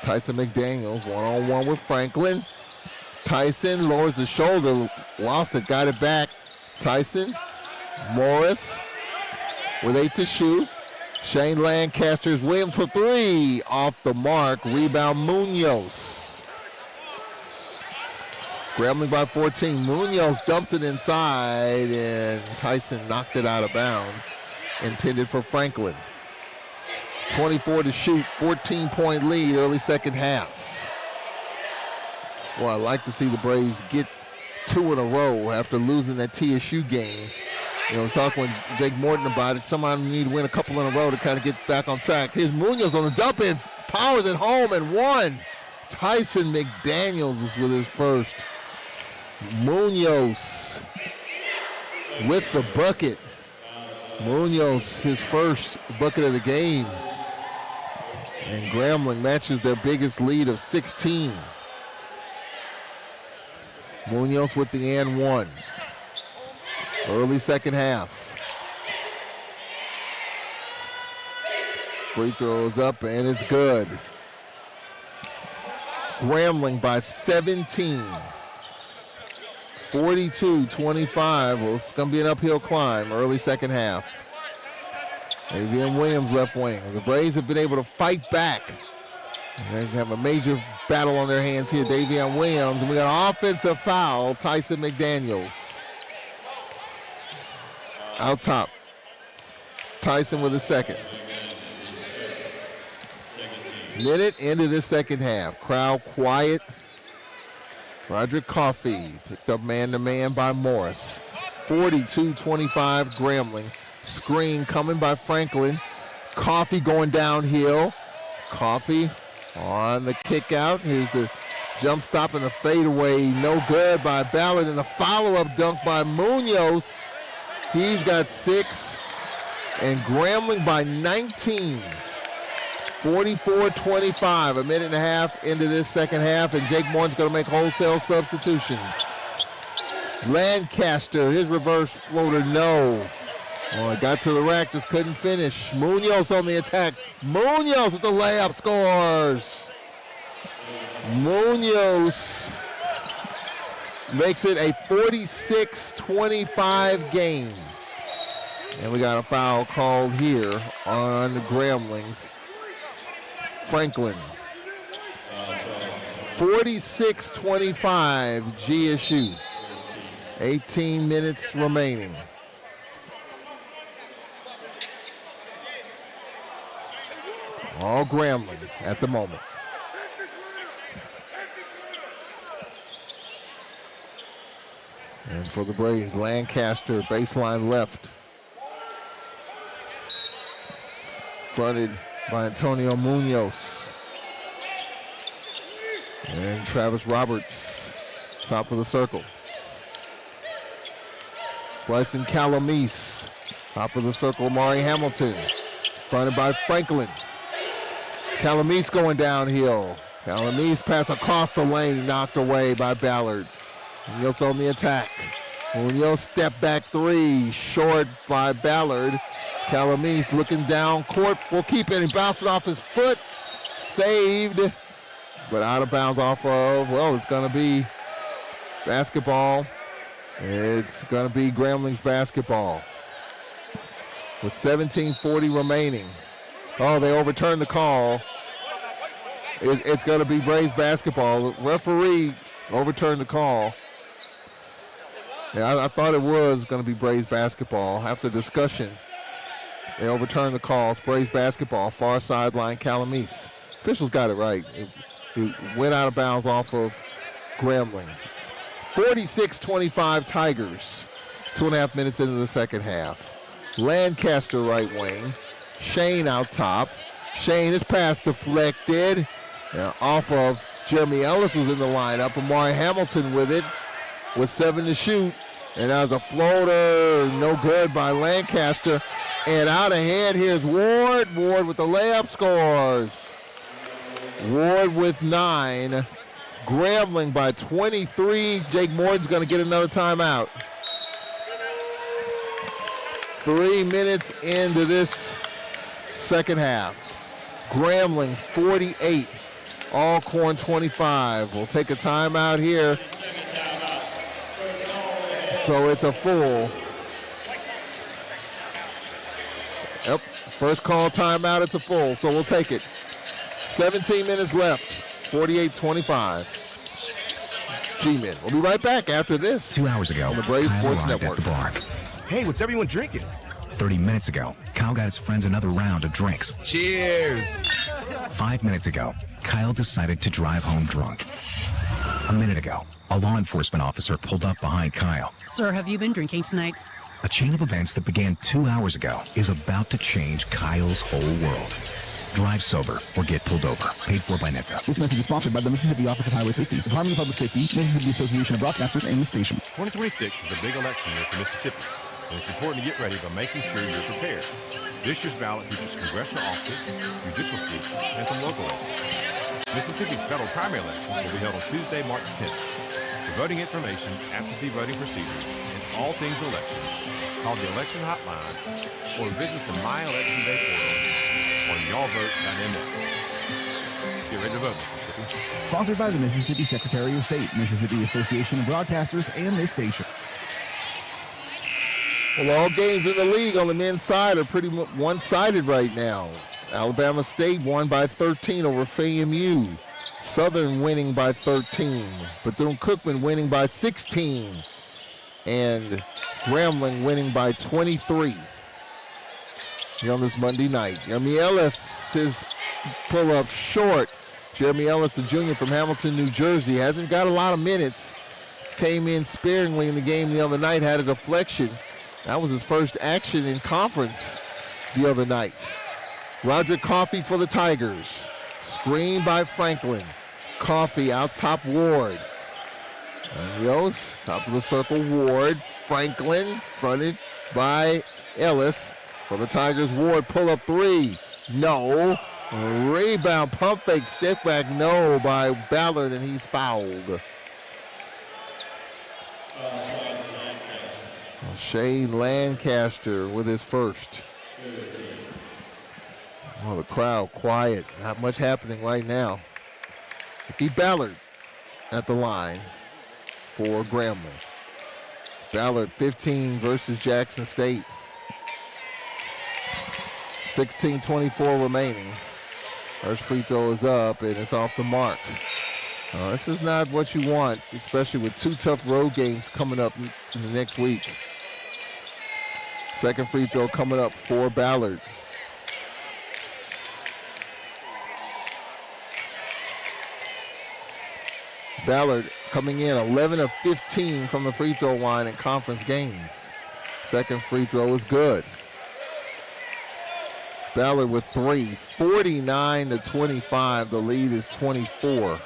Tyson McDaniels, one-on-one with Franklin. Tyson lowers the shoulder, lost it, got it back. Tyson, Morris with 8 to shoot. Shane Lancaster's Williams for 3, off the mark. Rebound Munoz. Grambling by 14. Munoz dumps it inside, and Tyson knocked it out of bounds. Intended for Franklin. 24 to shoot, 14-point lead, early second half. Well, I'd like to see the Braves get 2 in a row after losing that TSU game. You know, I was talking with Jake Morton about it. Somebody need to win a couple in a row to kind of get back on track. Here's Munoz on the dump in, powers it home and one. Tyson McDaniels is with his first. Munoz with the bucket. Munoz, his first bucket of the game. And Grambling matches their biggest lead of 16. Munoz with the and one. Early second half. Free throws up and it's good. Grambling by 17. 42-25. Well, it's going to be an uphill climb early second half. Davion Williams left wing. The Braves have been able to fight back. They have a major battle on their hands here. Davion Williams. And we got an offensive foul. Tyson McDaniels. Out top. Tyson with a second. Minute into the second half. Crowd quiet. Roderick Coffey picked up man-to-man by Morris. 42-25 Grambling. Screen coming by Franklin. Coffey going downhill. Coffey on the kick out. Here's the jump stop and the fadeaway. No good by Ballard, and a follow-up dunk by Munoz. He's got 6. And Grambling by 19. 44-25, a minute and a half into this second half, and Jake Morton's going to make wholesale substitutions. Lancaster, his reverse floater, no. Oh, it got to the rack, just couldn't finish. Munoz on the attack. Munoz with the layup, scores. Munoz makes it a 46-25 game. And we got a foul called here on the Gramblings. Franklin. 46-25 GSU. 18 minutes remaining. All Grambling at the moment. And for the Braves, Lancaster, baseline left. Fronted by Antonio Munoz. And Travis Roberts, top of the circle. Bryson Calamise, top of the circle. Mari Hamilton, fronted by Franklin. Calamise going downhill. Calamise pass across the lane, knocked away by Ballard. Munoz on the attack. Munoz step back three, short by Ballard. Calamise looking down court, will keep it and bounce it off his foot. Saved, but out of bounds off of, well, it's going to be basketball. It's going to be Grambling's basketball. With 17:40 remaining. Oh, they overturned the call. It's going to be Braves basketball. The referee overturned the call. Yeah, I thought it was going to be Braves basketball. After discussion, they overturned the call. It's Braves basketball, far sideline, Calamise. Officials got it right. It went out of bounds off of Grambling. 46-25 Tigers. 2.5 minutes into the second half. Lancaster right wing. Shane out top. Shane is pass deflected. Off of Jeremy Ellis was in the lineup. Amari Hamilton with it. With 7 to shoot. And that was a floater. No good by Lancaster. And out ahead, here's Ward. Ward with the layup, scores. Ward with 9. Grambling by 23. Jake Morton's going to get another timeout. 3 minutes into this second half. Grambling 48. Alcorn 25. We'll take a timeout here. So it's a full. Yep, first call timeout, it's a full, so we'll take it. 17 minutes left, 48-25. G-Men. We'll be right back after this. 2 hours ago, on the Braves Kyle Sports arrived Network. at the bar. Hey, what's everyone drinking? 30 minutes ago, Kyle got his friends another round of drinks. Cheers! 5 minutes ago, Kyle decided to drive home drunk. A minute ago, a law enforcement officer pulled up behind Kyle. Sir, have you been drinking tonight? A chain of events that began 2 hours ago is about to change Kyle's whole world. Drive sober or get pulled over. Paid for by Netta. This message is sponsored by the Mississippi Office of Highway Safety, Department of Public Safety, Mississippi Association of Broadcasters, and the station. 2026 is a big election year for Mississippi, and it's important to get ready by making sure you're prepared. This year's ballot features congressional offices, judicial seats, and some local races. Mississippi's federal primary election will be held on Tuesday, March 10th. For voting information, absentee voting procedures, and all things election, call the election hotline or visit the My Election Day portal on y'allvote.ms. Let's get ready to vote, Mississippi. Sponsored by the Mississippi Secretary of State, Mississippi Association of Broadcasters, and this station. Well, all games in the league on the men's side are pretty one-sided right now. Alabama State won by 13 over FAMU. Southern winning by 13. Bethune-Cookman winning by 16. And Grambling winning by 23. Here on this Monday night. Jeremy Ellis is pull-up short. Jeremy Ellis, the junior from Hamilton, New Jersey, hasn't got a lot of minutes. Came in sparingly in the game the other night, had a deflection. That was his first action in conference the other night. Roderick Coffey for the Tigers. Screen by Franklin. Coffey out top Ward. Munoz, top of the circle Ward. Franklin fronted by Ellis. For the Tigers, Ward pull up three. No. Rebound, pump fake, step back, no by Ballard, and he's fouled. Shane Lancaster with his first. Well, the crowd quiet. Not much happening right now. Ricky Ballard at the line for Grambling. Ballard 15 versus Jackson State. 16:24 remaining. First free throw is up and it's off the mark. This is not what you want, especially with two tough road games coming up in the next week. Second free throw coming up for Ballard. Ballard coming in 11 of 15 from the free throw line in conference games. Second free throw is good. Ballard with three, 49-25. The lead is 24.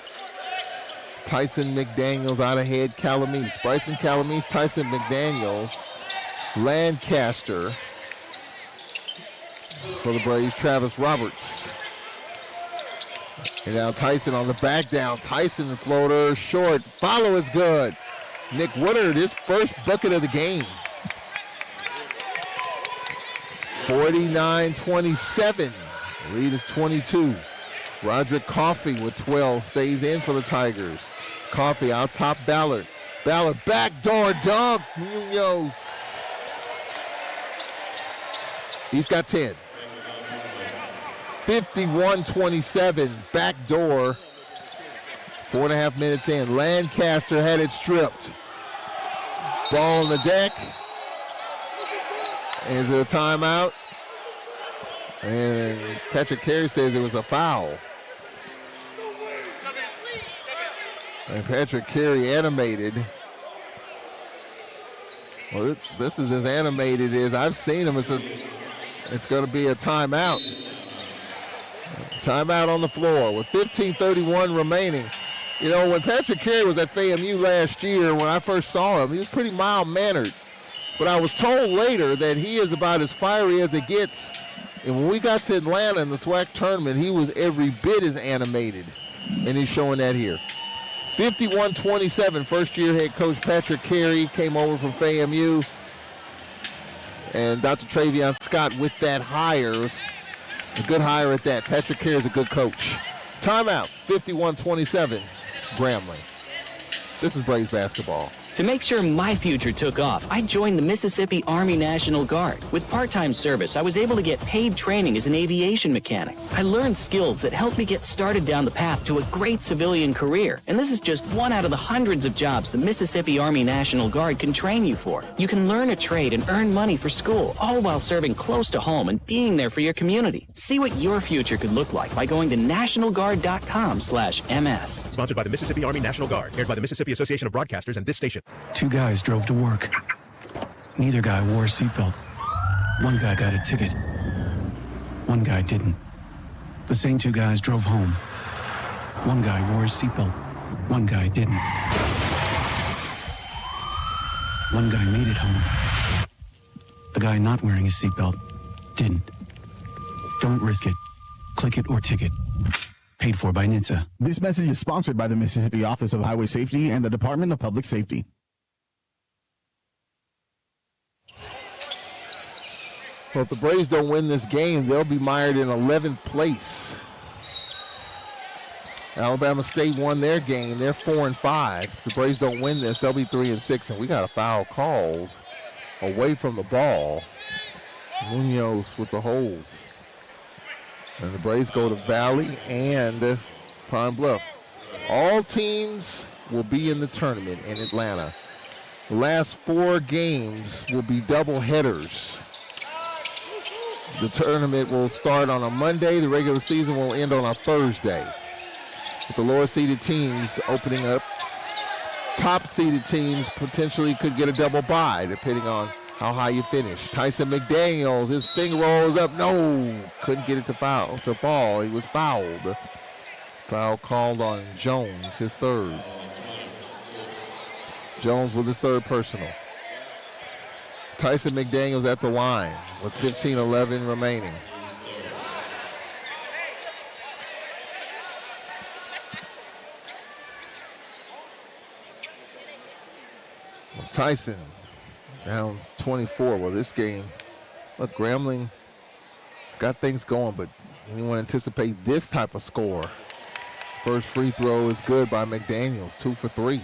Tyson McDaniels out ahead, Calamese. Bryson Calamese, Tyson McDaniels, Lancaster. For the Braves, Travis Roberts. And now Tyson on the back down. Tyson floater short. Follow is good. Nick Woodard, his first bucket of the game. 49-27. Lead is 22. Roderick Coffey with 12 stays in for the Tigers. Coffey out top Ballard. Ballard backdoor dunk. Munoz. He's got 10. 51-27, backdoor. 4.5 minutes in. Lancaster had it stripped. Ball on the deck. Is it a timeout? And Patrick Carey says it was a foul. And Patrick Carey animated. Well, this is as animated as I've seen him. It's going to be a timeout. Timeout on the floor with 15:31 remaining. You know, when Patrick Carey was at FAMU last year, when I first saw him, he was pretty mild-mannered. But I was told later that he is about as fiery as it gets. And when we got to Atlanta in the SWAC tournament, he was every bit as animated. And he's showing that here. 51-27, first-year head coach Patrick Carey came over from FAMU. And Dr. Travion Scott with that hire. A good hire at that. Patrick Carey is a good coach. Timeout, 51-27, Grambling. This is Braves basketball. To make sure my future took off, I joined the Mississippi Army National Guard. With part-time service, I was able to get paid training as an aviation mechanic. I learned skills that helped me get started down the path to a great civilian career. And this is just one out of the hundreds of jobs the Mississippi Army National Guard can train you for. You can learn a trade and earn money for school, all while serving close to home and being there for your community. See what your future could look like by going to nationalguard.com/MS. Sponsored by the Mississippi Army National Guard, aired by the Mississippi Association of Broadcasters and this station. Two guys drove to work. Neither guy wore a seatbelt. One guy got a ticket. One guy didn't. The same two guys drove home. One guy wore a seatbelt. One guy didn't. One guy made it home. The guy not wearing his seatbelt didn't. Don't risk it. Click it or ticket. Paid for by NHTSA. This message is sponsored by the Mississippi Office of Highway Safety and the Department of Public Safety. Well, if the Braves don't win this game, they'll be mired in 11th place. Alabama State won their game. They're 4-5. If the Braves don't win this, they'll be 3-6. And we got a foul called away from the ball. Munoz with the hold. And the Braves go to Valley and Pine Bluff. All teams will be in the tournament in Atlanta. The last 4 games will be double headers. The tournament will start on a Monday. The regular season will end on a Thursday. With the lower-seeded teams opening up, top-seeded teams potentially could get a double bye, depending on how high you finish. Tyson McDaniels, his finger rolls up. No, couldn't get it to fall. He was fouled. Foul called on Jones, his third. Jones with his third personal. Tyson McDaniels at the line with 15:11 remaining. Well, Tyson down 24. Well, this game, look, Grambling has got things going, but anyone anticipate this type of score? First free throw is good by McDaniels, 2 for 3.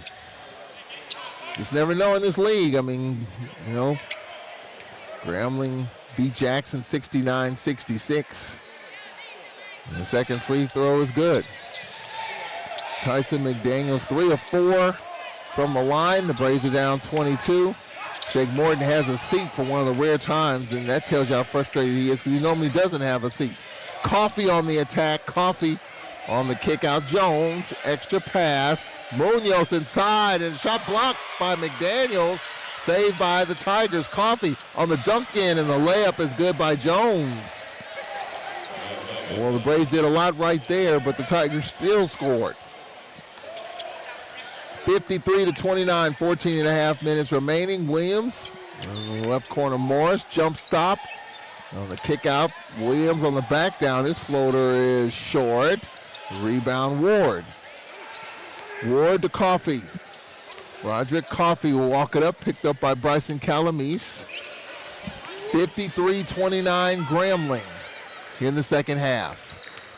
Just never know in this league. I mean, you know, Grambling beat Jackson 69-66. And the second free throw is good. Tyson McDaniels 3 of 4 from the line. The Braves are down 22. Jake Morton has a seat for one of the rare times, and that tells you how frustrated he is because he normally doesn't have a seat. Coffey on the attack. Coffey on the kick out. Jones, extra pass. Munoz inside, and shot blocked by McDaniels. Saved by the Tigers. Coffey on the dunk in, and the layup is good by Jones. Well, the Braves did a lot right there, but the Tigers still scored. 53-29, 14 and a half minutes remaining. Williams, on the left corner, Morris, jump stop. On the kick out, Williams on the back down. His floater is short. Rebound, Ward. Ward to Coffey. Roderick Coffey will walk it up, picked up by Bryson Calamise. 53-29 Grambling in the second half.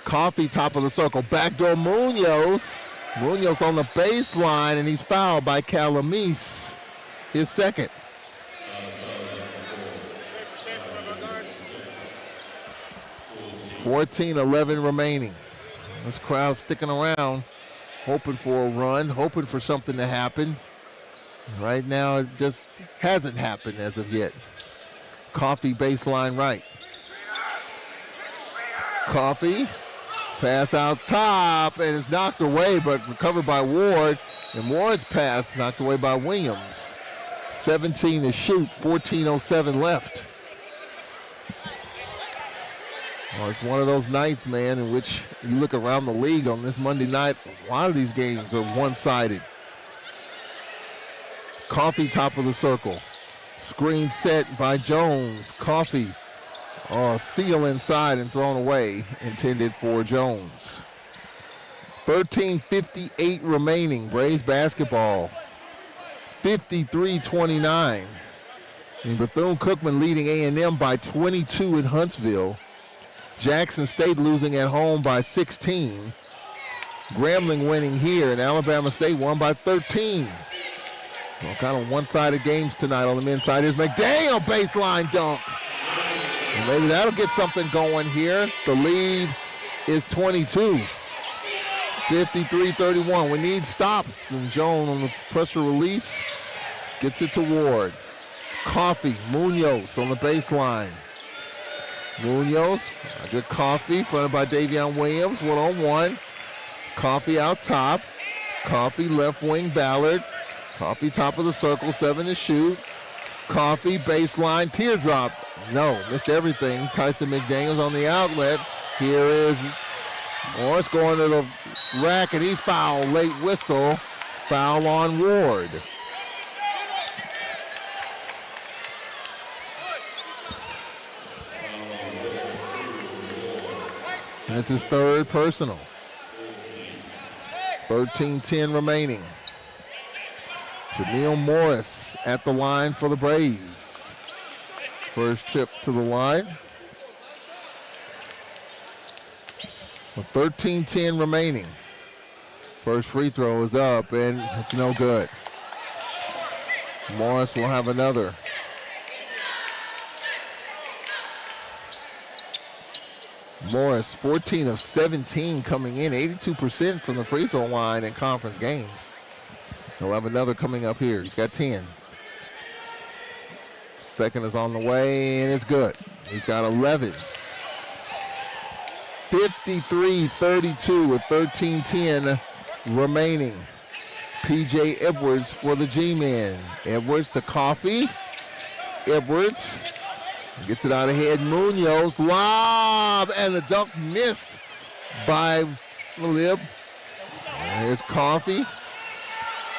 Coffey top of the circle, backdoor Munoz. Munoz on the baseline, and he's fouled by Calamise, his second. $14-11 remaining. This crowd sticking around, hoping for a run, hoping for something to happen. Right now, it just hasn't happened as of yet. Coffey baseline right. Coffey, pass out top, and it's knocked away, but recovered by Ward. And Ward's pass knocked away by Williams. 17 to shoot, 14:07 left. Well, it's one of those nights, man, in which you look around the league on this Monday night, a lot of these games are one-sided. Coffey top of the circle. Screen set by Jones. Coffey, seal inside and thrown away, intended for Jones. 13:58 remaining. Braves basketball. 53-29. And Bethune-Cookman leading A&M by 22 in Huntsville. Jackson State losing at home by 16. Grambling winning here, and Alabama State won by 13. Well, kind of one-sided games tonight on the men's side. Here's McDaniel, baseline dunk. And maybe that'll get something going here. The lead is 22. 53-31. We need stops, and Jones on the pressure release gets it to Ward. Coffey, Munoz on the baseline. Munoz, Roger Coffey, fronted by Davion Williams, one-on-one. Coffey out top. Coffey left wing Ballard. Coffey top of the circle, 7 to shoot. Coffey baseline, teardrop. No, missed everything. Tyson McDaniels on the outlet. Here is Morris going to the rack, and he's fouled. Late whistle. Foul on Ward. And it's his third personal. 13-10 remaining. Jameel Morris at the line for the Braves. First trip to the line. 13-10 remaining. First free throw is up, and it's no good. Morris will have another. Morris, 14 of 17 coming in, 82% from the free throw line in conference games. He'll have another coming up here. He's got 10. Second is on the way, and it's good. He's got 11. 53-32 with 13-10 remaining. P.J. Edwards for the G-men. Edwards to Coffey. Edwards gets it out ahead. Munoz, lob, and the dunk missed by Lib. Here's Coffey.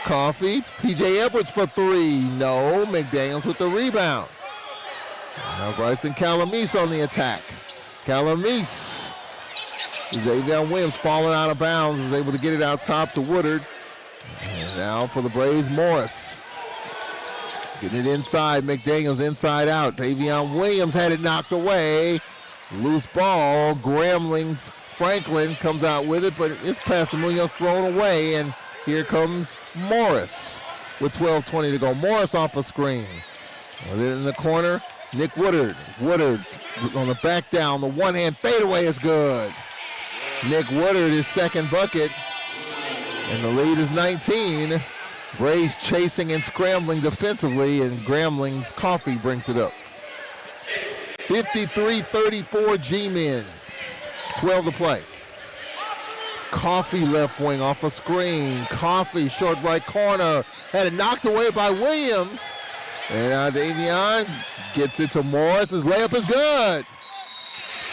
Coffey, P.J. Edwards for three. No, McDaniels with the rebound. Now Bryson Calamise on the attack. Calamise. Davion Williams falling out of bounds, is able to get it out top to Woodard. And now for the Braves, Morris. Getting it inside, McDaniels inside out. Davion Williams had it knocked away. Loose ball, Grambling Franklin comes out with it, but it's past the Munoz thrown away, and here comes Morris with 12:20 to go. Morris off a screen. In the corner, Nick Woodard. Woodard on the back down, the one-hand fadeaway is good. Nick Woodard, his second bucket, and the lead is 19. Braves chasing and scrambling defensively, and Grambling's Coffey brings it up. 53-34 G-men. 12 to play. Coffey left wing off a screen. Coffey short right corner. Had it knocked away by Williams. And now Davion gets it to Morris. His layup is good.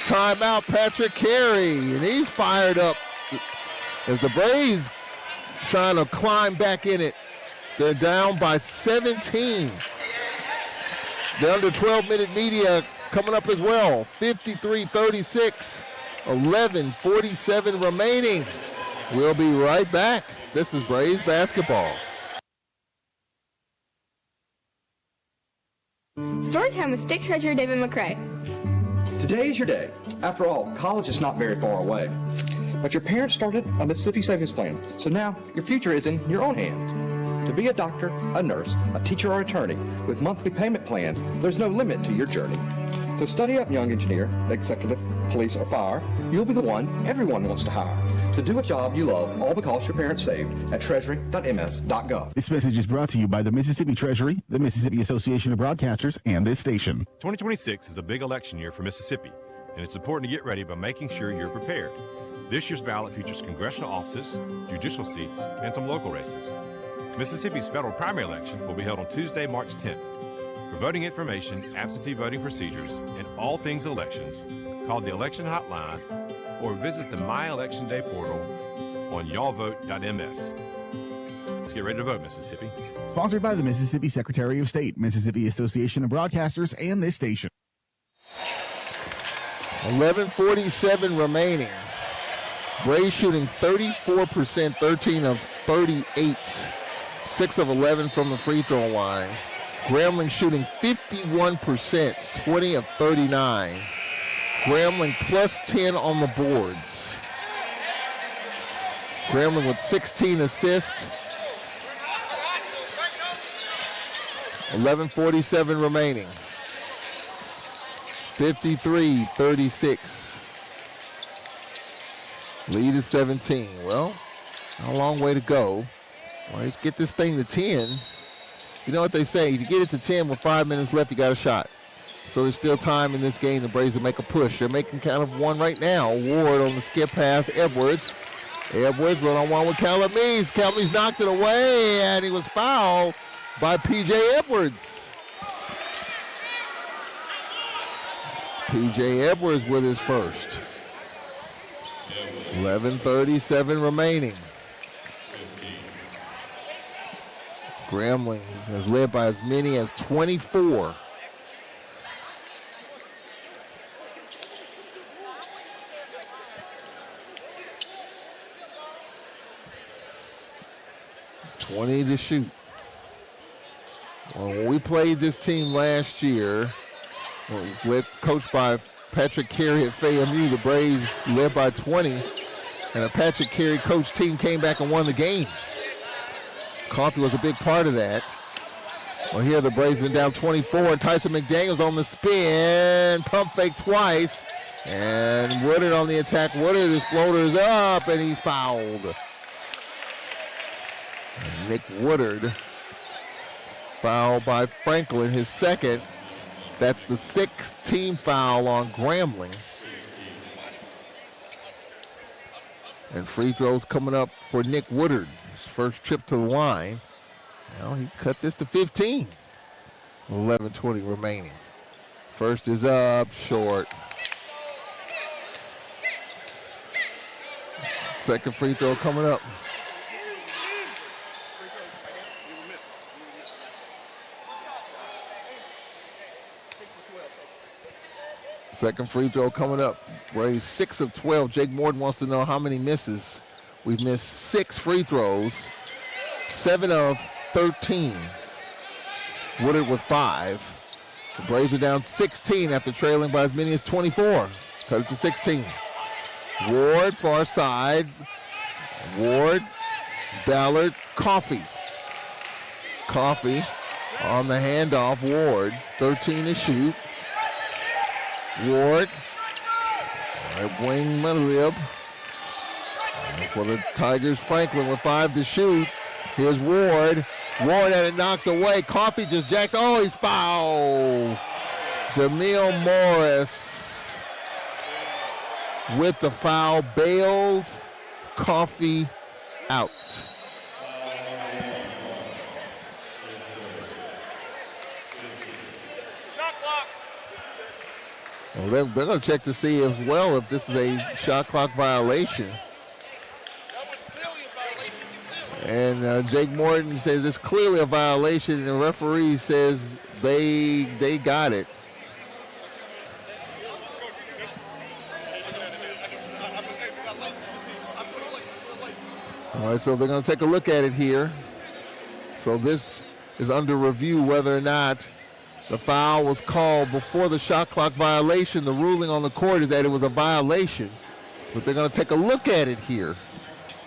Timeout, Patrick Carey. And he's fired up as the Braves trying to climb back in it. They're down by 17. The under 12-minute media coming up as well. 53-36, 11:47 remaining. We'll be right back. This is Braves basketball. Storytime with State Treasurer David McCray. Today is your day. After all, college is not very far away. But your parents started a Mississippi Savings Plan, so now your future is in your own hands. To be a doctor, a nurse, a teacher, or attorney with monthly payment plans, there's no limit to your journey. So study up, young engineer, executive, police, or fire. You'll be the one everyone wants to hire. To do a job you love, all because your parents saved at treasury.ms.gov. This message is brought to you by the Mississippi Treasury, the Mississippi Association of Broadcasters, and this station. 2026 is a big election year for Mississippi, and it's important to get ready by making sure you're prepared. This year's ballot features congressional offices, judicial seats, and some local races. Mississippi's federal primary election will be held on Tuesday, March 10th. For voting information, absentee voting procedures, and all things elections, call the election hotline or visit the My Election Day portal on y'allvote.ms. Let's get ready to vote, Mississippi. Sponsored by the Mississippi Secretary of State, Mississippi Association of Broadcasters, and this station. 11:47 remaining. Braves shooting 34%, 13 of 38, 6 of 11 from the free throw line. Grambling shooting 51%, 20 of 39. Grambling plus 10 on the boards. Grambling with 16 assists. 11:47 remaining. 53-36. Lead is 17. Well, a long way to go. Well, let's get this thing to 10. You know what they say, if you get it to 10 with 5 minutes left, you got a shot. So there's still time in this game. The Braves will make a push. They're making kind of one right now. Ward on the skip pass. Edwards. Edwards one-on-one with Calamese. Calamese knocked it away, and he was fouled by P.J. Edwards. P.J. Edwards with his first. 11:37 remaining. Grambling has led by as many as 24. $20 to shoot. Well, when we played this team last year, coached by Patrick Carey at FAMU, the Braves led by 20, and a Patrick Carey coached team came back and won the game. Coffee was a big part of that. Well, here the Braves been down 24, and Tyson McDaniels on the spin, pump fake twice, and Woodard on the attack. Woodard, his floater's up, and he's fouled. And Nick Woodard fouled by Franklin, his second. That's the 6th team foul on Grambling. And free throws coming up for Nick Woodard. His first trip to the line. Now he cut this to 15. 11:20 remaining. First is up, short. Second free throw coming up. Second free throw coming up. Braves 6 of 12. Jake Morton wants to know how many misses. We've missed 6 free throws. 7 of 13. Woodard with 5. The Braves are down 16 after trailing by as many as 24. Cut it to 16. Ward, far side. Ward, Ballard, Coffee. Coffee on the handoff. Ward, 13 to shoot. Ward, right wing Medlib. For the Tigers, Franklin with 5 to shoot. Here's Ward. Ward had it knocked away. Coffee just jacks. Oh, he's fouled. Jamil Morris with the foul. Bailed. Coffee out. Well, they're going to check to see as well if this is a shot clock violation. And Jake Morton says it's clearly a violation, and the referee says they got it. All right, so they're going to take a look at it here. So this is under review whether or not the foul was called before the shot clock violation. The ruling on the court is that it was a violation, but they're going to take a look at it here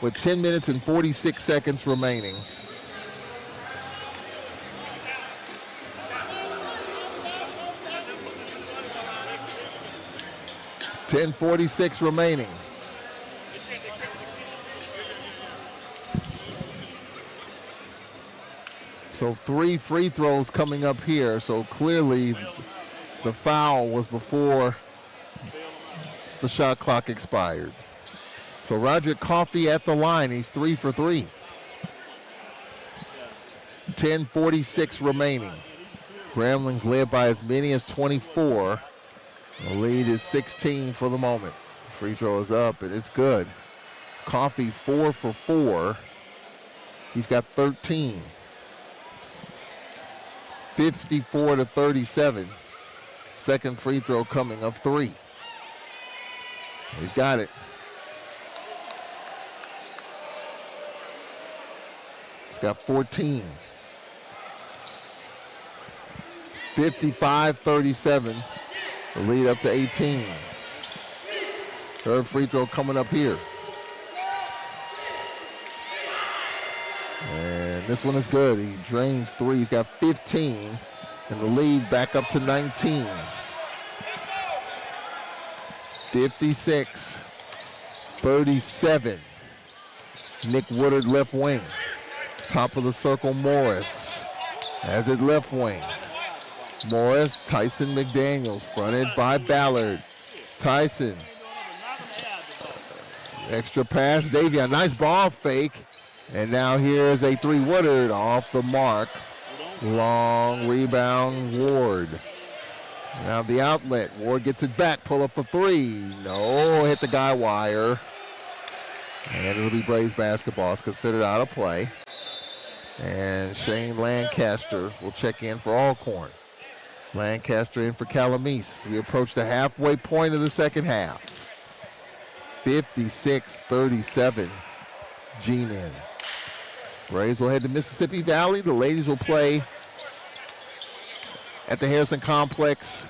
with 10 minutes and 46 seconds remaining. .46 remaining. So 3 free throws coming up here. So clearly the foul was before the shot clock expired. So Roger Coffey at the line. He's 3 for 3. 10:46 remaining. Grambling's led by as many as 24. The lead is 16 for the moment. Free throw is up, and it's good. Coffey 4 for 4. He's got 13. 54-37. Second free throw coming of 3. He's got it. He's got 14. 55-37. The lead up to 18. Third free throw coming up here. And this one is good. He drains 3. He's got 15. And the lead back up to 19. 56-37. Nick Woodard left wing. Top of the circle, Morris. Has it left wing. Morris, Tyson McDaniels, fronted by Ballard. Tyson. Extra pass, Davion. Nice ball fake. And now here's a 3 Woodard off the mark. Long rebound, Ward. Now the outlet. Ward gets it back. Pull up a 3. No, hit the guy wire. And it'll be Braves basketball. It's considered out of play. And Shane Lancaster will check in for Alcorn. Lancaster in for Calamese. We approach the halfway point of the second half. 56-37. G-Men. Braves will head to Mississippi Valley. The ladies will play at the Harrison Complex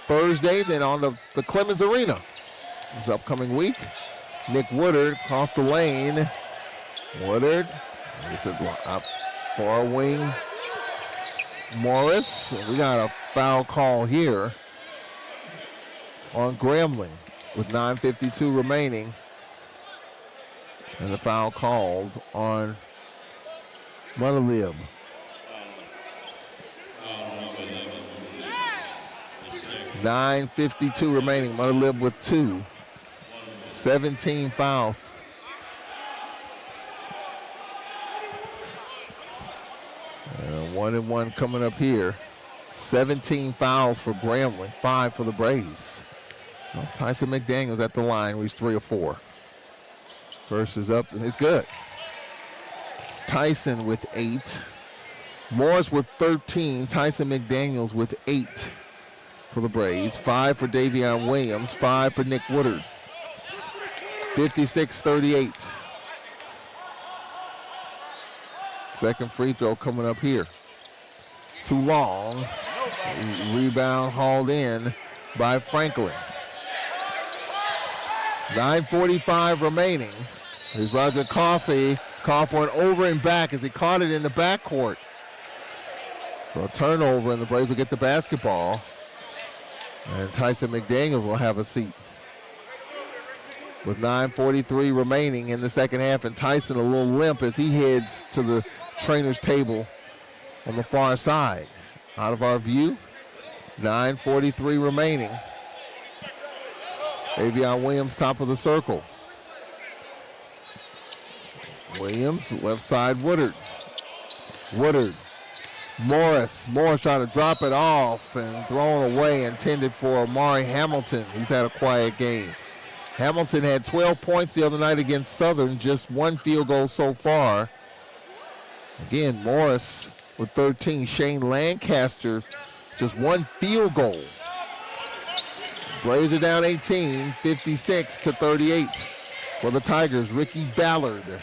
Thursday, then on the Clemens Arena this upcoming week. Nick Woodard across the lane. Woodard gets it up far wing. Morris. We got a foul call here on Grambling with 9:52 remaining. And the foul called on Monolib. .52 remaining. Monolib with 2. 17 fouls. And 1-1 coming up here. 17 fouls for Grambling, 5 for the Braves. Well, Tyson McDaniels at the line, where he's 3 or 4. First is up, and it's good. Tyson with 8. Morris with 13. Tyson McDaniels with 8 for the Braves. 5 for Davion Williams. 5 for Nick Woodard. 56-38. Second free throw coming up here. Too long. Rebound hauled in by Franklin. 9:45 remaining. Here's Roger Coffey. Call for an over and back as he caught it in the backcourt. So a turnover, and the Braves will get the basketball. And Tyson McDaniels will have a seat. With 9:43 remaining in the second half, and Tyson a little limp as he heads to the trainer's table on the far side. Out of our view, 9:43 remaining. Davion Williams, top of the circle. Williams, left side, Woodard. Woodard. Morris trying to drop it off and thrown away, intended for Amari Hamilton. He's had a quiet game. Hamilton had 12 points the other night against Southern, just 1 field goal so far. Again, Morris with 13. Shane Lancaster, just one field goal. Braves are down 18, 56-38 for the Tigers. Ricky Ballard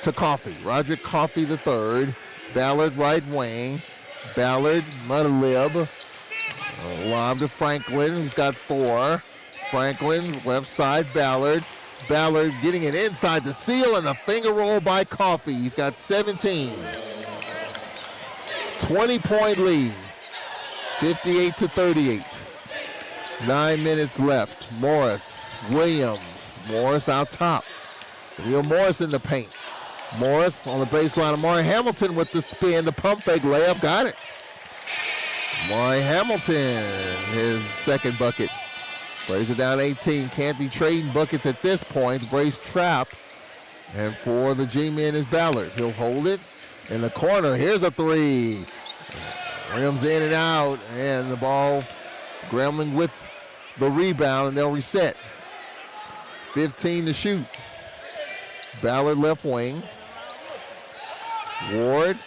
to Coffey. Roderick Coffey the third. Ballard right wing. Ballard, Mudalib. Lob to Franklin, who's got 4. Franklin, left side, Ballard. Ballard getting it inside the seal and a finger roll by Coffey. He's got 17. 20-point lead, 58-38. 9 minutes left. Morris, Williams. Morris out top. Leo Morris in the paint. Morris on the baseline. Amari Hamilton with the spin. The pump fake layup. Got it. Amari Hamilton, his second bucket. Braves are down 18. Can't be trading buckets at this point. Braves trap. And for the G-men is Ballard. He'll hold it in the corner. Here's a three. Rims in and out. And the ball, Grambling with the rebound, and they'll reset. 15 to shoot. Ballard left wing. Ward.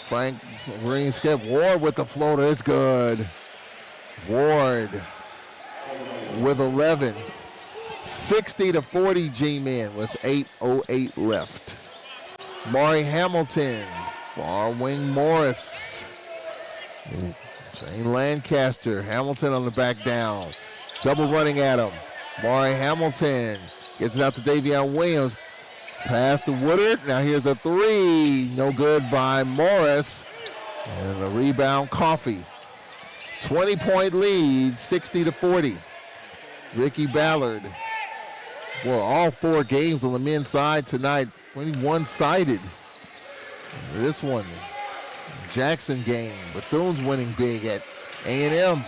Frank Green skip. Ward with the floater. It's good. Ward with 11. 60-40 G-men with 8:08 left. Maury Hamilton. Far wing Morris. Shane Lancaster. Hamilton on the back down. Double running at him. Maury Hamilton gets it out to Davion Williams. Pass to Woodard. Now here's a three. No good by Morris. And the rebound, Coffey. 20-point lead, 60-40. Ricky Ballard. Well, all 4 games on the men's side tonight. 21-sided. This one, Jackson game. Bethune's winning big at A&M.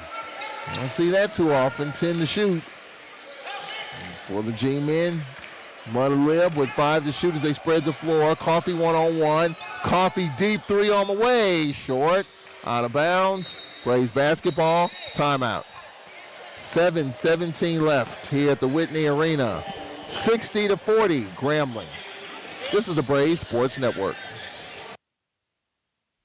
I don't see that too often. 10 to shoot. And for the G-men, Mudalib with 5 to shoot as they spread the floor. Coffey one-on-one. Coffey deep three on the way. Short. Out of bounds. Braves basketball. Timeout. 7:17 left here at the Whitney Arena. 60-40 Grambling. This is the Braves Sports Network.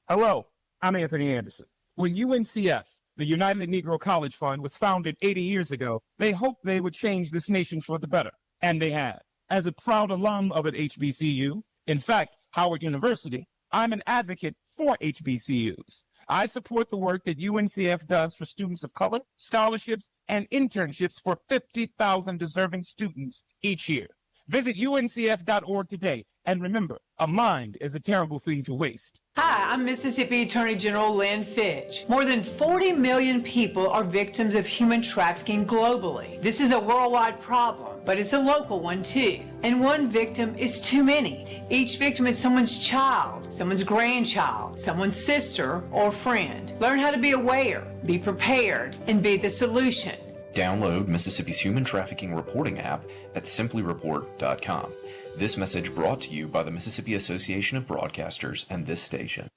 Hello, I'm Anthony Anderson. When UNCF, the United Negro College Fund, was founded 80 years ago, they hoped they would change this nation for the better, and they have. As a proud alum of an HBCU, in fact, Howard University, I'm an advocate for HBCUs. I support the work that UNCF does for students of color, scholarships, and internships for 50,000 deserving students each year. Visit uncf.org today, and remember, a mind is a terrible thing to waste. Hi, I'm Mississippi Attorney General Lynn Fitch. More than 40 million people are victims of human trafficking globally. This is a worldwide problem, but it's a local one too. And one victim is too many. Each victim is someone's child, someone's grandchild, someone's sister or friend. Learn how to be aware, be prepared, and be the solution. Download Mississippi's Human Trafficking Reporting app at simplyreport.com. This message brought to you by the Mississippi Association of Broadcasters and this station.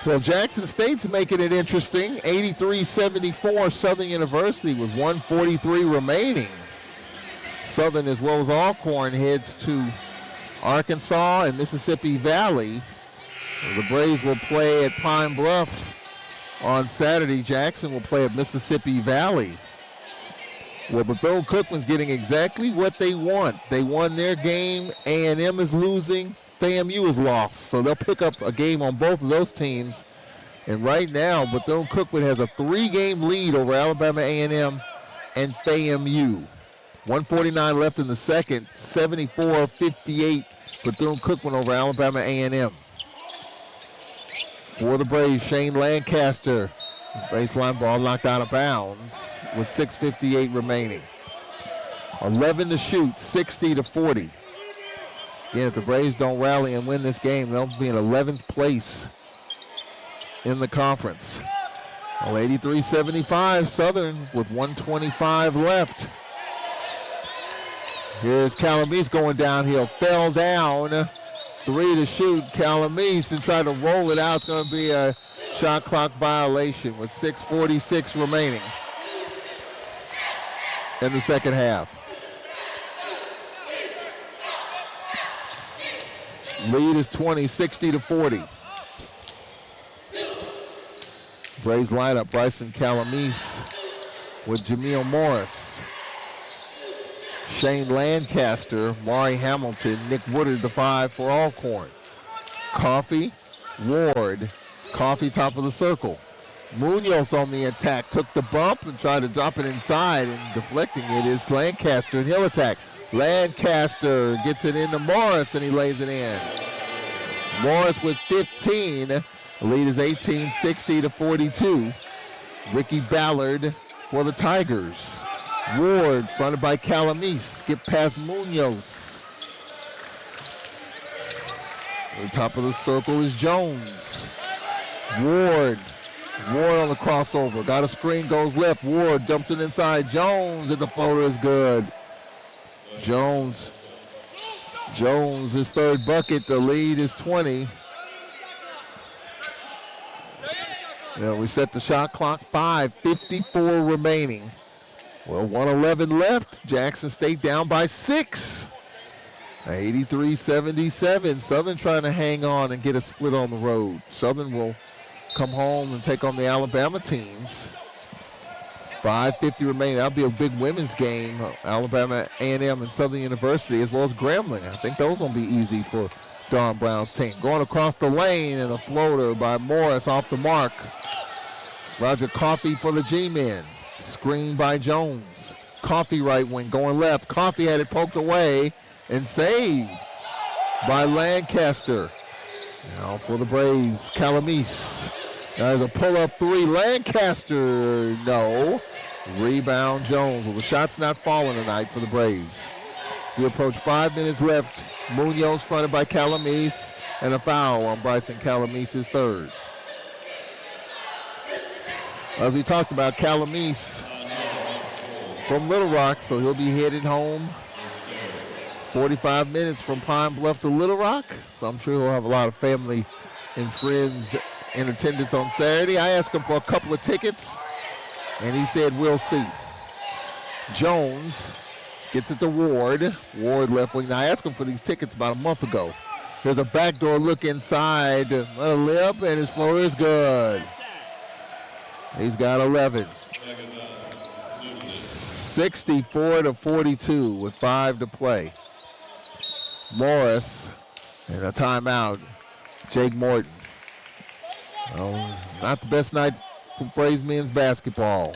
Well, Jackson State's making it interesting. 83-74 Southern University with 1:43 remaining. Southern as well as Alcorn heads to Arkansas and Mississippi Valley. The Braves will play at Pine Bluff on Saturday. Jackson will play at Mississippi Valley. Well, Bethune-Cookman's getting exactly what they want. They won their game. A&M is losing. FAMU is lost. So they'll pick up a game on both of those teams. And right now, Bethune-Cookman has a 3-game lead over Alabama A&M and FAMU. 1:49 left in the second. 74-58 Bethune-Cookman over Alabama A&M. For the Braves, Shane Lancaster. Baseline ball knocked out of bounds with 6:58 remaining. 11 to shoot, 60-40. Again, if the Braves don't rally and win this game, they'll be in 11th place in the conference. Well, 83-75 Southern with 1:25 left. Here's Calamise going downhill. Fell down. 3 to shoot. Calamise and try to roll it out. It's going to be a shot clock violation with 6:46 remaining in the second half. Lead is 20, 60-40. Braves lineup, Bryson Calamise with Jameel Morris, Shane Lancaster, Maury Hamilton, Nick Woodard, the 5 for Alcorn. Coffee, Ward, Coffee top of the circle. Munoz on the attack, took the bump and tried to drop it inside, and deflecting it is Lancaster, and he'll attack. Lancaster gets it into Morris, and he lays it in. Morris with 15. The lead is 18, 60-42. Ricky Ballard for the Tigers. Ward fronted by Calamise. Skip past Munoz. At the top of the circle is Jones. Ward on the crossover. Got a screen, goes left. Ward dumps it inside. Jones, and the floater is good. Jones, his third bucket. The lead is 20. Yeah, we set the shot clock. 5:54 remaining. Well, 1:11 left. Jackson State down by 6. 83-77. Southern trying to hang on and get a split on the road. Southern will come home and take on the Alabama teams. 5:50 remaining. That'll be a big women's game. Alabama A&M and Southern University, as well as Grambling. I think those will be easy for Don Brown's team. Going across the lane, and a floater by Morris off the mark. Roger Coffey for the G-men. Screen by Jones. Coffey right wing going left. Coffey had it poked away and saved by Lancaster. Now for the Braves, Calamise. There's a pull-up 3. Lancaster, no. Rebound Jones. Well, the shot's not falling tonight for the Braves. We approach 5 minutes left. Munoz fronted by Calamise, and a foul on Bryson Calamise's third. As we talked about, Calamise from Little Rock, so he'll be headed home 45 minutes from Pine Bluff to Little Rock. So I'm sure he'll have a lot of family and friends in attendance on Saturday. I asked him for a couple of tickets, and he said, we'll see. Jones gets it to Ward. Ward left wing. Now, I asked him for these tickets about a month ago. There's a backdoor look inside. Let a lip, and his floater is good. He's got 11. 64-42 with 5 to play. Morris and a timeout. Jake Morton. Not the best night for Braves men's basketball.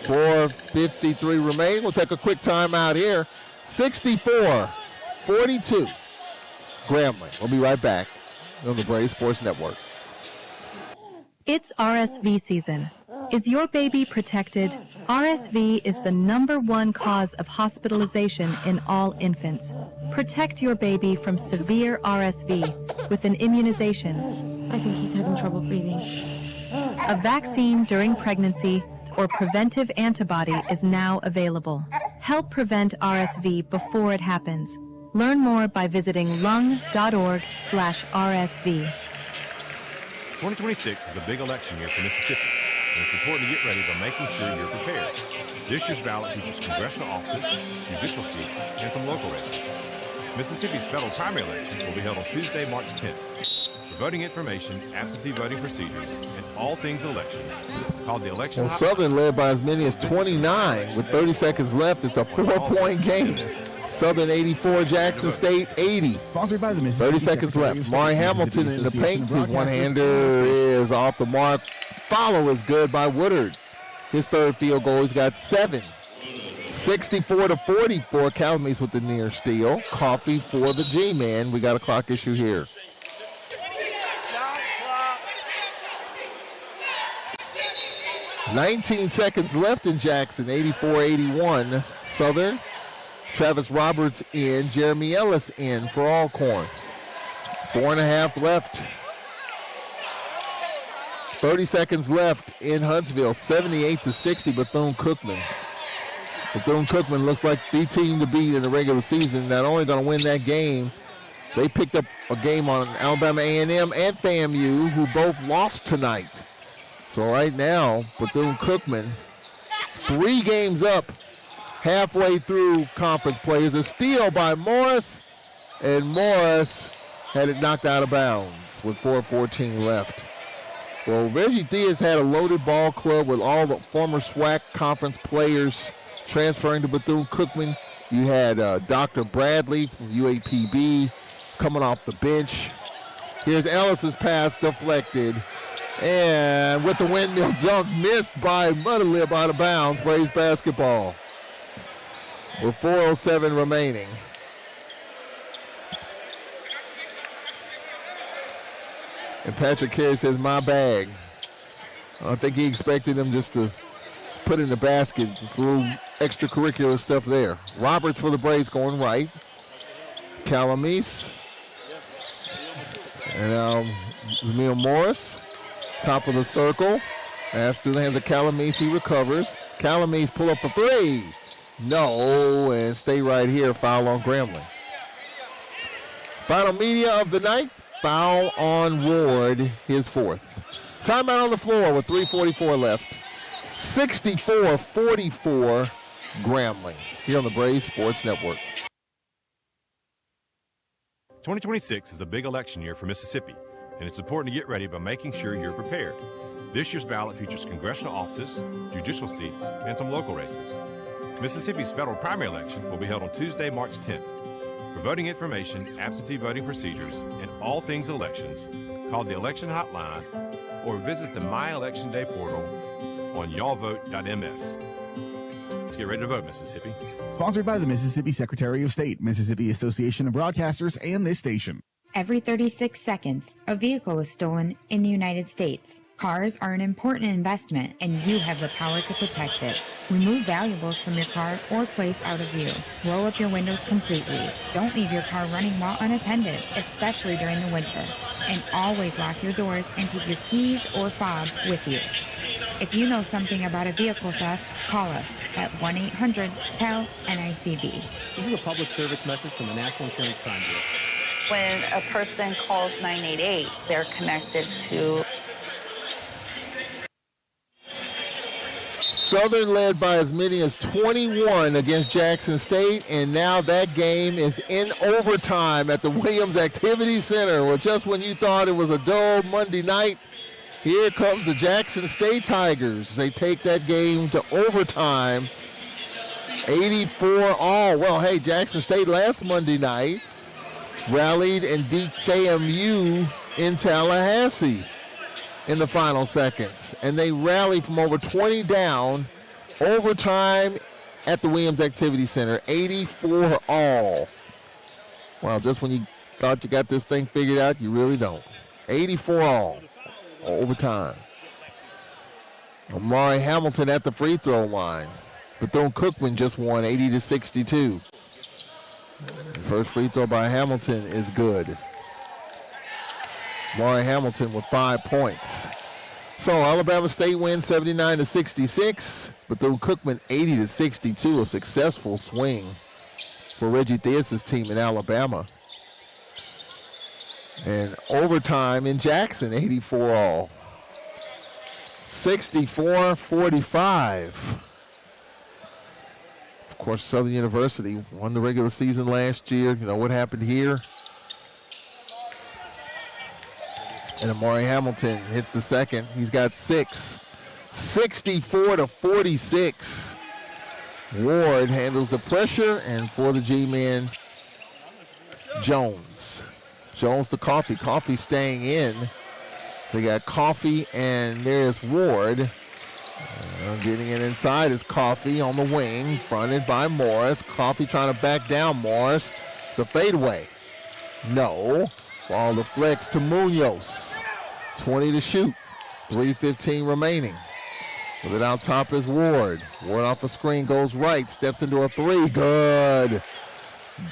4:53 remaining. We'll take a quick timeout here. 64-42. Grambling. We'll be right back on the Braves Sports Network. It's RSV season. Is your baby protected? RSV is the #1 cause of hospitalization in all infants. Protect your baby from severe RSV with an immunization. I think he's having trouble breathing. A vaccine during pregnancy or preventive antibody is now available. Help prevent RSV before it happens. Learn more by visiting lung.org/RSV. 2026 is a big election year for Mississippi, and it's important to get ready by making sure you're prepared. This year's ballot features congressional offices, judicial seats, and some local races. Mississippi's federal primary election will be held on Tuesday, March 10th. For voting information, absentee voting procedures, and all things elections, call the election. Well, Southern led by as many as 29 with 30 seconds left. It's a 4-point game. Southern 84, Jackson State 80. Sponsored by the Mississippi 30 seconds left. Maury Hamilton in the paint. His one-hander is off the mark. Follow is good by Woodard. His third field goal, he's got 7. 64-44. Calamise with the near steal. Coffee for the G-man. We got a clock issue here. $19 seconds left in Jackson. 84-81. Southern. Travis Roberts in. Jeremy Ellis in for Alcorn. 4.5 left. 30 seconds left in Huntsville. 78-60 Bethune-Cookman. Bethune-Cookman looks like the team to beat in the regular season. Not only going to win that game, they picked up a game on Alabama A&M and FAMU, who both lost tonight. So right now, Bethune-Cookman, 3 games up halfway through conference play. Is a steal by Morris, and Morris had it knocked out of bounds with 4:14 left. Well, Reggie Diaz had a loaded ball club with all the former SWAC conference players transferring to Bethune-Cookman. You had Dr. Bradley from UAPB coming off the bench. Here's Ellis's pass deflected. And with the windmill dunk missed by Mudalib out of bounds, Braves basketball. With 4:07 remaining. And Patrick Carey says, my bag. I think he expected him just to put in the basket. Just a little extracurricular stuff there. Roberts for the Braves going right. Calamise. And now Emil Morris. Top of the circle. Pass through the hands of Calamise. He recovers. Calamise pull up a 3. No. And stay right here. Foul on Grambling. Final media of the night. Foul on Ward, his 4th. Timeout on the floor with 3:44 left. 64-44 Grambling here on the Braves Sports Network. 2026 is a big election year for Mississippi, and it's important to get ready by making sure you're prepared. This year's ballot features congressional offices, judicial seats, and some local races. Mississippi's federal primary election will be held on Tuesday, March 10th. For voting information, absentee voting procedures, and all things elections, call the election hotline or visit the My Election Day portal on y'allvote.ms. Let's get ready to vote, Mississippi. Sponsored by the Mississippi Secretary of State, Mississippi Association of Broadcasters, and this station. Every 36 seconds, a vehicle is stolen in the United States. Cars are an important investment, and you have the power to protect it. Remove valuables from your car or place out of view. Roll up your windows completely. Don't leave your car running while unattended, especially during the winter. And always lock your doors and keep your keys or fob with you. If you know something about a vehicle theft, call us at 1-800-TEL-NICB. This is a public service message from the National Insurance Crime Bureau. When a person calls 988, they're connected to Southern led by as many as 21 against Jackson State, and now that game is in overtime at the Williams Activity Center. Well, just when you thought it was a dull Monday night, here comes the Jackson State Tigers. They take that game to overtime, 84 all. Well, hey, Jackson State last Monday night rallied and beat KMU in Tallahassee in the final seconds. And they rallied from over 20 down, overtime at the Williams Activity Center, 84 all. Well, just when you thought you got this thing figured out, you really don't. 84 all, overtime. Amari Hamilton at the free throw line. Bethune-Cookman just won 80-62. The first free throw by Hamilton is good. Amari Hamilton with 5 points. So Alabama State wins 79-66. Bethune-Cookman 80-62. A successful swing for Reggie Diaz's team in Alabama. And overtime in Jackson, 84 all. 64-45. Of course, Southern University won the regular season last year. You know what happened here? And Amari Hamilton hits the second. He's got 6. 64-46. Ward handles the pressure, and for the G-men, Jones. Jones to Coffee. Coffee staying in. So you got Coffee, and there's Ward. Getting it inside is Coffee on the wing, fronted by Morris. Coffee trying to back down Morris. The fadeaway. No. Ball deflects to Munoz. 20 to shoot. 3:15 remaining. With it out top is Ward. Ward off the screen, goes right, steps into a 3. Good.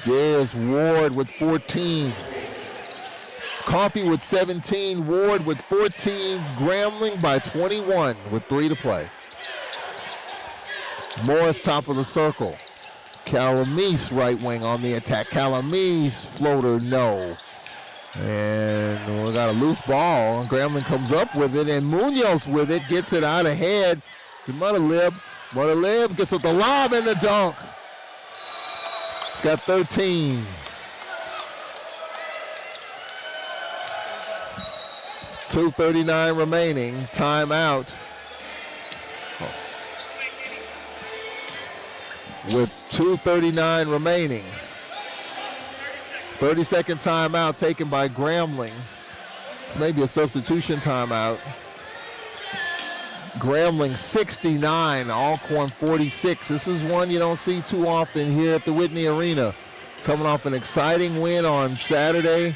There's Ward with 14. Coffee with 17. Ward with 14. Grambling by 21 with 3 to play. Morris top of the circle. Calamise right wing on the attack. Calamise floater, no. And we got got a loose ball, and Grambling comes up with it, and Munoz with it, gets it out ahead to Mudalib. Mudalib gets with the lob and the dunk. He's got 13. .239 remaining. Timeout. With 2:39 remaining. 30-second timeout taken by Grambling. This may be a substitution timeout. Grambling 69, Alcorn 46. This is one you don't see too often here at the Whitney Arena. Coming off an exciting win on Saturday.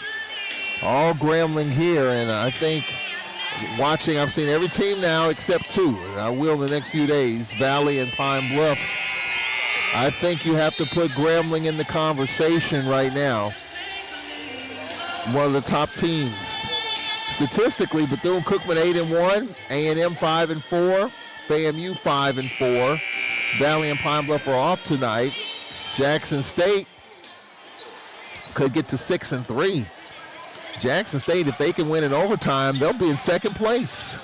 All Grambling here, and I think watching, I've seen every team now except two, and I will in the next few days, Valley and Pine Bluff. I think you have to put Grambling in the conversation right now. One of the top teams statistically. Bethune-Cookman 8-1, A&M 5-4, FAMU 5-4. Valley and Pine Bluff are off tonight. Jackson State could get to 6-3. Jackson State, if they can win in overtime, they'll be in second place.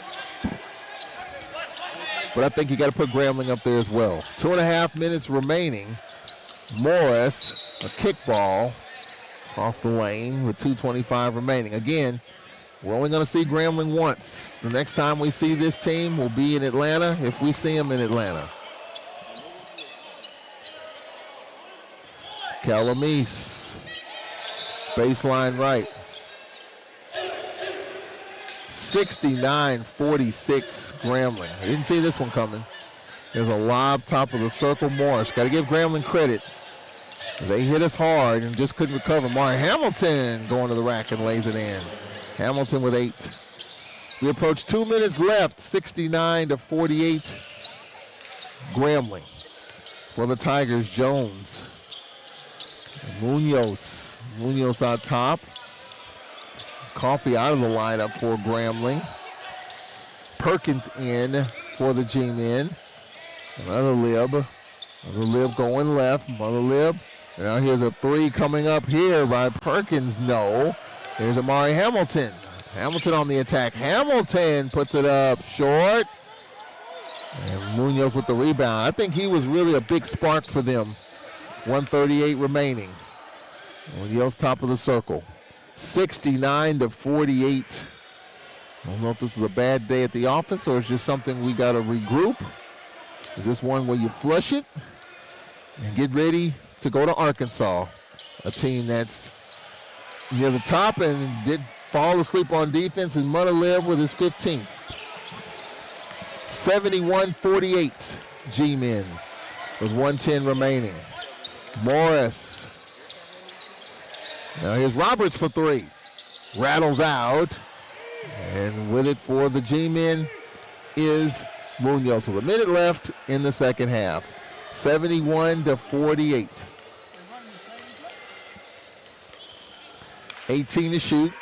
But I think you got to put Grambling up there as well. 2.5 minutes remaining. Morris, a kickball across the lane with 2:25 remaining. Again, we're only going to see Grambling once. The next time we see this team will be in Atlanta, if we see them in Atlanta. Calamise, baseline right. 69-46 Grambling. I didn't see this one coming. There's a lob top of the circle. Morris. Got to give Grambling credit. They hit us hard and just couldn't recover. Mari Hamilton going to the rack and lays it in. Hamilton with 8. We approach 2 minutes left. 69-48 Grambling. For the Tigers, Jones. Munoz. Munoz on top. Coffee out of the lineup for Grambling. Perkins in for the G-men. Another lib. Another lib going left. Another lib. Now here's a 3 coming up here by Perkins. No. Here's Amari Hamilton. Hamilton on the attack. Hamilton puts it up short. And Munoz with the rebound. I think he was really a big spark for them. 1:38 remaining. Munoz top of the circle. 69-48. I don't know if this is a bad day at the office or it's just something we got to regroup. Is this one where you flush it and get ready to go to Arkansas, a team that's near the top and did fall asleep on defense, and Mudalib with his 15th. 71-48 G-men with 1:10 remaining. Morris. Now here's Roberts for 3. Rattles out. And with it for the G-men is Munoz. With a minute left in the second half. 71-48. 18 to shoot.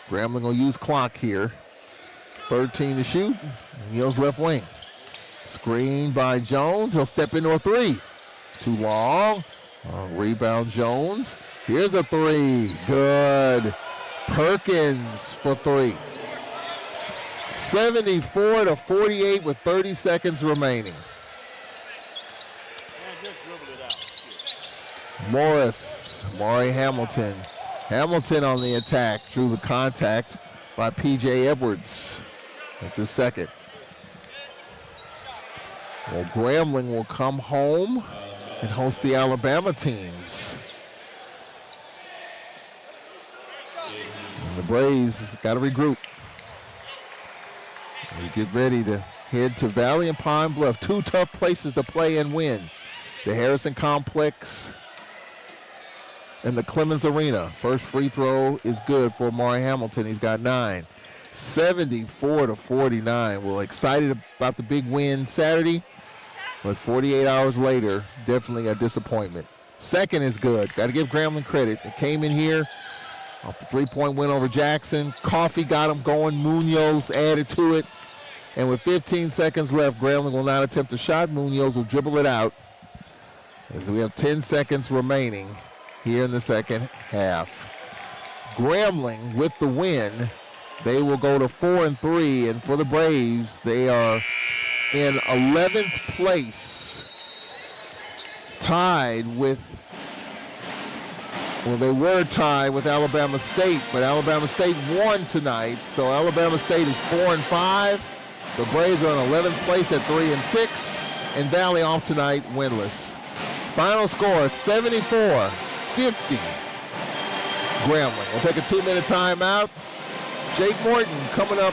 Grambling will use clock here. 13 to shoot. Munoz left wing. Screen by Jones. He'll step into a 3. Too long. Rebound Jones. Here's a 3. Good. Perkins for 3. 74-48 with 30 seconds remaining. Morris. Mari Hamilton. Hamilton on the attack through the contact by P.J. Edwards. That's his second. Well, Grambling will come home and host the Alabama teams. And the Braves got to regroup. We get ready to head to Valley and Pine Bluff. 2 tough places to play and win. The Harrison Complex and the Clemens Arena. First free throw is good for Mari Hamilton. He's got 9. 74-49. Well, excited about the big win Saturday, but 48 hours later, definitely a disappointment. Second is good. Got to give Grambling credit. It came in here off the 3-point win over Jackson. Coffee got him going. Munoz added to it. And with 15 seconds left, Grambling will not attempt a shot. Munoz will dribble it out as we have 10 seconds remaining here in the second half. Grambling with the win. They will go to 4-3, and for the Braves, they are in 11th place, tied with, well, they were tied with Alabama State, but Alabama State won tonight, so Alabama State is 4-5. The Braves are in 11th place at 3-6, and Valley off tonight winless. Final score, 74-50. Grambling. We'll take a 2-minute timeout. Jake Morton coming up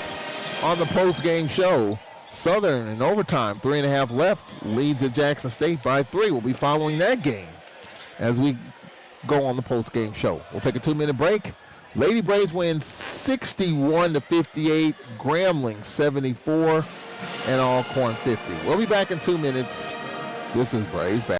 on the post-game show. Southern in overtime, 3.5 left, leads at Jackson State by 3. We'll be following that game as we go on the post-game show. We'll take a 2-minute break. Lady Braves win 61-58, Grambling 74, and Alcorn 50. We'll be back in 2 minutes. This is Braves Back.